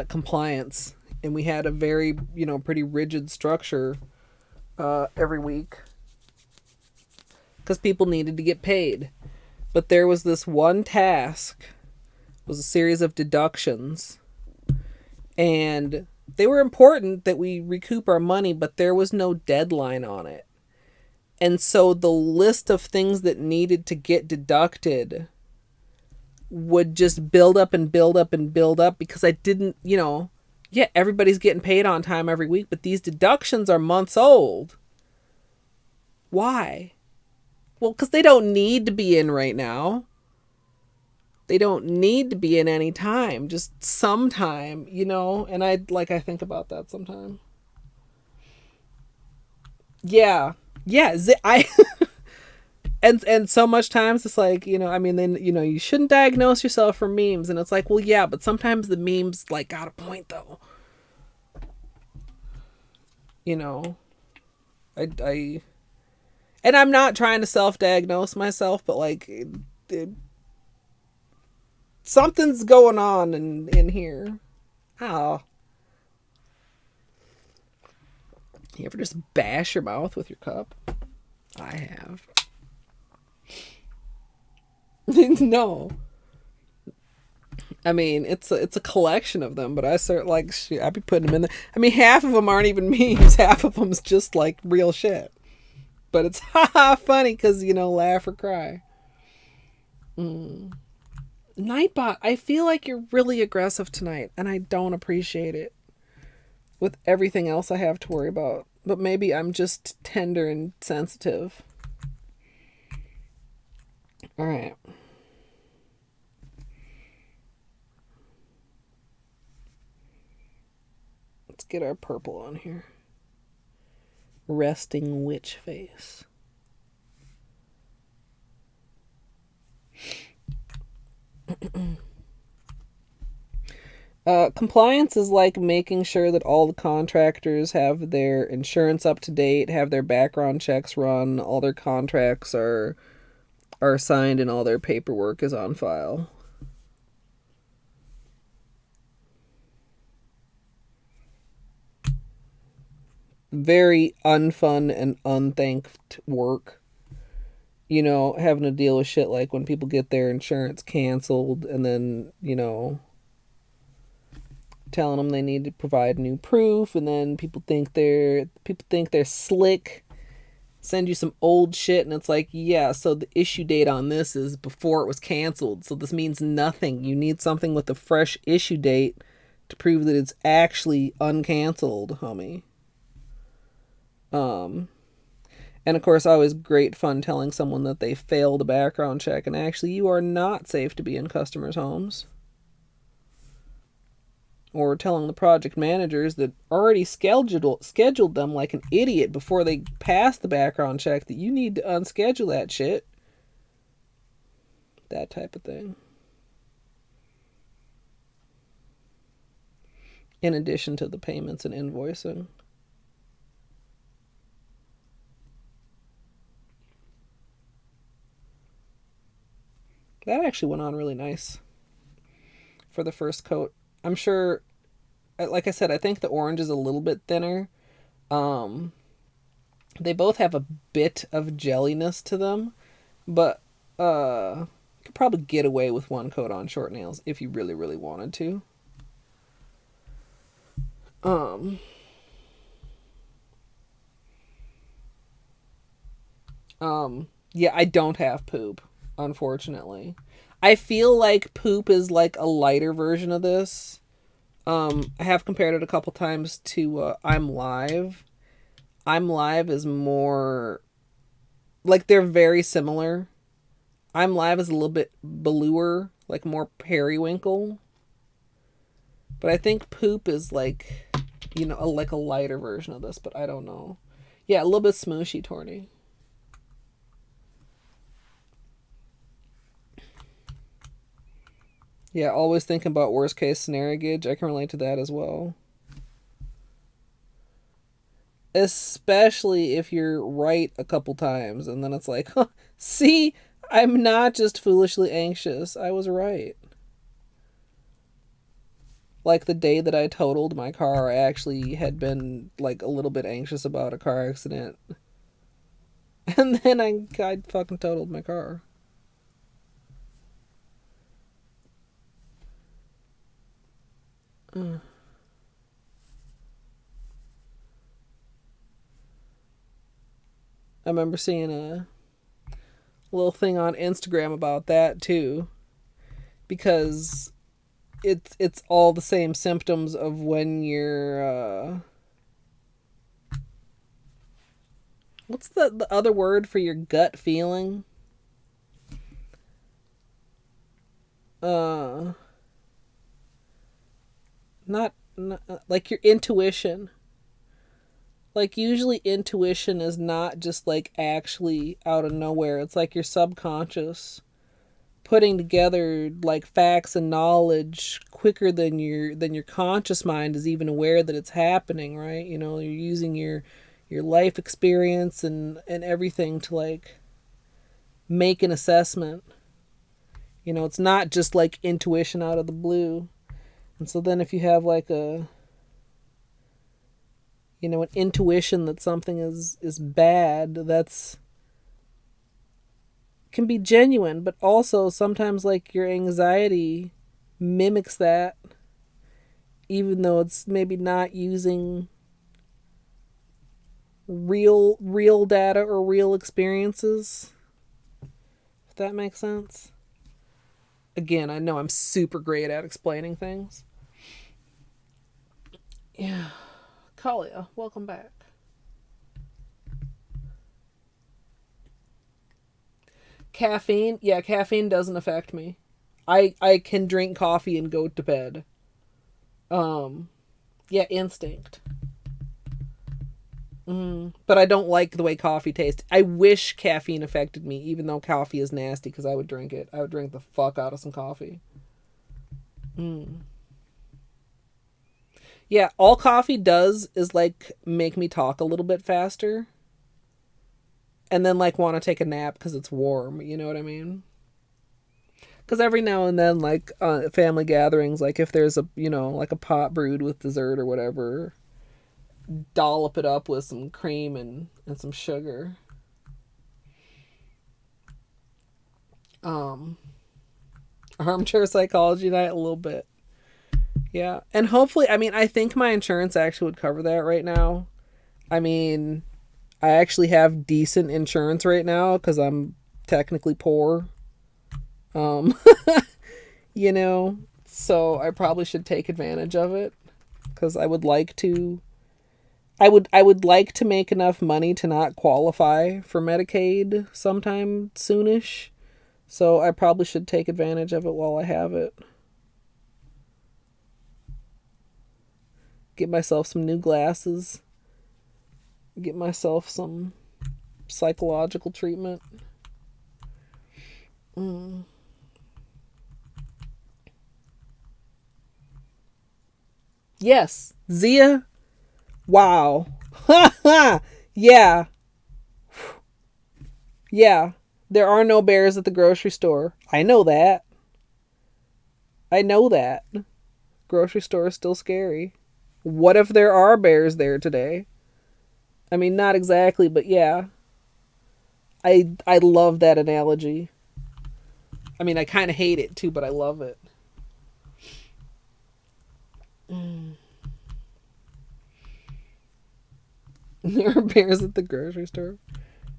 compliance, And we had a very, pretty rigid structure every week because people needed to get paid. But there was this one task, was a series of deductions, and they were important that we recoup our money, but there was no deadline on it. And so the list of things that needed to get deducted would just build up and build up and build up because I didn't, everybody's getting paid on time every week, but these deductions are months old. Why? Well, because they don't need to be in right now. They don't need to be in any time, just sometime, and I think about that sometime. Yeah. And so much times it's like, then, you shouldn't diagnose yourself for memes. And it's like, well, yeah, but sometimes the memes got a point though. And I'm not trying to self-diagnose myself, but something's going on in here. Oh. You ever just bash your mouth with your cup? I have. No. I mean, it's a collection of them, but I I'd be putting them in there. I mean, half of them aren't even memes. Half of them's just real shit. But it's funny because, laugh or cry. Nightbot, I feel like you're really aggressive tonight, and I don't appreciate it. With everything else I have to worry about. But maybe I'm just tender and sensitive. All right. Let's get our purple on here. Resting witch face. Compliance is like making sure that all the contractors have their insurance up to date, have their background checks run, all their contracts are signed, and all their paperwork is on file. Very unfun and unthanked work. Having to deal with shit like when people get their insurance canceled and then, telling them they need to provide new proof, and then people think they're slick, send you some old shit, and it's like, yeah, so the issue date on this is before it was canceled, so this means nothing. You need something with a fresh issue date to prove that it's actually uncanceled, homie. And of course, always great fun telling someone that they failed a background check, and actually you are not safe to be in customers' homes. Or telling the project managers that already scheduled them like an idiot before they passed the background check that you need to unschedule that shit. That type of thing. In addition to the payments and invoicing. That actually went on really nice for the first coat. I'm sure, like I said, I think the orange is a little bit thinner. They both have a bit of jelliness to them, but you could probably get away with one coat on short nails if you really, really wanted to. Yeah, I don't have poop, unfortunately. I feel like poop is like a lighter version of this. I have compared it a couple times to I'm Live. I'm Live is more they're very similar. I'm Live is a little bit bluer, more periwinkle. But I think poop is a lighter version of this, but I don't know. Yeah, a little bit smooshy, Torny. Yeah, always thinking about worst case scenario, Gidge. I can relate to that as well. Especially if you're right a couple times and then it's like, huh, see, I'm not just foolishly anxious. I was right. Like the day that I totaled my car, I actually had been like a little bit anxious about a car accident. And then I fucking totaled my car. I remember seeing a little thing on Instagram about that too, because it's all the same symptoms of when you're what's the other word for your gut feeling? Not like your intuition. Like usually intuition is not just like actually out of nowhere. It's like your subconscious putting together like facts and knowledge quicker than your conscious mind is even aware that it's happening, right? You know, you're using your life experience and everything to like make an assessment. You know, it's not just like intuition out of the blue. And so then if you have like an intuition that something is bad, that's can be genuine, but also sometimes like your anxiety mimics that, even though it's maybe not using real data or real experiences. If that makes sense. Again, I know I'm super great at explaining things. Yeah. Kalia, welcome back. Caffeine? Yeah, caffeine doesn't affect me. I can drink coffee and go to bed. Yeah, instinct. But I don't like the way coffee tastes. I wish caffeine affected me, even though coffee is nasty, because I would drink it. I would drink the fuck out of some coffee. Yeah, all coffee does is like make me talk a little bit faster. And then like want to take a nap because it's warm. You know what I mean? Because every now and then, like family gatherings, like if there's like a pot brewed with dessert or whatever, dollop it up with some cream and some sugar. Armchair psychology night a little bit. Yeah. And hopefully, I mean, I think my insurance actually would cover that right now. I mean, I actually have decent insurance right now because I'm technically poor. So I probably should take advantage of it because I would like to. I would like to make enough money to not qualify for Medicaid sometime soonish. So I probably should take advantage of it while I have it. Get myself some new glasses. Get myself some psychological treatment. Yes, Zia. Wow. Yeah. Yeah. There are no bears at the grocery store. I know that. Grocery store is still scary. What if there are bears there today? I mean, not exactly, but yeah. I love that analogy. I mean, I kind of hate it too, but I love it. There are bears at the grocery store.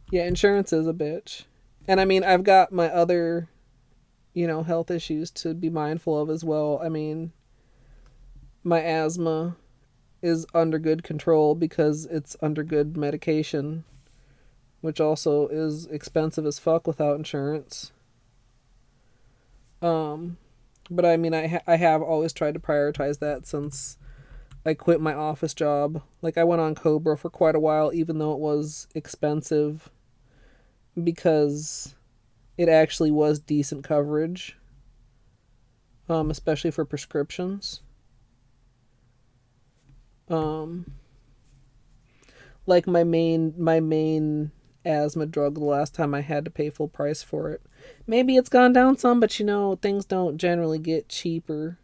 Yeah, insurance is a bitch. And I mean, I've got my other, health issues to be mindful of as well. I mean, my asthma is under good control because it's under good medication, which also is expensive as fuck without insurance. But I mean, I have always tried to prioritize that since I quit my office job. Like, I went on Cobra for quite a while, even though it was expensive, because it actually was decent coverage, especially for prescriptions. Like my main asthma drug, the last time I had to pay full price for it. Maybe it's gone down some, but things don't generally get cheaper.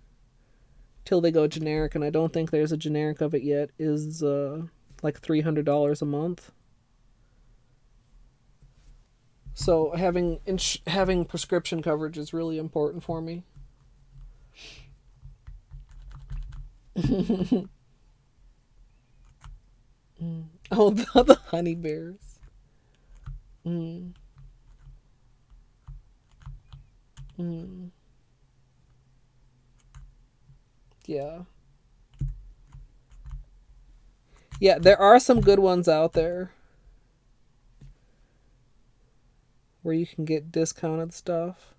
till they go generic, and I don't think there's a generic of it yet, is like $300 a month. So having prescription coverage is really important for me. Oh, the honey bears. Yeah. Yeah, there are some good ones out there where you can get discounted stuff.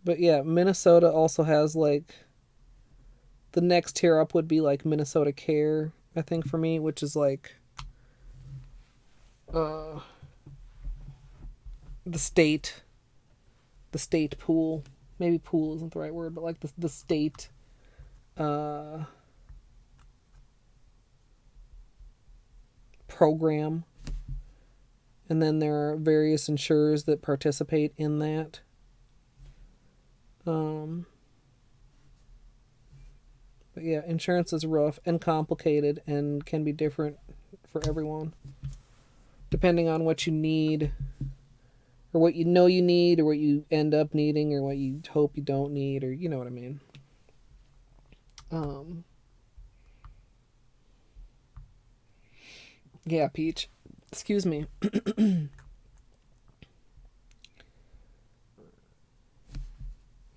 But yeah, Minnesota also has like, the next tier up would be like Minnesota Care, I think, for me, which is like the state pool. Maybe pool isn't the right word, but like the state program. And then there are various insurers that participate in that. But yeah, insurance is rough and complicated and can be different for everyone, depending on what you need, or what you know you need, or what you end up needing, or what you hope you don't need, or you know what I mean. Yeah, Peach. Excuse me.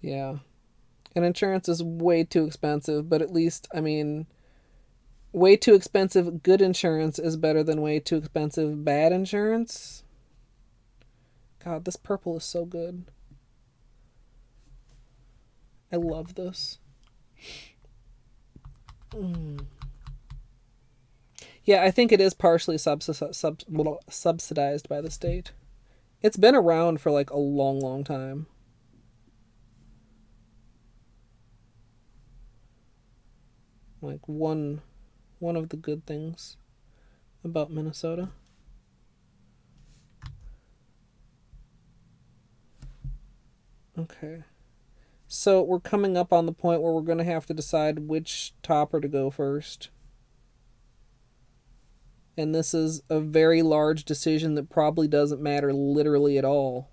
Yeah. And insurance is way too expensive, but at least, I mean, way too expensive good insurance is better than way too expensive bad insurance. God, this purple is so good. I love this. Yeah, I think it is partially subsidized by the state. It's been around for like a long, long time. Like one of the good things about Minnesota. Okay. So we're coming up on the point where we're going to have to decide which topper to go first. And this is a very large decision that probably doesn't matter literally at all.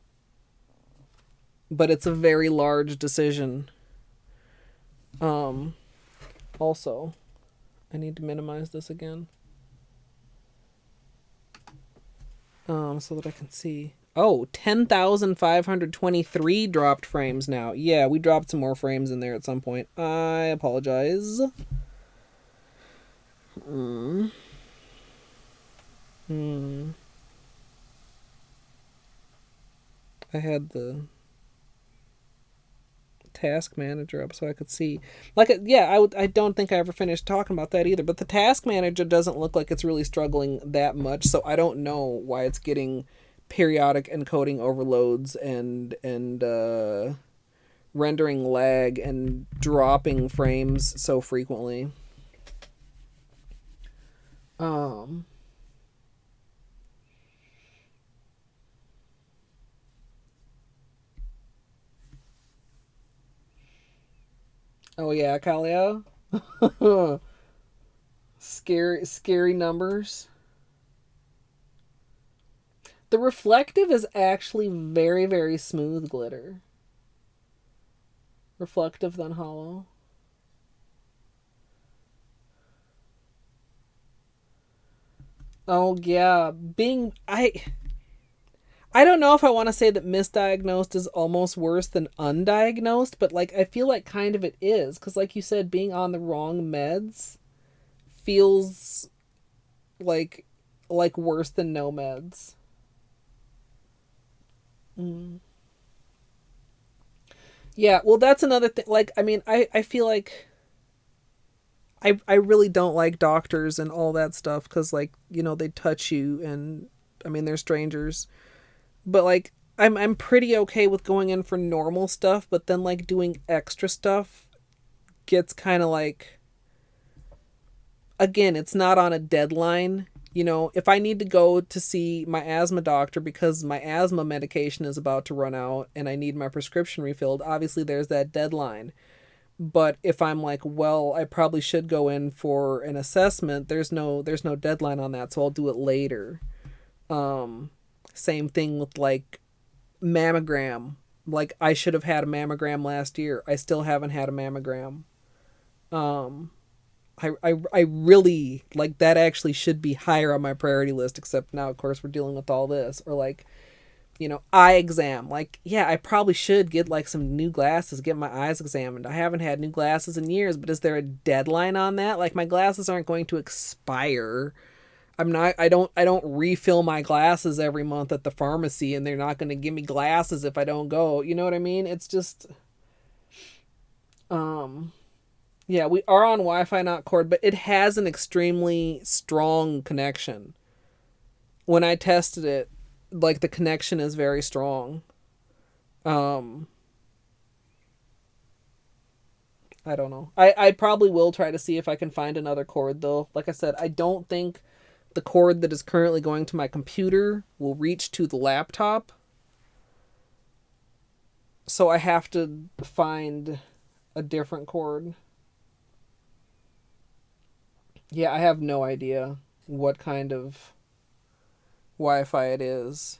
But it's a very large decision. Also, I need to minimize this again. So that I can see. Oh, 10,523 dropped frames now. Yeah, we dropped some more frames in there at some point. I apologize. I had the task manager up so I could see. Like, yeah, I don't think I ever finished talking about that either. But the task manager doesn't look like it's really struggling that much, so I don't know why it's getting periodic encoding overloads and rendering lag and dropping frames so frequently. Oh yeah, Kalia. Scary numbers. The reflective is actually very, very smooth glitter. Reflective than holo. Oh yeah, I don't know if I want to say that misdiagnosed is almost worse than undiagnosed, but like I feel like kind of it is, because like you said, being on the wrong meds feels like worse than no meds. Yeah, well that's another thing. Like, I mean, I feel like I really don't like doctors and all that stuff, because like, you know, they touch you, and I mean they're strangers. But like I'm pretty okay with going in for normal stuff, but then like doing extra stuff gets kind of like, again, it's not on a deadline. You know, if I need to go to see my asthma doctor because my asthma medication is about to run out and I need my prescription refilled, obviously there's that deadline. But if I'm like, well, I probably should go in for an assessment, there's no deadline on that, so I'll do it later. Same thing with like mammogram. Like I should have had a mammogram last year. I still haven't had a mammogram. I really like that actually should be higher on my priority list, except now of course we're dealing with all this. Or like, you know, eye exam. Like, yeah, I probably should get like some new glasses, get my eyes examined. I haven't had new glasses in years, but is there a deadline on that? Like my glasses aren't going to expire. I don't refill my glasses every month at the pharmacy, and they're not going to give me glasses if I don't go. You know what I mean? It's just yeah, we are on Wi-Fi, not cord, but it has an extremely strong connection. When I tested it, like the connection is very strong. Um, I don't know. I probably will try to see if I can find another cord though. Like I said, I don't think the cord that is currently going to my computer will reach to the laptop. So I have to find a different cord. Yeah, I have no idea what kind of Wi-Fi it is.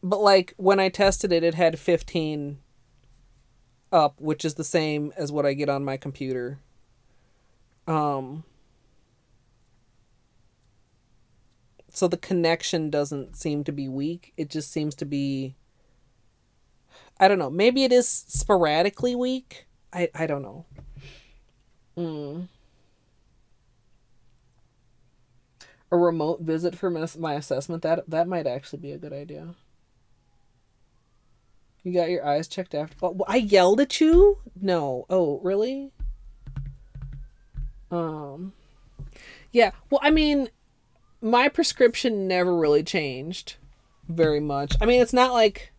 But like when I tested it, it had 15 up, which is the same as what I get on my computer. Um, so the connection doesn't seem to be weak. It just seems to be, I don't know. Maybe it is sporadically weak. I don't know. Mm. A remote visit for my assessment, that might actually be a good idea. You got your eyes checked after. Oh, I yelled at you? No. Oh, really? Um. Yeah. Well, I mean, my prescription never really changed very much. I mean, it's not like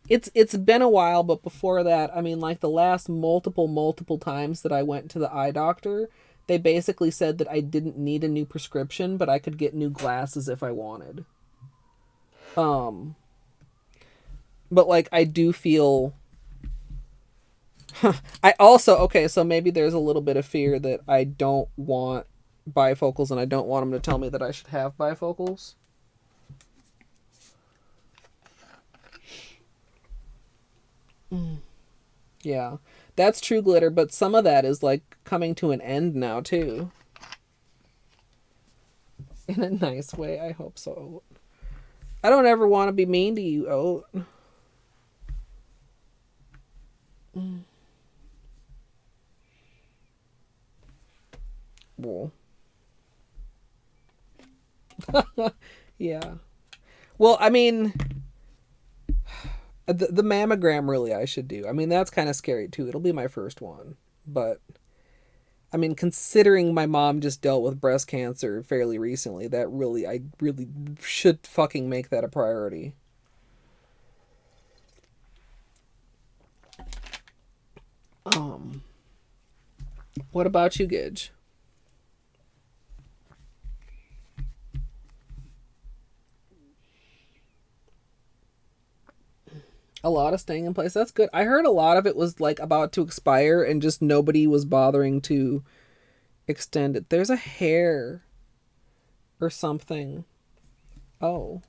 it's been a while, but before that, I mean, like the last multiple times that I went to the eye doctor, they basically said that I didn't need a new prescription, but I could get new glasses if I wanted. Um, but like I do feel I also, okay, so maybe there's a little bit of fear that I don't want bifocals and I don't want them to tell me that I should have bifocals. Yeah, that's true, glitter, but some of that is like coming to an end now too. In a nice way, I hope so. I don't ever want to be mean to you, Oat. Well, yeah. Well, I mean, the mammogram really I should do. I mean, that's kind of scary too. It'll be my first one. But, I mean, considering my mom just dealt with breast cancer fairly recently, I really should fucking make that a priority. Um, what about you, Gidge? A lot of staying in place. That's good. I heard a lot of it was like about to expire and just nobody was bothering to extend it. There's a hair or something. Oh,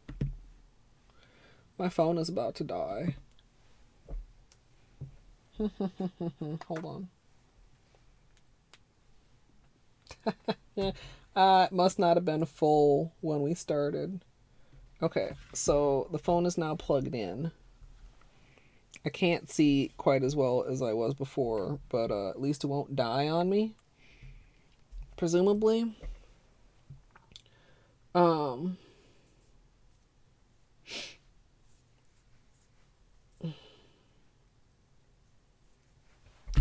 my phone is about to die. Hold on. It must not have been full when we started. Okay, so the phone is now plugged in. I can't see quite as well as I was before, but at least it won't die on me. Presumably. Um.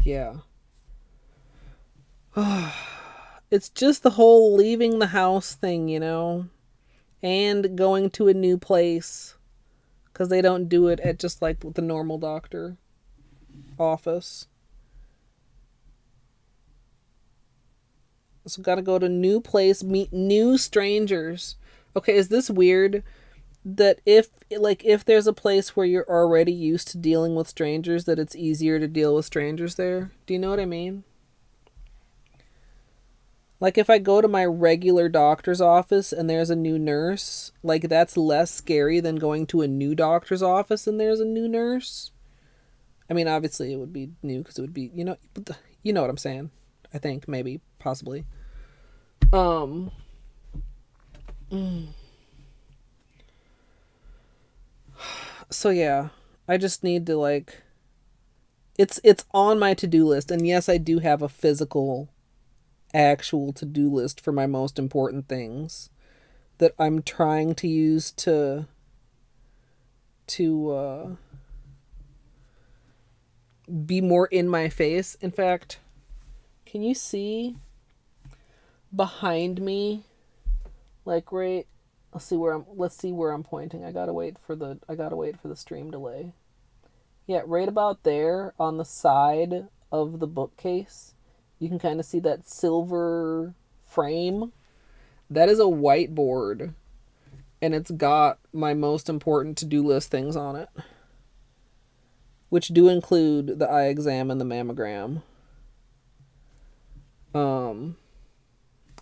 Yeah. It's just the whole leaving the house thing, you know, and going to a new place because they don't do it at just like the normal doctor office. So gotta go to new place, meet new strangers. Okay, is this weird? That if there's a place where you're already used to dealing with strangers, that it's easier to deal with strangers there. Do you know what I mean? Like if I go to my regular doctor's office and there's a new nurse, like that's less scary than going to a new doctor's office and there's a new nurse. I mean, obviously it would be new because it would be, you know what I'm saying. I think maybe possibly. Mm. So yeah, I just need to it's on my to-do list, and yes, I do have a physical actual to-do list for my most important things that I'm trying to use to be more in my face. In fact, can you see behind me, like right, let's see where I'm pointing. I gotta wait for the stream delay. Yeah, right about there on the side of the bookcase, you can kind of see that silver frame. That is a whiteboard, and it's got my most important to-do list things on it, which do include the eye exam and the mammogram.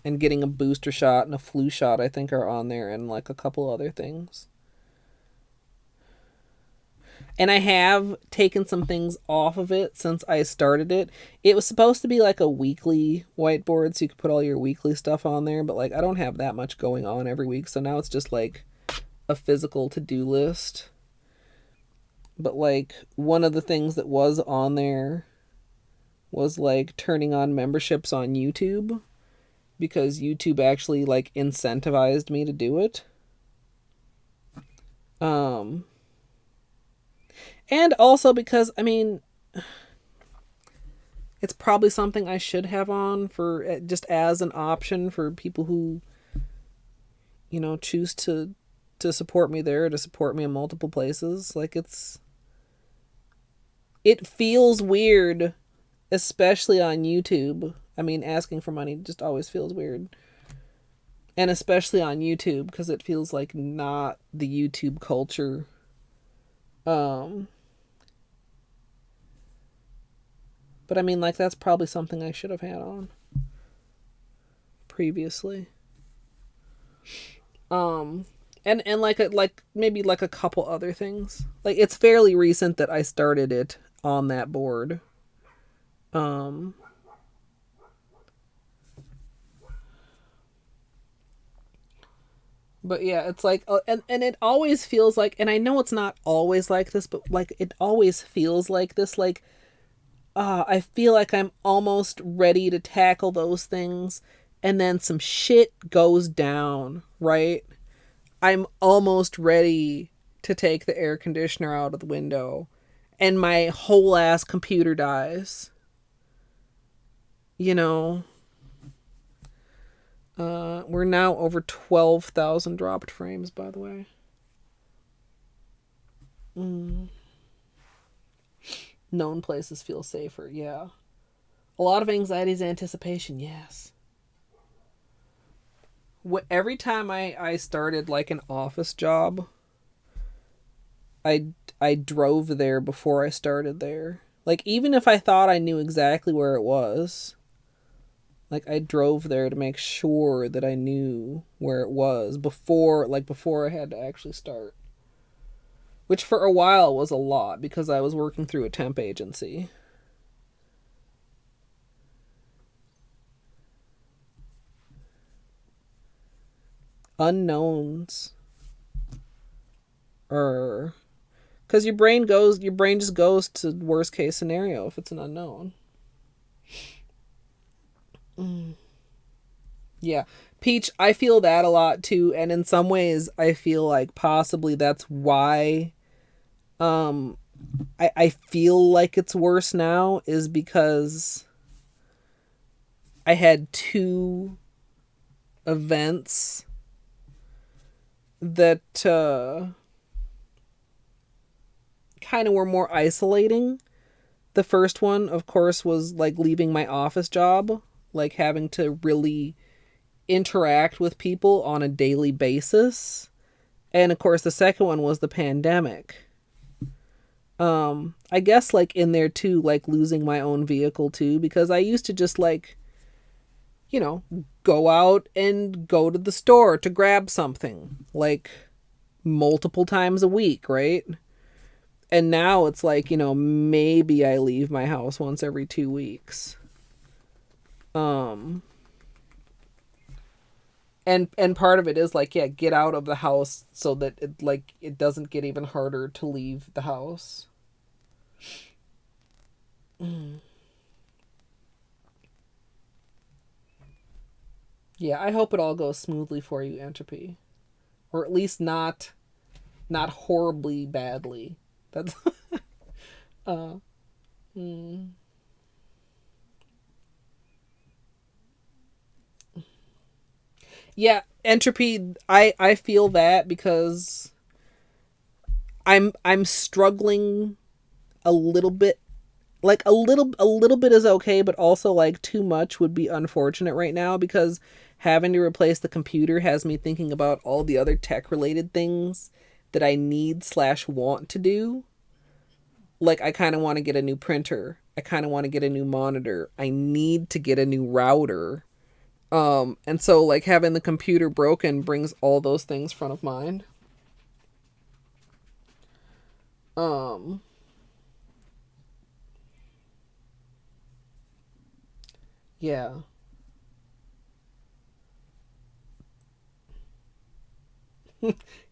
And getting a booster shot and a flu shot, I think, are on there, and like a couple other things. And I have taken some things off of it since I started it. It was supposed to be like a weekly whiteboard, so you could put all your weekly stuff on there, but like I don't have that much going on every week, so now it's just like a physical to-do list. But like one of the things that was on there was like turning on memberships on YouTube, because YouTube actually like incentivized me to do it. And also because, I mean, it's probably something I should have on for just as an option for people who, choose to support me there, to support me in multiple places. Like it feels weird, especially on YouTube. I mean, asking for money just always feels weird. And especially on YouTube, because it feels like not the YouTube culture. But I mean, like, that's probably something I should have had on previously. And maybe like a couple other things. Like, it's fairly recent that I started it on that board. But yeah, it's like, and it always feels like, and I know it's not always like this, but like it always feels like this, like, I feel like I'm almost ready to tackle those things, and then some shit goes down, right? I'm almost ready to take the air conditioner out of the window, and my whole ass computer dies. We're now over 12,000 dropped frames, by the way. Known places feel safer, yeah. A lot of anxiety is anticipation, yes. Every time I started like an office job, I drove there before I started there. Like, even if I thought I knew exactly where it was, like, I drove there to make sure that I knew where it was before I had to actually start. Which for a while was a lot, because I was working through a temp agency. Unknowns. Because your brain just goes to worst case scenario if it's an unknown. Yeah. Peach, I feel that a lot too, and in some ways I feel like possibly that's why I feel like it's worse now, is because I had two events that kind of were more isolating. The first one, of course, was like leaving my office job, like having to really interact with people on a daily basis. And of course, the second one was the pandemic. I guess like in there too, like losing my own vehicle too, because I used to just like, you know, go out and go to the store to grab something like multiple times a week, right? And now it's like, you know, maybe I leave my house once every 2 weeks. And part of it is like, yeah, get out of the house so that it doesn't get even harder to leave the house. Yeah, I hope it all goes smoothly for you, Entropy. Or at least not horribly badly. That's Yeah, Entropy, I feel that because I'm struggling a little bit. Like a little bit is okay, but also like too much would be unfortunate right now, because having to replace the computer has me thinking about all the other tech related things that I need / want to do. Like I kind of want to get a new printer. I kind of want to get a new monitor. I need to get a new router. And so like having the computer broken brings all those things front of mind. Yeah.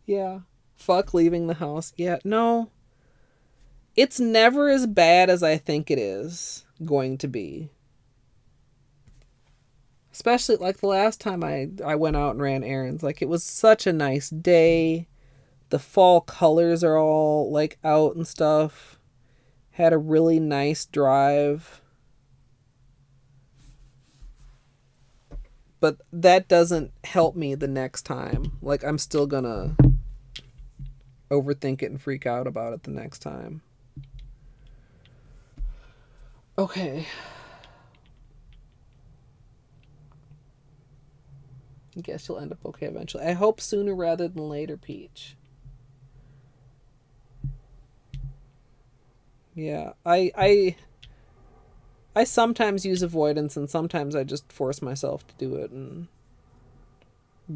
Yeah. Fuck leaving the house. Yeah, no. It's never as bad as I think it is going to be. Especially like the last time I went out and ran errands. Like it was such a nice day. The fall colors are all like out and stuff. Had a really nice drive. But that doesn't help me the next time. Like I'm still gonna overthink it and freak out about it the next time. Okay. I guess you'll end up okay eventually. I hope sooner rather than later, Peach. Yeah, I sometimes use avoidance, and sometimes I just force myself to do it and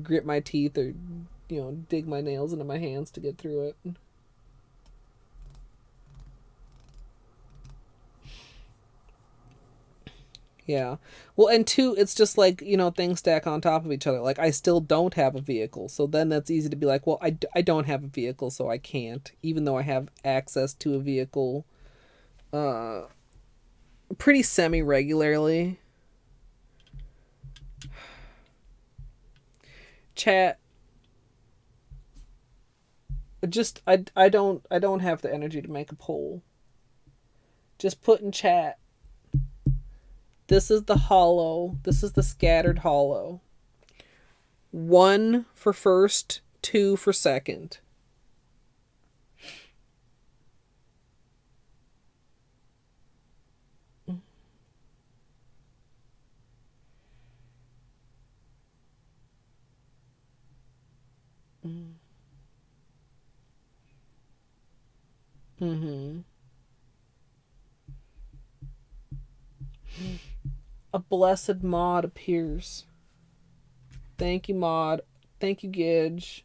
grit my teeth or, you know, dig my nails into my hands to get through it. Yeah. Well, and two, it's just like, you know, things stack on top of each other. Like, I still don't have a vehicle. So then that's easy to be like, well, I don't have a vehicle, so I can't. Even though I have access to a vehicle pretty semi-regularly. Chat. Just, I don't have the energy to make a poll. Just put in chat. This is the holo. This is the scattered holo. 1 for first, 2 for second. Mm-hmm. A blessed mod appears. Thank you, mod. Thank you, Gidge.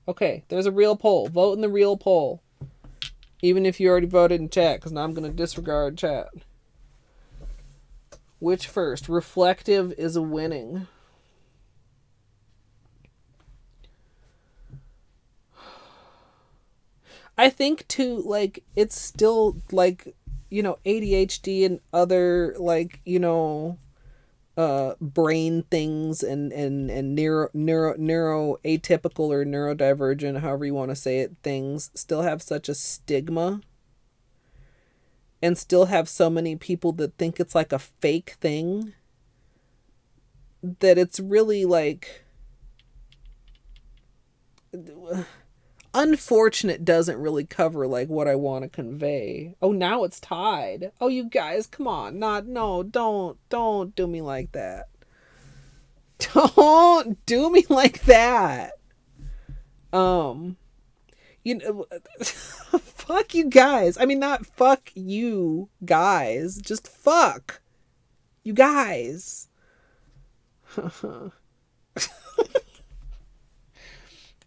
Okay, there's a real poll. Vote in the real poll. Even if you already voted in chat, because now I'm going to disregard chat. Which first? Reflective is a winning. I think too, like, it's still like, you know, ADHD and other like, you know, brain things and neuro atypical or neurodivergent, however you want to say it, things still have such a stigma, and still have so many people that think it's like a fake thing, that it's really like, unfortunate doesn't really cover like what I want to convey. Oh, now it's tied. Oh, you guys, come on. Don't do me like that. Don't do me like that. You know, fuck you guys. I mean, not fuck you guys, just fuck you guys.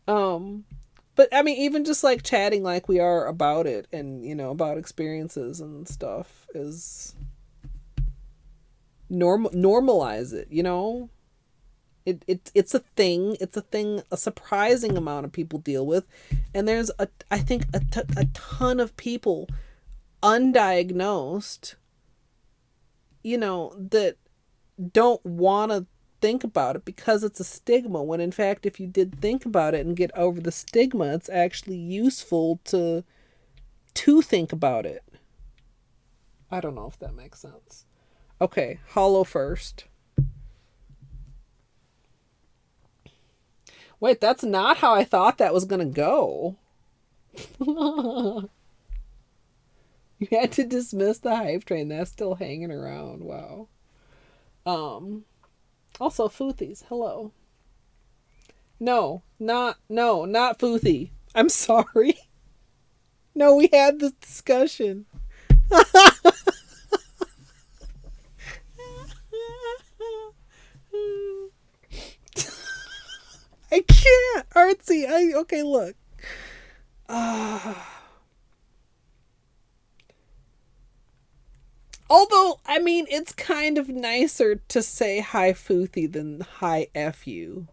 But I mean, even just like chatting like we are about it and, you know, about experiences and stuff is normalize it, you know? It's a thing. It's a thing a surprising amount of people deal with. And there's I think a ton of people undiagnosed, you know, that don't want to think about it because it's a stigma, when in fact if you did think about it and get over the stigma, it's actually useful to think about it. I don't know if that makes sense. Okay, Holo first. Wait, that's not how I thought that was gonna go. You had to dismiss the hype train. That's still hanging around. Wow. Also, Foothies. Hello. No, not Foothie. I'm sorry. No, we had this discussion. I can't, Artsy. Okay, look. Although, I mean, it's kind of nicer to say hi Foothie than hi F you.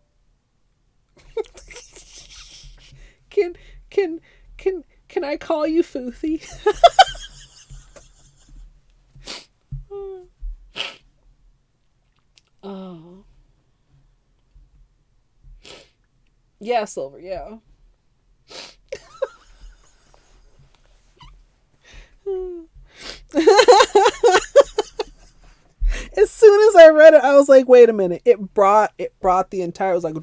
Can I call you Foothie? Oh. Yeah, Silver, yeah. As soon as I read it, I was like, wait a minute. It brought the entire, it was like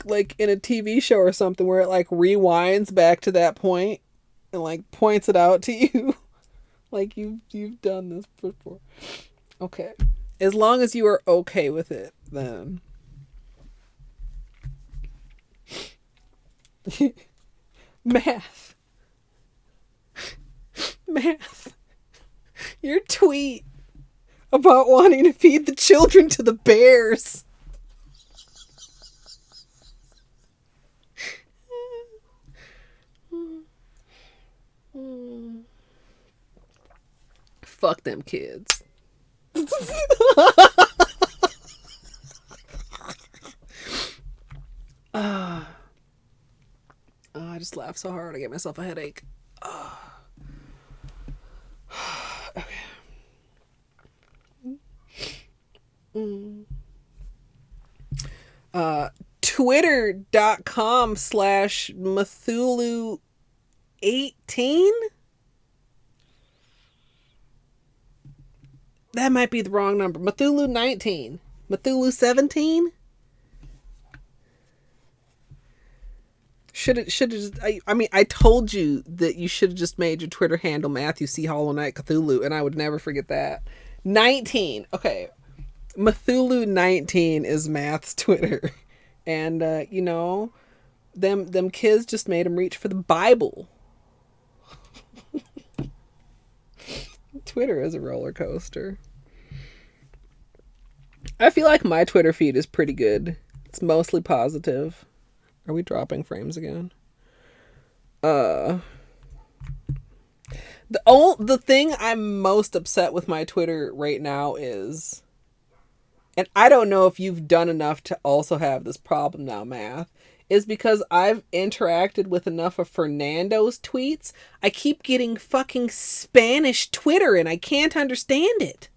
like in a TV show or something where it like rewinds back to that point and like points it out to you. Like you've done this before. Okay. As long as you are okay with it, then. Math. Your tweet about wanting to feed the children to the bears. Fuck them kids. I just laughed so hard I gave myself a headache. Okay. Twitter.com/Mathulu18. That might be the wrong number. Mathulu 19. Mathulu 17. Should have just, I mean, I told you that you should have just made your Twitter handle Matthew C. Hollow Knight Cthulhu, and I would never forget that. 19. Okay. Mathulu 19 is Math's Twitter. And, you know, them kids just made him reach for the Bible. Twitter is a roller coaster. I feel like my Twitter feed is pretty good. It's mostly positive. Are we dropping frames again? The thing I'm most upset with my Twitter right now is, and I don't know if you've done enough to also have this problem now, Math, is because I've interacted with enough of Fernando's tweets, I keep getting fucking Spanish Twitter and I can't understand it.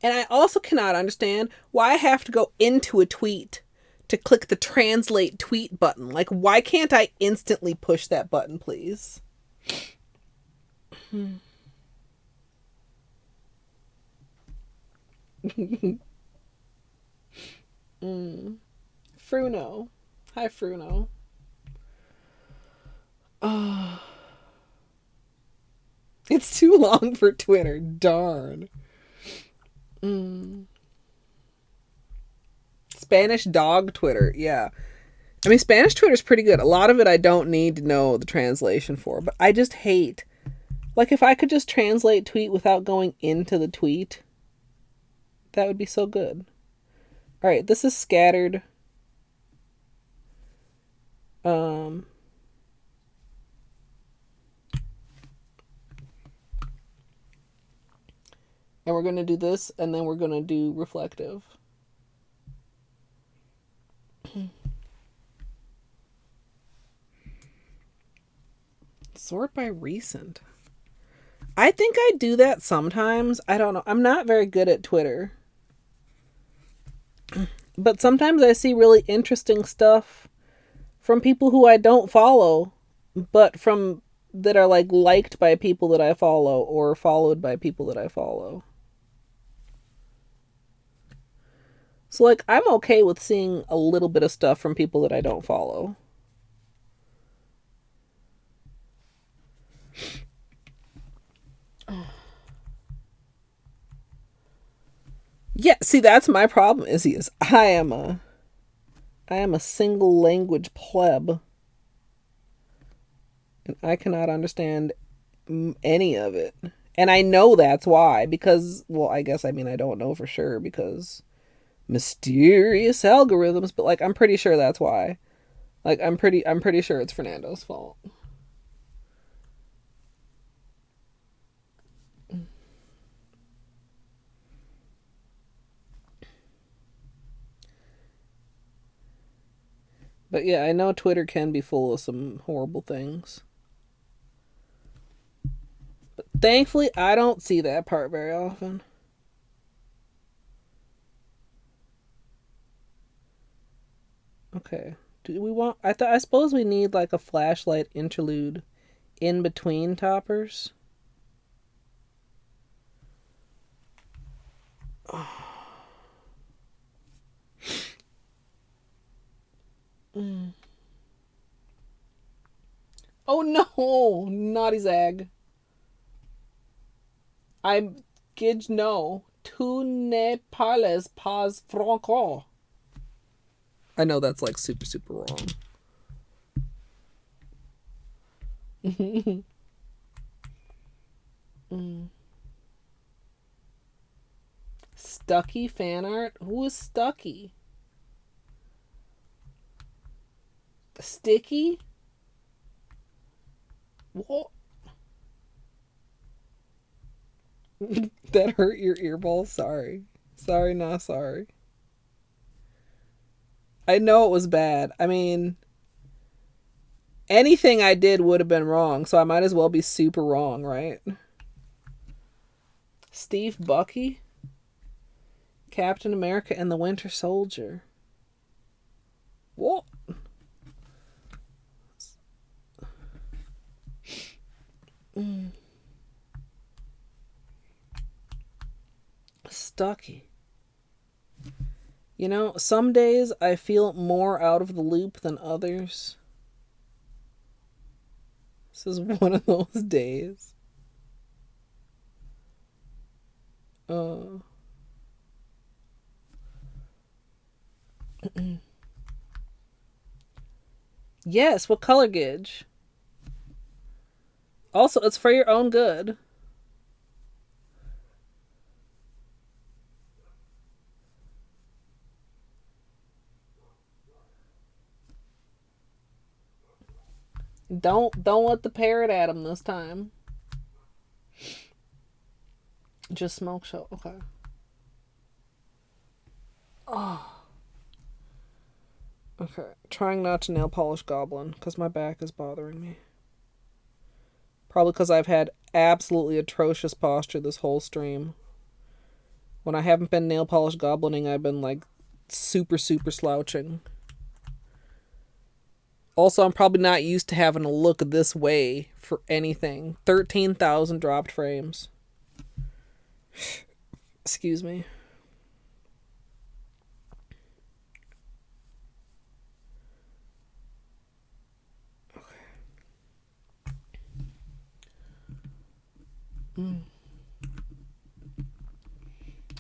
And I also cannot understand why I have to go into a tweet to click the translate tweet button. Like, why can't I instantly push that button, please? Fruno. Hi, Fruno. It's too long for Twitter. Darn. Spanish dog Twitter. Yeah. I mean, Spanish Twitter's pretty good. A lot of it I don't need to know the translation for, but I just hate. Like, if I could just translate tweet without going into the tweet, that would be so good. All right, this is scattered. And we're going to do this, and then we're going to do reflective. Sort by recent. I think I do that sometimes. I don't know. I'm not very good at Twitter. But sometimes I see really interesting stuff from people who I don't follow, but from that are like liked by people that I follow or followed by people that I follow. So like I'm okay with seeing a little bit of stuff from people that I don't follow. Yeah, see that's my problem is I am a single language pleb. And I cannot understand any of it. And I know that's why because well, I guess I mean I don't know for sure because mysterious algorithms, but like I'm pretty sure that's why. Like I'm pretty sure it's Fernando's fault. But yeah, I know Twitter can be full of some horrible things. But thankfully, I don't see that part very often. Okay. Do we want I suppose we need like a flashlight interlude in between toppers. Oh no, naughty Zag. I'm Gidge no. Tu ne parles pas franco. I know that's like super wrong. Stucky fan art? Who is Stucky? Sticky? What? That hurt your earball? Sorry. Sorry, not sorry. I know it was bad. I mean, anything I did would have been wrong, so I might as well be super wrong, right? Steve Bucky? Captain America and the Winter Soldier. What? Stucky. You know, some days I feel more out of the loop than others. This is one of those days. Yes, what color gauge? Also, it's for your own good. Don't let the parrot at him this time. Just smoke show. Okay. Oh. Okay. Trying not to nail polish goblin because my back is bothering me. Probably because I've had absolutely atrocious posture this whole stream. When I haven't been nail polish goblining, I've been like super slouching. Also, I'm probably not used to having to look this way for anything. 13,000 dropped frames. Excuse me.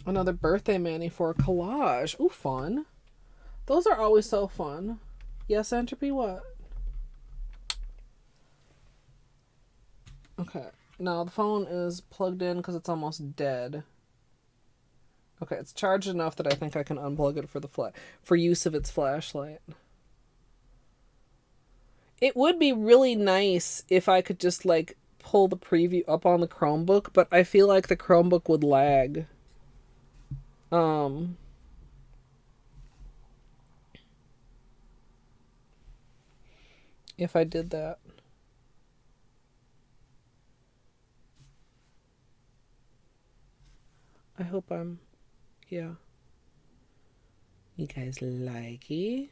Another birthday mani for a collage. Ooh, fun. Those are always so fun. Yes, Entropy, what? Okay. Now the phone is plugged in because it's almost dead. Okay, it's charged enough that I think I can unplug it for use of its flashlight. It would be really nice if I could just like pull the preview up on the Chromebook, but I feel like the Chromebook would lag. If I did that. I hope I'm, yeah. You guys like it?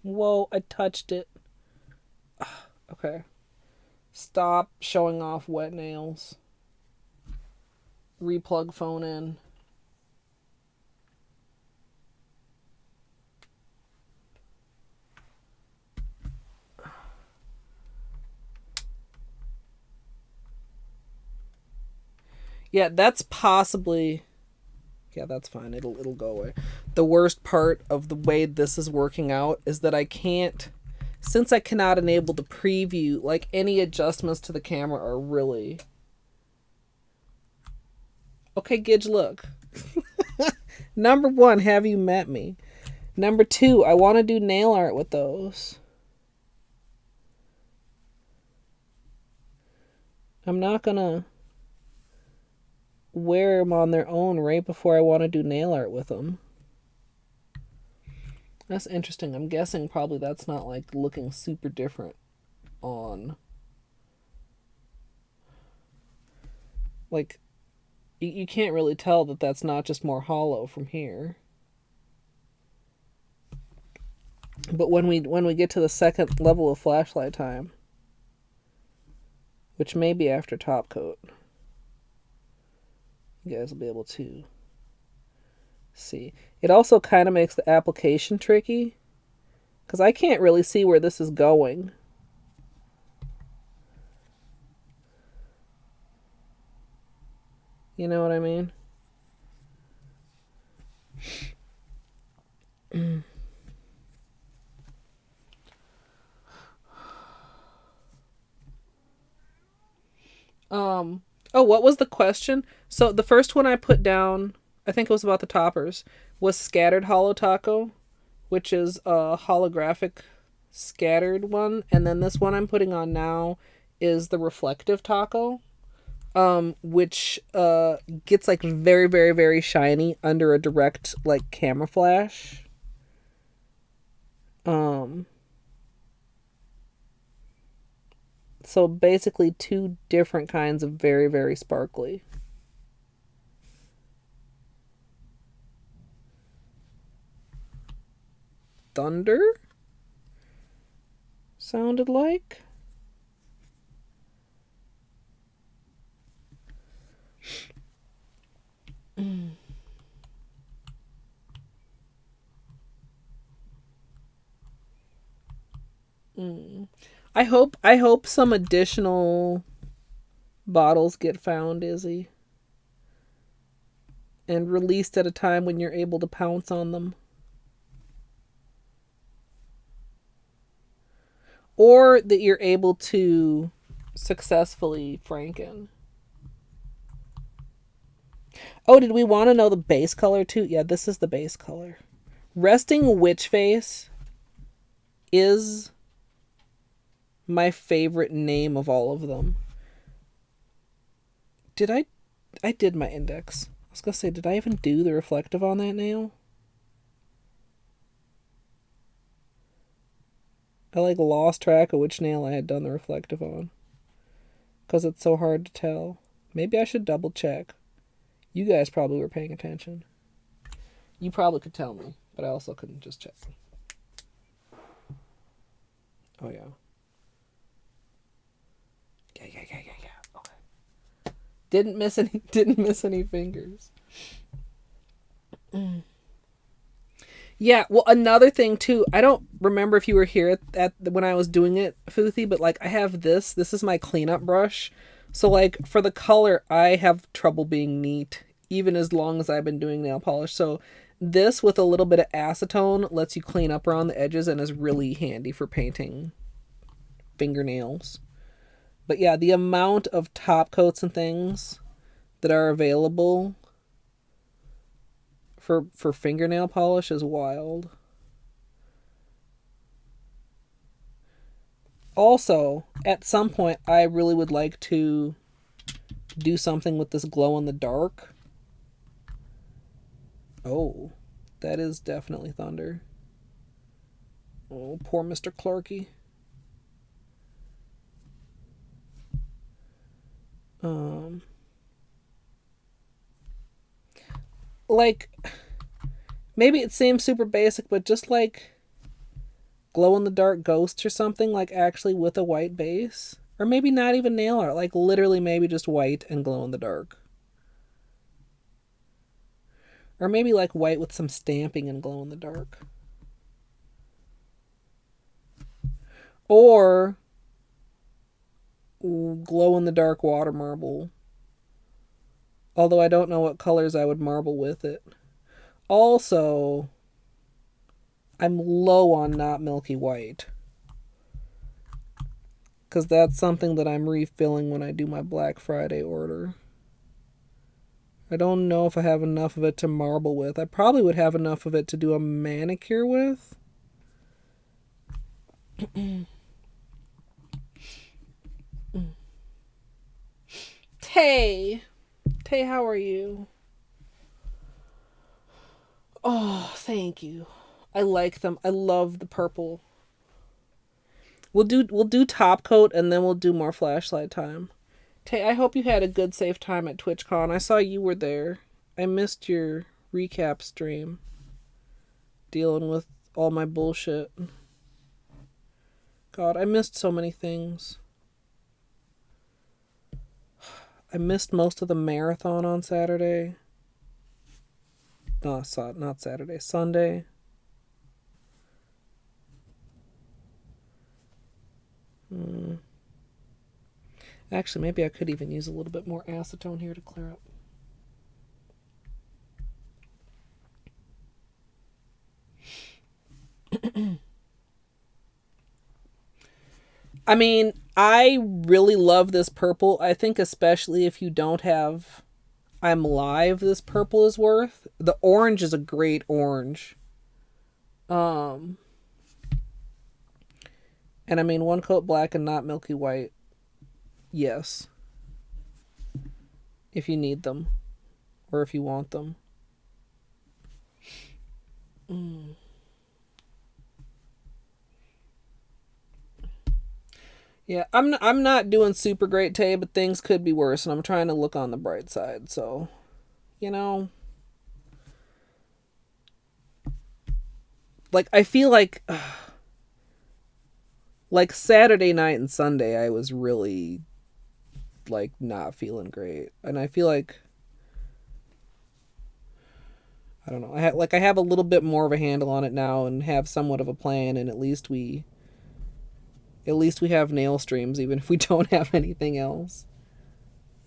Whoa, I touched it. Okay. Stop showing off wet nails. Replug phone in. Yeah, that's possibly... Yeah, that's fine. It'll go away. The worst part of the way this is working out is that I can't... Since I cannot enable the preview, like, any adjustments to the camera are really... Okay, Gidge, look. Number 1, have you met me? Number 2, I want to do nail art with those. I'm not gonna wear them on their own right before I want to do nail art with them. That's interesting. I'm guessing probably that's not like looking super different on... Like, you can't really tell that that's not just more hollow from here. But when we get to the second level of flashlight time, which may be after top coat, you guys will be able to see. It also kind of makes the application tricky because I can't really see where this is going. You know what I mean? Oh, what was the question? So the first one I put down, I think it was about the toppers, was Scattered Holo Taco, which is a holographic scattered one. And then this one I'm putting on now is the Reflective Taco, which gets like very, very, very shiny under a direct like camera flash. So basically 2 different kinds of very, very sparkly. Thunder? Sounded like? I hope some additional bottles get found, Izzy, and released at a time when you're able to pounce on them. Or that you're able to successfully franken. Oh, did we want to know the base color too? Yeah, this is the base color. Resting Witch Face is my favorite name of all of them. I did my index. I was gonna say, did I even do the reflective on that nail? I like lost track of which nail I had done the reflective on, because it's so hard to tell. Maybe I should double check. You guys probably were paying attention. You probably could tell me, but I also couldn't just check. Oh yeah. Yeah. Okay. Didn't miss any fingers. Yeah, well, another thing too, I don't remember if you were here at when I was doing it, Futhi, but like I have this is my cleanup brush. So like for the color, I have trouble being neat even as long as I've been doing nail polish. So this with a little bit of acetone lets you clean up around the edges and is really handy for painting fingernails. But yeah, the amount of top coats and things that are available for fingernail polish is wild. Also, at some point, I really would like to do something with this glow in the dark. Oh, that is definitely thunder. Oh, poor Mr. Clarky. Like, maybe it seems super basic, but just like glow in the dark ghosts or something, like actually with a white base. Or maybe not even nail art, like literally maybe just white and glow in the dark. Or maybe like white with some stamping and glow in the dark. Or glow in the dark water marble. Although I don't know what colors I would marble with it. Also, I'm low on not milky white. Because that's something that I'm refilling when I do my Black Friday order. I don't know if I have enough of it to marble with. I probably would have enough of it to do a manicure with. Tay, how are you? Oh, thank you. I like them. I love the purple. We'll do top coat and then we'll do more flashlight time. Tay, I hope you had a good safe time at TwitchCon. I saw you were there. I missed your recap stream. Dealing with all my bullshit. God, I missed so many things. I missed most of the marathon on Saturday. No, not Saturday. Sunday. Actually, maybe I could even use a little bit more acetone here to clear up. I mean, I really love this purple. I think especially if you don't have I'm Live, this purple is worth. The orange is a great orange. And I mean, one coat black and not milky white. Yes. If you need them. Or if you want them. Yeah, I'm not doing super great today, but things could be worse, and I'm trying to look on the bright side, so, you know. Like, I feel like Saturday night and Sunday, I was really, like, not feeling great. And I feel like, I don't know, I have a little bit more of a handle on it now and have somewhat of a plan, and at least we have nail streams, even if we don't have anything else.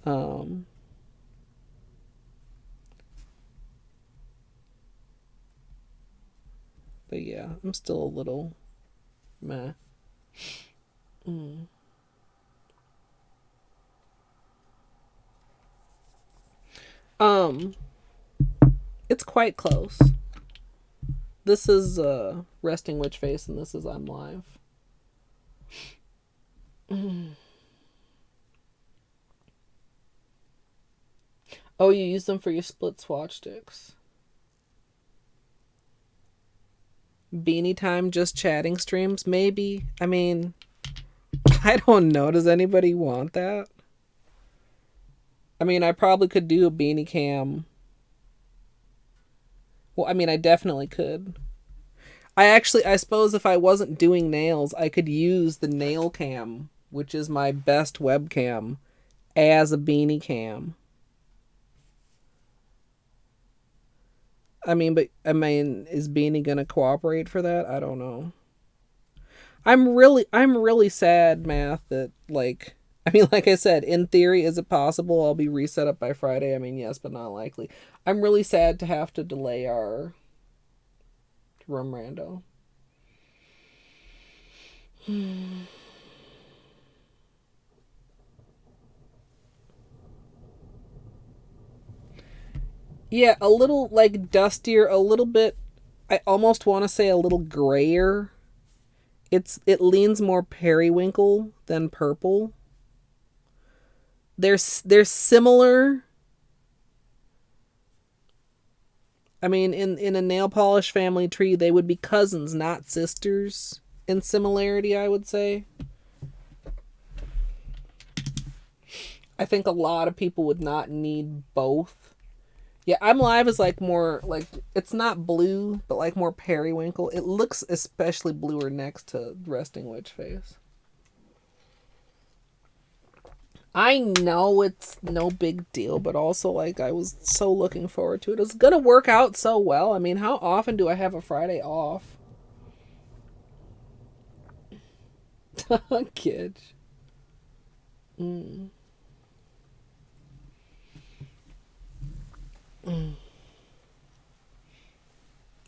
But yeah, I'm still a little meh. It's quite close. This is Resting Witch Face, and this is I'm Live. Oh, you use them for your split swatch sticks. Beanie time just chatting streams, maybe. I mean, I don't know. Does anybody want that? I mean, I probably could do a beanie cam. Well, I mean, I definitely could. I suppose if I wasn't doing nails, I could use the nail cam, which is my best webcam, as a beanie cam. is Beanie gonna cooperate for that? I don't know. I'm really sad, Math, that like like I said, in theory, is it possible I'll be reset up by Friday? I mean, yes, but not likely. I'm really sad to have to delay our room rando. Yeah, a little like dustier, a little bit, I almost want to say a little grayer. It leans more periwinkle than purple. They're similar. I mean, in a nail polish family tree, they would be cousins, not sisters in similarity, I would say. I think a lot of people would not need both. Yeah, I'm Live is like more like, it's not blue, but like more periwinkle. It looks especially bluer next to Resting Witch Face. I know it's no big deal, but also like I was so looking forward to it. It's gonna work out so well. I mean, how often do I have a Friday off? Kid. Mm. Mm.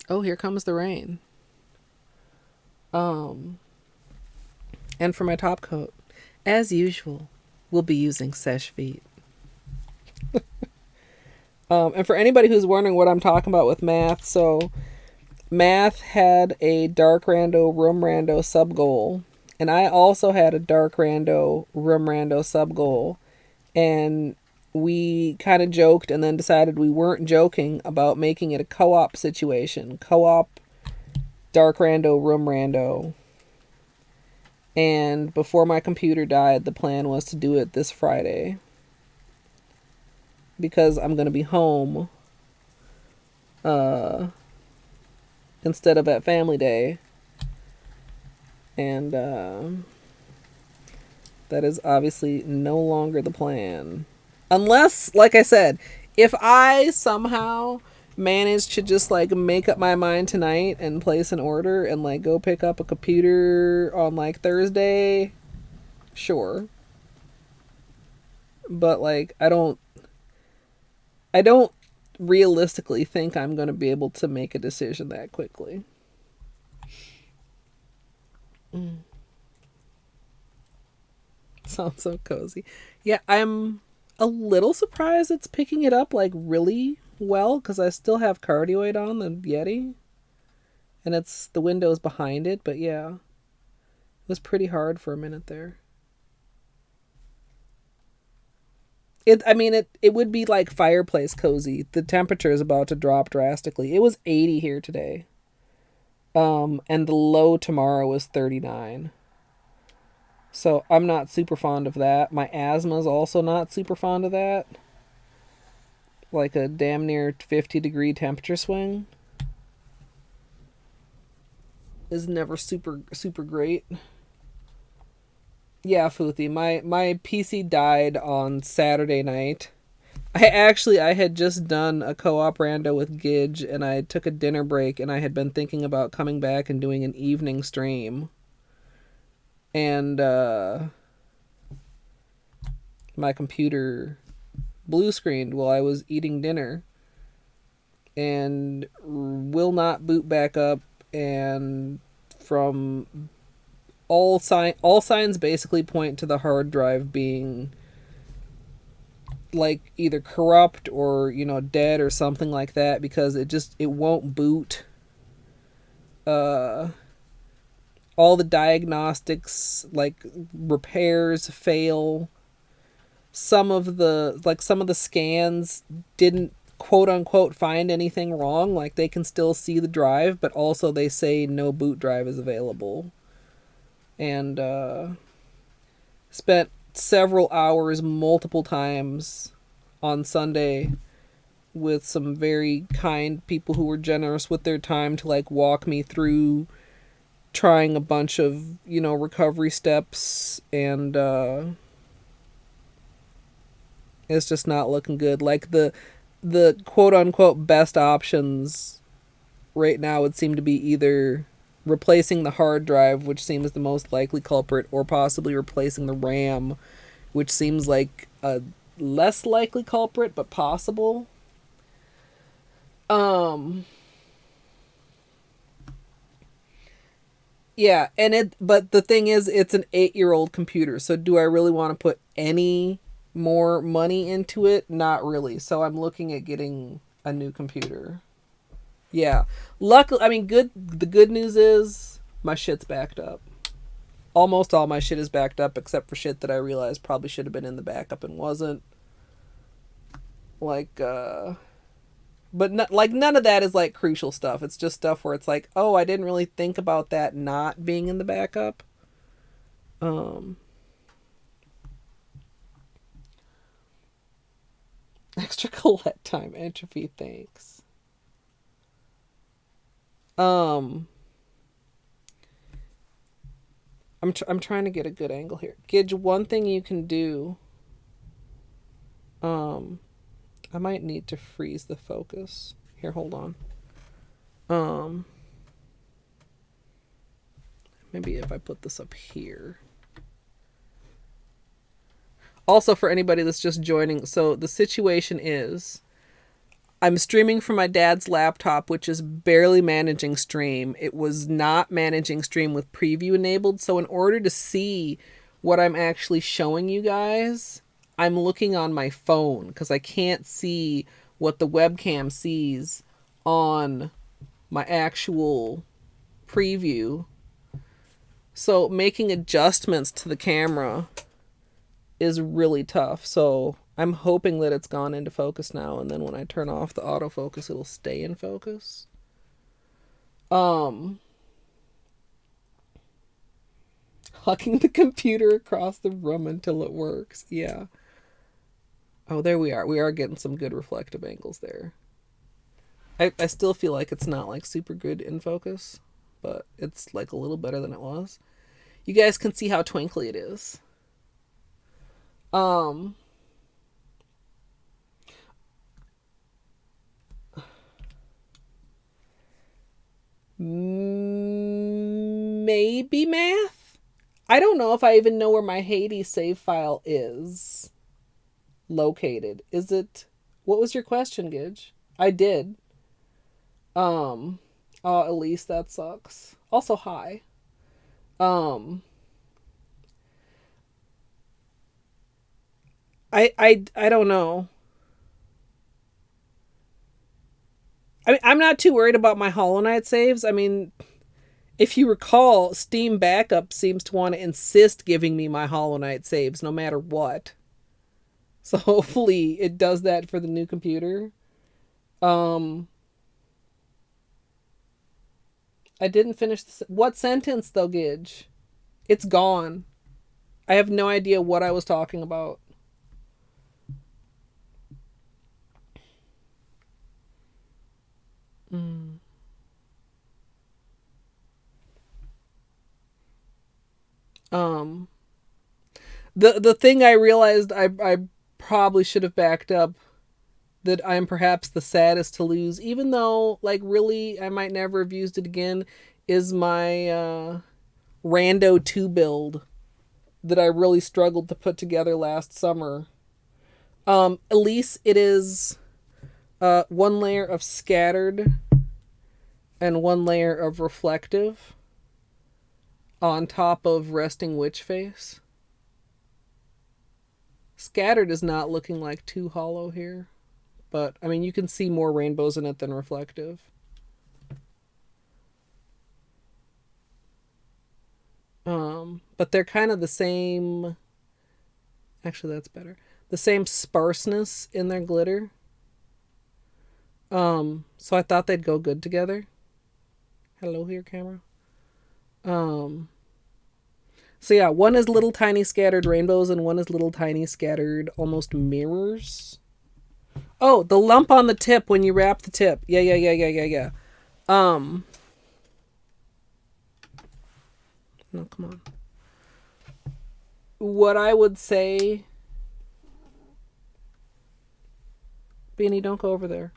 Oh, here comes the rain. And for my top coat, as usual, we'll be using Seche Vite. And for anybody who's wondering what I'm talking about with Math, so Math had a dark rando, room rando sub goal, and I also had a dark rando, room rando sub goal, and we kind of joked and then decided we weren't joking about making it a co-op situation. Co-op, dark rando, room rando. And before my computer died, the plan was to do it this Friday, because I'm going to be home instead of at Family Day. And that is obviously no longer the plan. Unless, like I said, if I somehow manage to just like make up my mind tonight and place an order and like go pick up a computer on like Thursday, sure. But like I don't realistically think I'm going to be able to make a decision that quickly. Sounds so cozy. Yeah, I'm a little surprised it's picking it up like really well, because I still have cardioid on the Yeti and it's the windows behind it, but yeah, it was pretty hard for a minute there. It would be like fireplace cozy. The temperature is about to drop drastically. It was 80 here today. And the low tomorrow was 39. So I'm not super fond of that. My asthma is also not super fond of that. Like a damn near 50-degree temperature swing is never super great. Yeah, Futhi, my PC died on Saturday night. I had just done a co-op rando with Gidge, and I took a dinner break, and I had been thinking about coming back and doing an evening stream. And my computer blue screened while I was eating dinner and will not boot back up, and from all signs basically point to the hard drive being like either corrupt or dead or something like that, because it won't boot. All the diagnostics, like repairs, fail. Some of the scans didn't quote unquote find anything wrong, like they can still see the drive, but also they say no boot drive is available. And spent several hours multiple times on Sunday with some very kind people who were generous with their time to like walk me through trying a bunch of recovery steps, and it's just not looking good. Like the the quote unquote best options right now would seem to be either replacing the hard drive, which seems the most likely culprit, or possibly replacing the RAM, which seems like a less likely culprit, but possible. Yeah, but the thing is, it's an 8-year-old computer, so do I really want to put any more money into it? Not really. So I'm looking at getting a new computer. Yeah. Luckily, I mean, the good news is my shit's backed up. Almost all my shit is backed up except for shit that I realized probably should have been in the backup and wasn't. Like, but none of that is like crucial stuff. It's just stuff where it's like, oh, I didn't really think about that not being in the backup. Extra Colette time entropy, thanks. I'm trying to get a good angle here. Gidge, one thing you can do. I might need to freeze the focus. Here, hold on. Maybe if I put this up here. Also, for anybody that's just joining, so the situation is I'm streaming from my dad's laptop, which is barely managing stream. It was not managing stream with preview enabled. So in order to see what I'm actually showing you guys, I'm looking on my phone because I can't see what the webcam sees on my actual preview. So making adjustments to the camera is really tough. So I'm hoping that it's gone into focus now, and then when I turn off the autofocus, it'll stay in focus. Hucking the computer across the room until it works. Yeah. Oh, there we are. We are getting some good reflective angles there. I still feel like it's not like super good in focus, but it's like a little better than it was. You guys can see how twinkly it is. Maybe math? I don't know if I even know where my Hades save file is located. Is it... What was your question, Gidge? I did. Oh, Elise, that sucks. Also, hi. I don't know. I mean, I'm not too worried about my Hollow Knight saves. I mean, if you recall, Steam Backup seems to want to insist giving me my Hollow Knight saves no matter what. So hopefully it does that for the new computer. I didn't finish what sentence though, Gidge? It's gone. I have no idea what I was talking about. The thing I realized I probably should have backed up, that I'm perhaps the saddest to lose, even though like really I might never have used it again, is my Rando 2 build that I really struggled to put together last summer. At least it is one layer of scattered and one layer of reflective on top of resting witch face. Scattered is not looking like too hollow here, but I mean you can see more rainbows in it than reflective. But they're kind of the same. Actually, that's better. The same sparseness in their glitter. So I thought they'd go good together. Hello here, camera. So yeah, one is little tiny scattered rainbows and one is little tiny scattered almost mirrors. Oh, the lump on the tip when you wrap the tip. Yeah. No, come on. What I would say Beanie, don't go over there.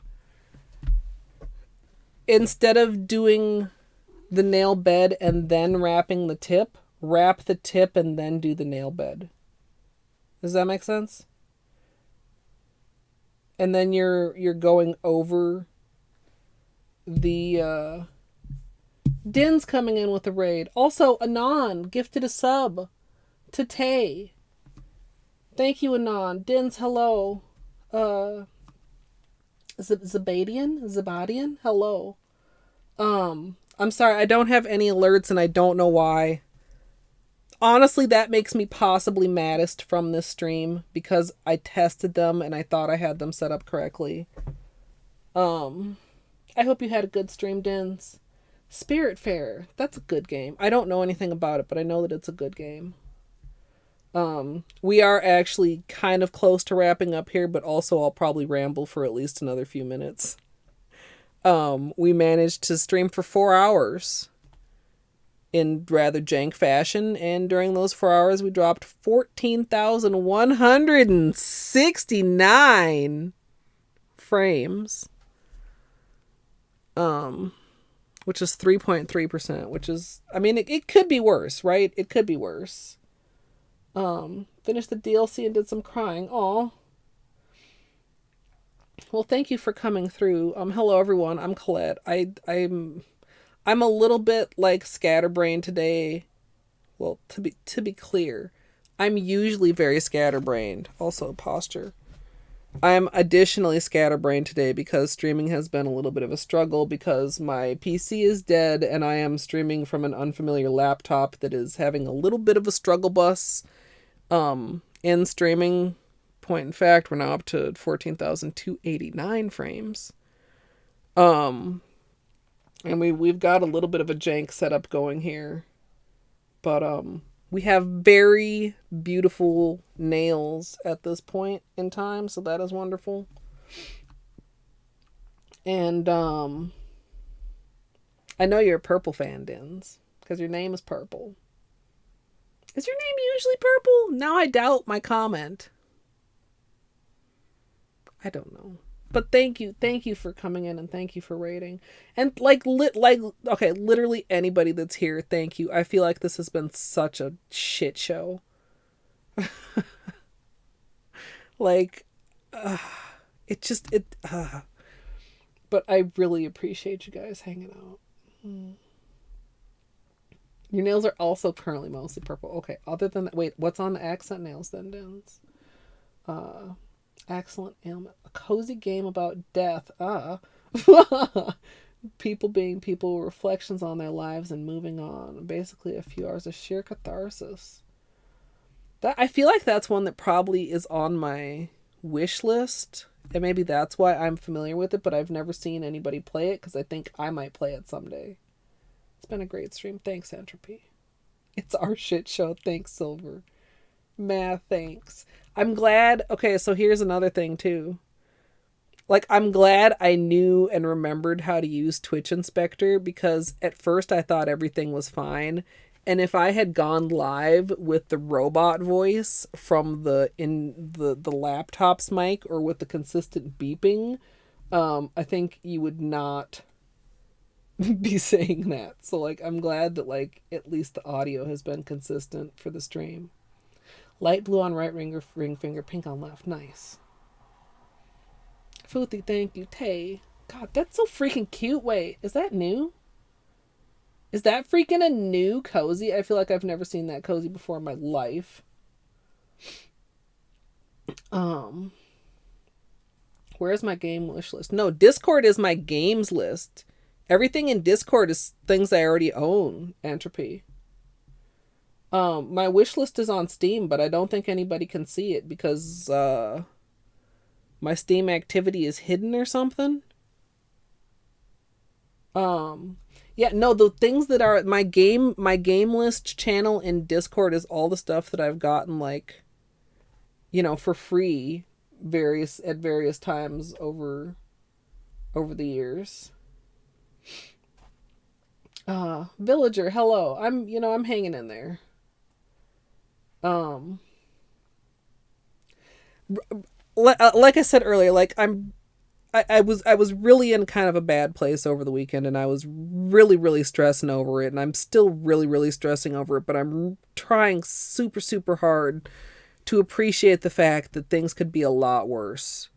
Instead of doing the nail bed and then wrapping the tip, wrap the tip and then do the nail bed. Does that make sense? And then you're going over the Din's coming in with a raid. Also, Anon gifted a sub to Tay. Thank you, Anon. Din's hello. Zabadian? Hello. I'm sorry, I don't have any alerts and I don't know why. Honestly, that makes me possibly maddest from this stream because I tested them and I thought I had them set up correctly. I hope you had a good stream, Dins. Spirit Fair, that's a good game. I don't know anything about it, but I know that it's a good game. We are actually kind of close to wrapping up here, but also I'll probably ramble for at least another few minutes. We managed to stream for 4 hours in rather jank fashion, and during those 4 hours we dropped 14,169 frames. Which is 3.3%, which is, I mean, it could be worse, right? It could be worse. Finished the DLC and did some crying. Aw. Well, thank you for coming through. Hello everyone. I'm Colette. I'm a little bit like scatterbrained today. Well, to be clear, I'm usually very scatterbrained. Also posture. I'm additionally scatterbrained today because streaming has been a little bit of a struggle because my PC is dead and I am streaming from an unfamiliar laptop that is having a little bit of a struggle bus in streaming. Point in fact, we're now up to 14,289 frames. And we've got a little bit of a jank setup going here. But we have very beautiful nails at this point in time, so that is wonderful. And I know you're a purple fan, Dins, because your name is purple. Is your name usually purple? Now I doubt my comment. I don't know. But thank you for coming in and thank you for rating. And literally anybody that's here, thank you. I feel like this has been such a shit show. But I really appreciate you guys hanging out. Your nails are also currently mostly purple. Okay, other than that, wait, what's on the accent nails then, Dins? Excellent ailment. A cozy game about death. People being people, reflections on their lives and moving on. Basically a few hours of sheer catharsis. That I feel like that's one that probably is on my wish list. And maybe that's why I'm familiar with it, but I've never seen anybody play it because I think I might play it someday. It's been a great stream. Thanks, Entropy. It's our shit show. Thanks, Silver. Thanks. I'm glad. Okay, so here's another thing too. Like, I'm glad I knew and remembered how to use Twitch Inspector because at first I thought everything was fine. And if I had gone live with the robot voice from the laptop's mic or with the consistent beeping, I think you would not be saying that. So like, I'm glad that like at least the audio has been consistent for the stream. Light blue on right ring finger, pink on left. Nice. Footy, thank you. Tay. God, that's so freaking cute. Wait, is that new? Is that freaking a new cozy? I feel like I've never seen that cozy before in my life. Where's my game wish list? No, Discord is my games list. Everything in Discord is things I already own, Entropy. My wish list is on Steam, but I don't think anybody can see it because my Steam activity is hidden or something. Yeah, no, the things that are my game list channel in Discord is all the stuff that I've gotten like, for free at various times over the years. Villager, hello. I'm hanging in there. Like I said earlier, like I'm I was really in kind of a bad place over the weekend, and I was really, really stressing over it, and I'm still really, really stressing over it, but I'm trying super, super hard to appreciate the fact that things could be a lot worse.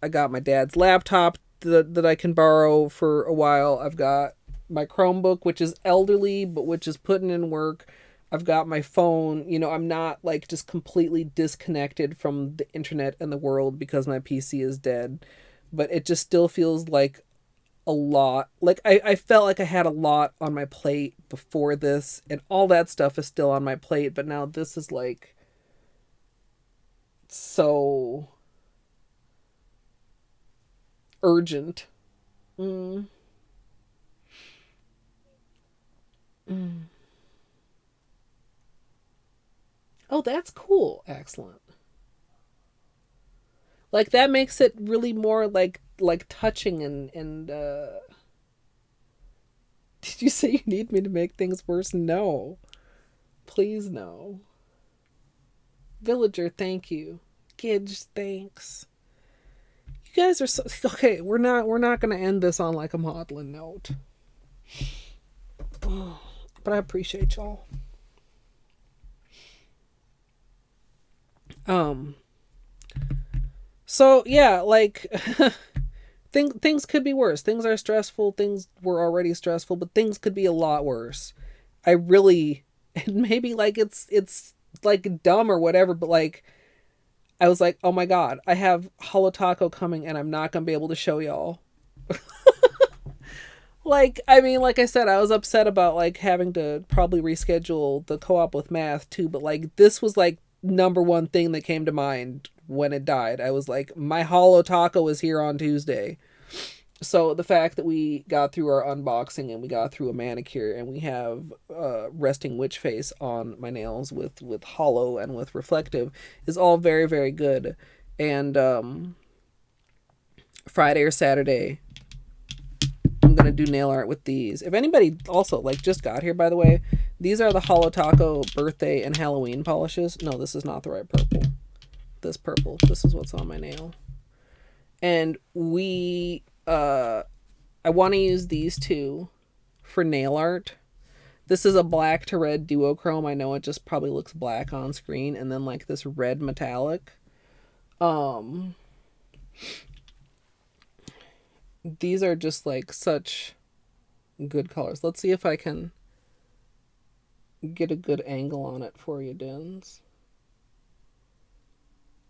I got my dad's laptop that I can borrow for a while. I've got my Chromebook, which is elderly, but which is putting in work. I've got my phone. You know, I'm not like just completely disconnected from the internet and the world because my PC is dead. But it just still feels like a lot. Like I felt like I had a lot on my plate before this, and all that stuff is still on my plate. But now this is like so urgent. Mm. Mm. Oh, that's cool. Excellent. Like that makes it really more like touching and did you say you need me to make things worse? No. Please no. Villager, thank you. Gidge, thanks. You guys are so okay, we're not gonna end this on like a maudlin note. But I appreciate y'all. So yeah, like things could be worse. Things are stressful. Things were already stressful, but things could be a lot worse. I really, and maybe like it's like dumb or whatever, but like I was like, oh my god, I have Holo Taco coming, and I'm not gonna be able to show y'all. Like, I mean, like I said, I was upset about like having to probably reschedule the co-op with math too, but like this was like number one thing that came to mind when it died. I was like, my Holo Taco is here on Tuesday. So the fact that we got through our unboxing and we got through a manicure and we have resting witch face on my nails with Holo and with reflective is all very, very good. And Friday or Saturday, I'm gonna do nail art with these. If anybody also like just got here, by the way, these are the Holo Taco birthday and Halloween polishes. No, this is not the right purple. This purple. This is what's on my nail. And I want to use these two for nail art. This is a black to red duochrome. I know it just probably looks black on screen, and then like this red metallic. These are just like such good colors. Let's see if I can get a good angle on it for you, Dins.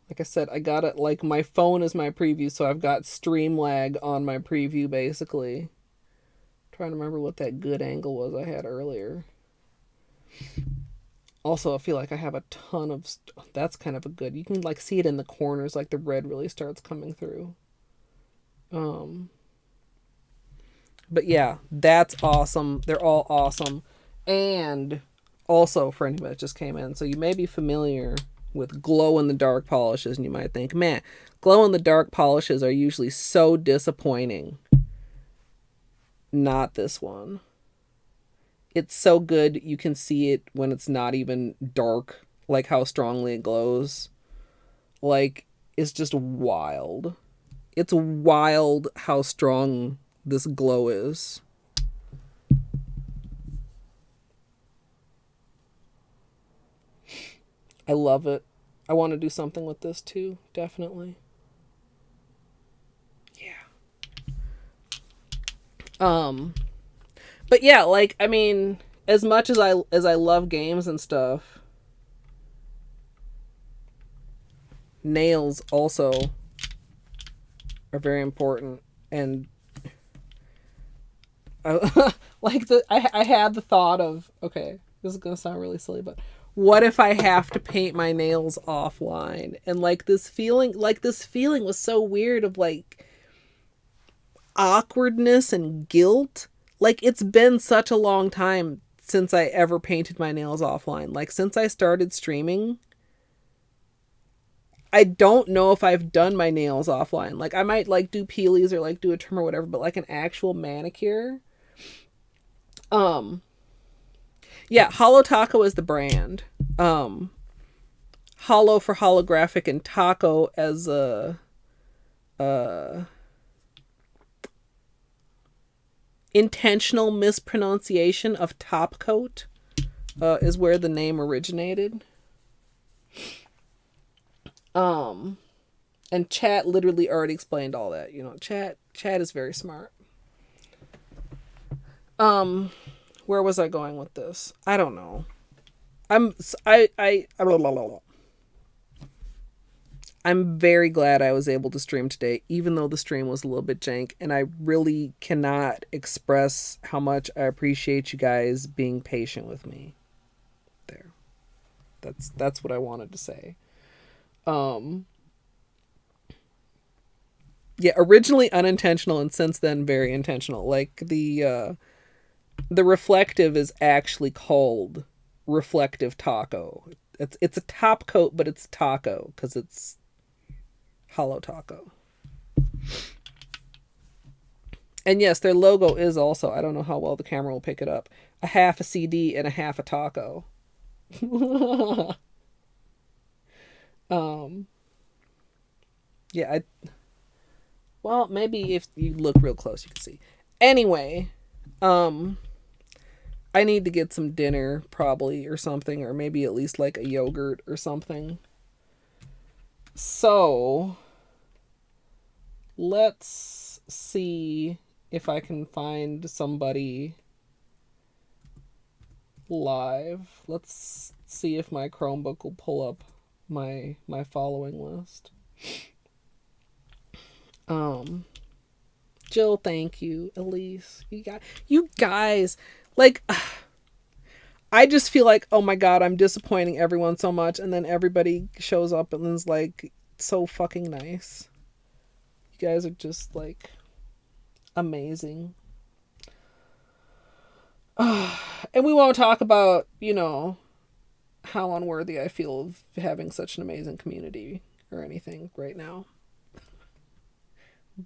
Like I said, I got it, like my phone is my preview, so I've got stream lag on my preview basically. Trying to remember what that good angle was I had earlier. Also, I feel like I have a ton of... That's kind of a good... You can like see it in the corners, like the red really starts coming through. But yeah, that's awesome. They're all awesome. And also, for anybody that just came in, so you may be familiar with glow-in-the-dark polishes, and you might think, man, glow-in-the-dark polishes are usually so disappointing. Not this one. It's so good you can see it when it's not even dark, like how strongly it glows. Like, it's just wild. It's wild how strong this glow is. I love it. I want to do something with this too, definitely. Yeah. But yeah, like I mean, as much as I love games and stuff, nails also are very important. And I had the thought of, okay, this is gonna sound really silly, but what if I have to paint my nails offline? And like this feeling was so weird of like awkwardness and guilt. Like it's been such a long time since I ever painted my nails offline. Like since I started streaming, I don't know if I've done my nails offline. Like I might like do peelies or like do a trim or whatever, but like an actual manicure. Yeah, Holo Taco is the brand. Holo for holographic and Taco as a intentional mispronunciation of top coat is where the name originated. And chat literally already explained all that. You know, chat is very smart. Where was I going with this? I don't know. I'm very glad I was able to stream today, even though the stream was a little bit jank, and I really cannot express how much I appreciate you guys being patient with me. There. That's what I wanted to say. Yeah, originally unintentional and since then very intentional. Like the reflective is actually called reflective taco. It's a top coat, but it's taco because it's Holo taco. And yes, their logo is also, I don't know how well the camera will pick it up, a half a CD and a half a taco. Yeah, well, maybe if you look real close, you can see. Anyway, I need to get some dinner probably or something, or maybe at least like a yogurt or something. So let's see if I can find somebody live. Let's see if my Chromebook will pull up my following list. Jill, thank you. Elise, you guys, like, I just feel like, oh my god, I'm disappointing everyone so much, and then everybody shows up and is like so fucking nice. You guys are just like amazing. And we won't talk about, you know, how unworthy I feel of having such an amazing community or anything right now.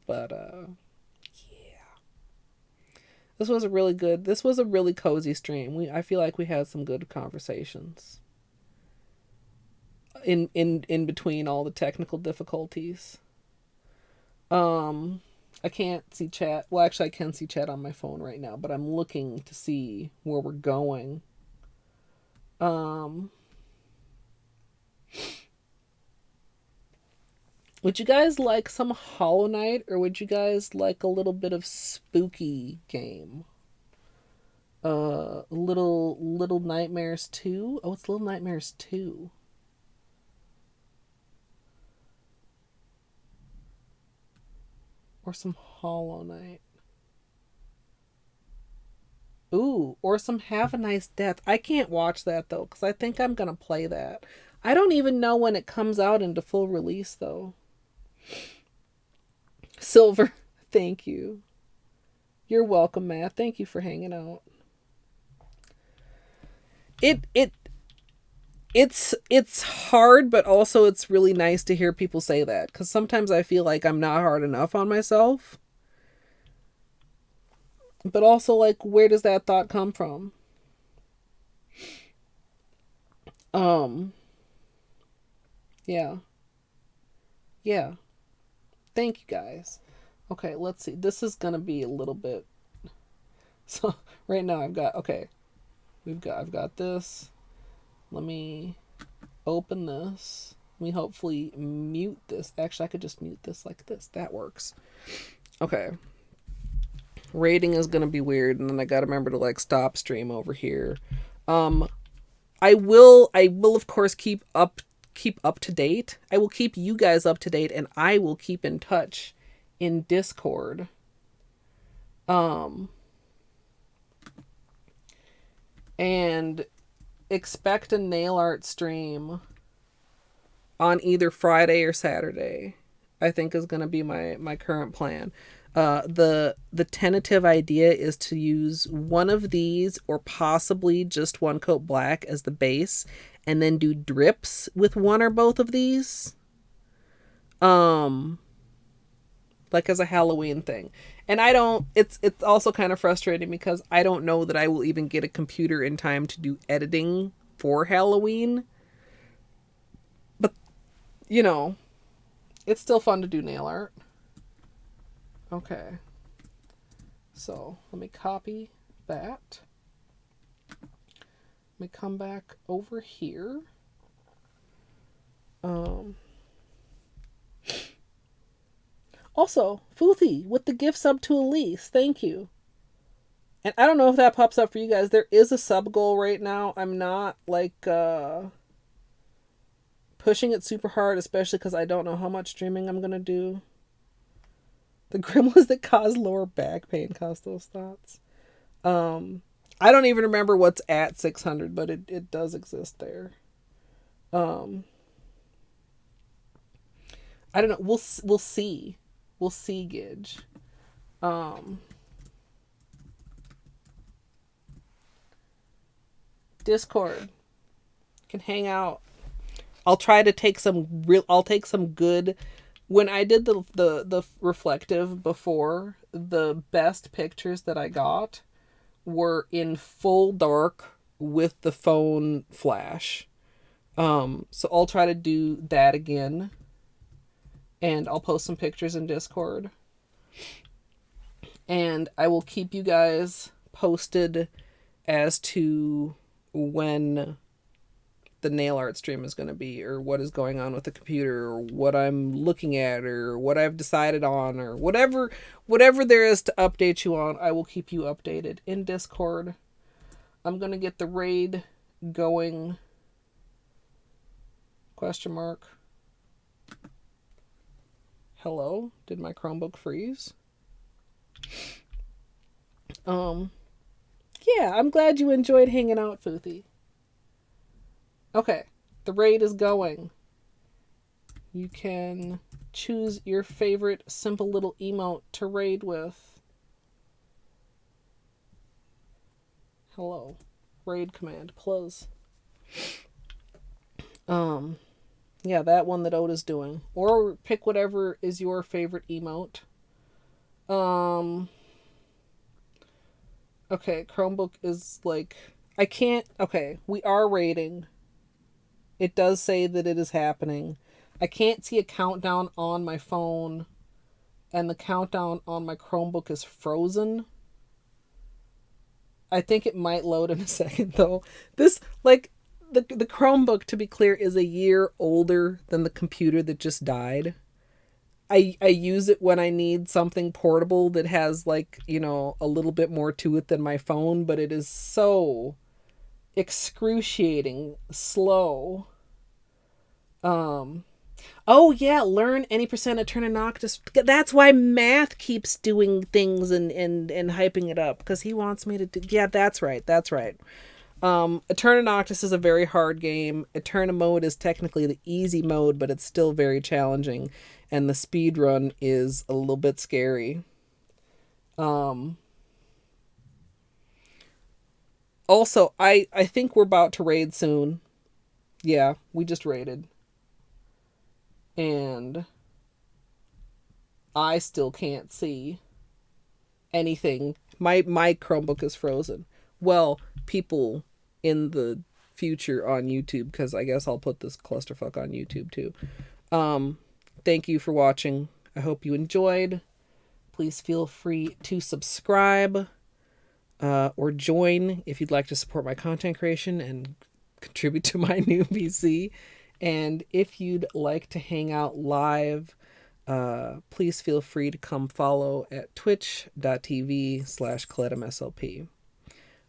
But yeah. This was a really cozy stream. I feel like we had some good conversations. In between all the technical difficulties. I can't see chat. Well, actually I can see chat on my phone right now, but I'm looking to see where we're going. Would you guys like some Hollow Knight, or would you guys like a little bit of spooky game? Little Nightmares 2? Oh, it's Little Nightmares 2. Or some Hollow Knight. Ooh, or some Have a Nice Death. I can't watch that though, because I think I'm gonna play that. I don't even know when it comes out into full release though. Silver, thank you. You're welcome, Matt. Thank you for hanging out. It's hard, but also it's really nice to hear people say that, because sometimes I feel like I'm not hard enough on myself. But also, like, where does that thought come from? Yeah. Yeah. Thank you guys. Okay, let's see. This is gonna be a little bit. So right now I've got this. Let me open this. Let me hopefully mute this. Actually, I could just mute this like this. That works. Okay. Rating is gonna be weird, and then I gotta remember to like stop stream over here. I will of course keep up to date. I will keep you guys up to date, and I will keep in touch in Discord. And expect a nail art stream on either Friday or Saturday, I think is going to be my current plan. The tentative idea is to use one of these, or possibly just One Coat Black as the base, and then do drips with one or both of these. Like as a Halloween thing. And it's also kind of frustrating because I don't know that I will even get a computer in time to do editing for Halloween. But, you know, it's still fun to do nail art. Okay. So let me copy that. Let me come back over here. Also, Futhi with the gift sub to Elise. Thank you. And I don't know if that pops up for you guys. There is a sub goal right now. I'm not like pushing it super hard, especially because I don't know how much streaming I'm gonna do. The gremlins that cause lower back pain cause those thoughts. I don't even remember what's at 600, but it does exist there. I don't know. We'll see. We'll see, Gidge. Discord. Can hang out. I'll try to take some good. When I did the reflective before, the best pictures that I got were in full dark with the phone flash. So I'll try to do that again. And I'll post some pictures in Discord. And I will keep you guys posted as to when the nail art stream is going to be, or what is going on with the computer, or what I'm looking at, or what I've decided on, or whatever there is to update you on. I will keep you updated in Discord. I'm going to get the raid going. Question mark. Hello? Did my Chromebook freeze? Yeah, I'm glad you enjoyed hanging out, Futhi. Okay, the raid is going. You can choose your favorite simple little emote to raid with. Hello. Raid command, plus. Yeah, that one that Oda's doing. Or pick whatever is your favorite emote. Okay, Chromebook is like... I can't... Okay, we are raiding. It does say that it is happening. I can't see a countdown on my phone. And the countdown on my Chromebook is frozen. I think it might load in a second, though. This, like... The Chromebook, to be clear, is a year older than the computer that just died. I use it when I need something portable that has, like, you know, a little bit more to it than my phone, but it is so excruciating slow. Oh yeah, learn any percent of Turn Noctis. That's why Math keeps doing things and hyping it up, because he wants me to do... Yeah, that's right. Eterna Noctis is a very hard game. Eterna mode is technically the easy mode, but it's still very challenging. And the speed run is a little bit scary. Also, I think we're about to raid soon. Yeah, we just raided. And I still can't see anything. My Chromebook is frozen. Well, people in the future on YouTube, because I guess I'll put this clusterfuck on YouTube too. Thank you for watching. I hope you enjoyed. Please feel free to subscribe or join if you'd like to support my content creation and contribute to my new PC. And if you'd like to hang out live, please feel free to come follow at twitch.tv/Colette MSLP.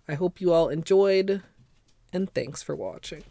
I hope you all enjoyed, and thanks for watching.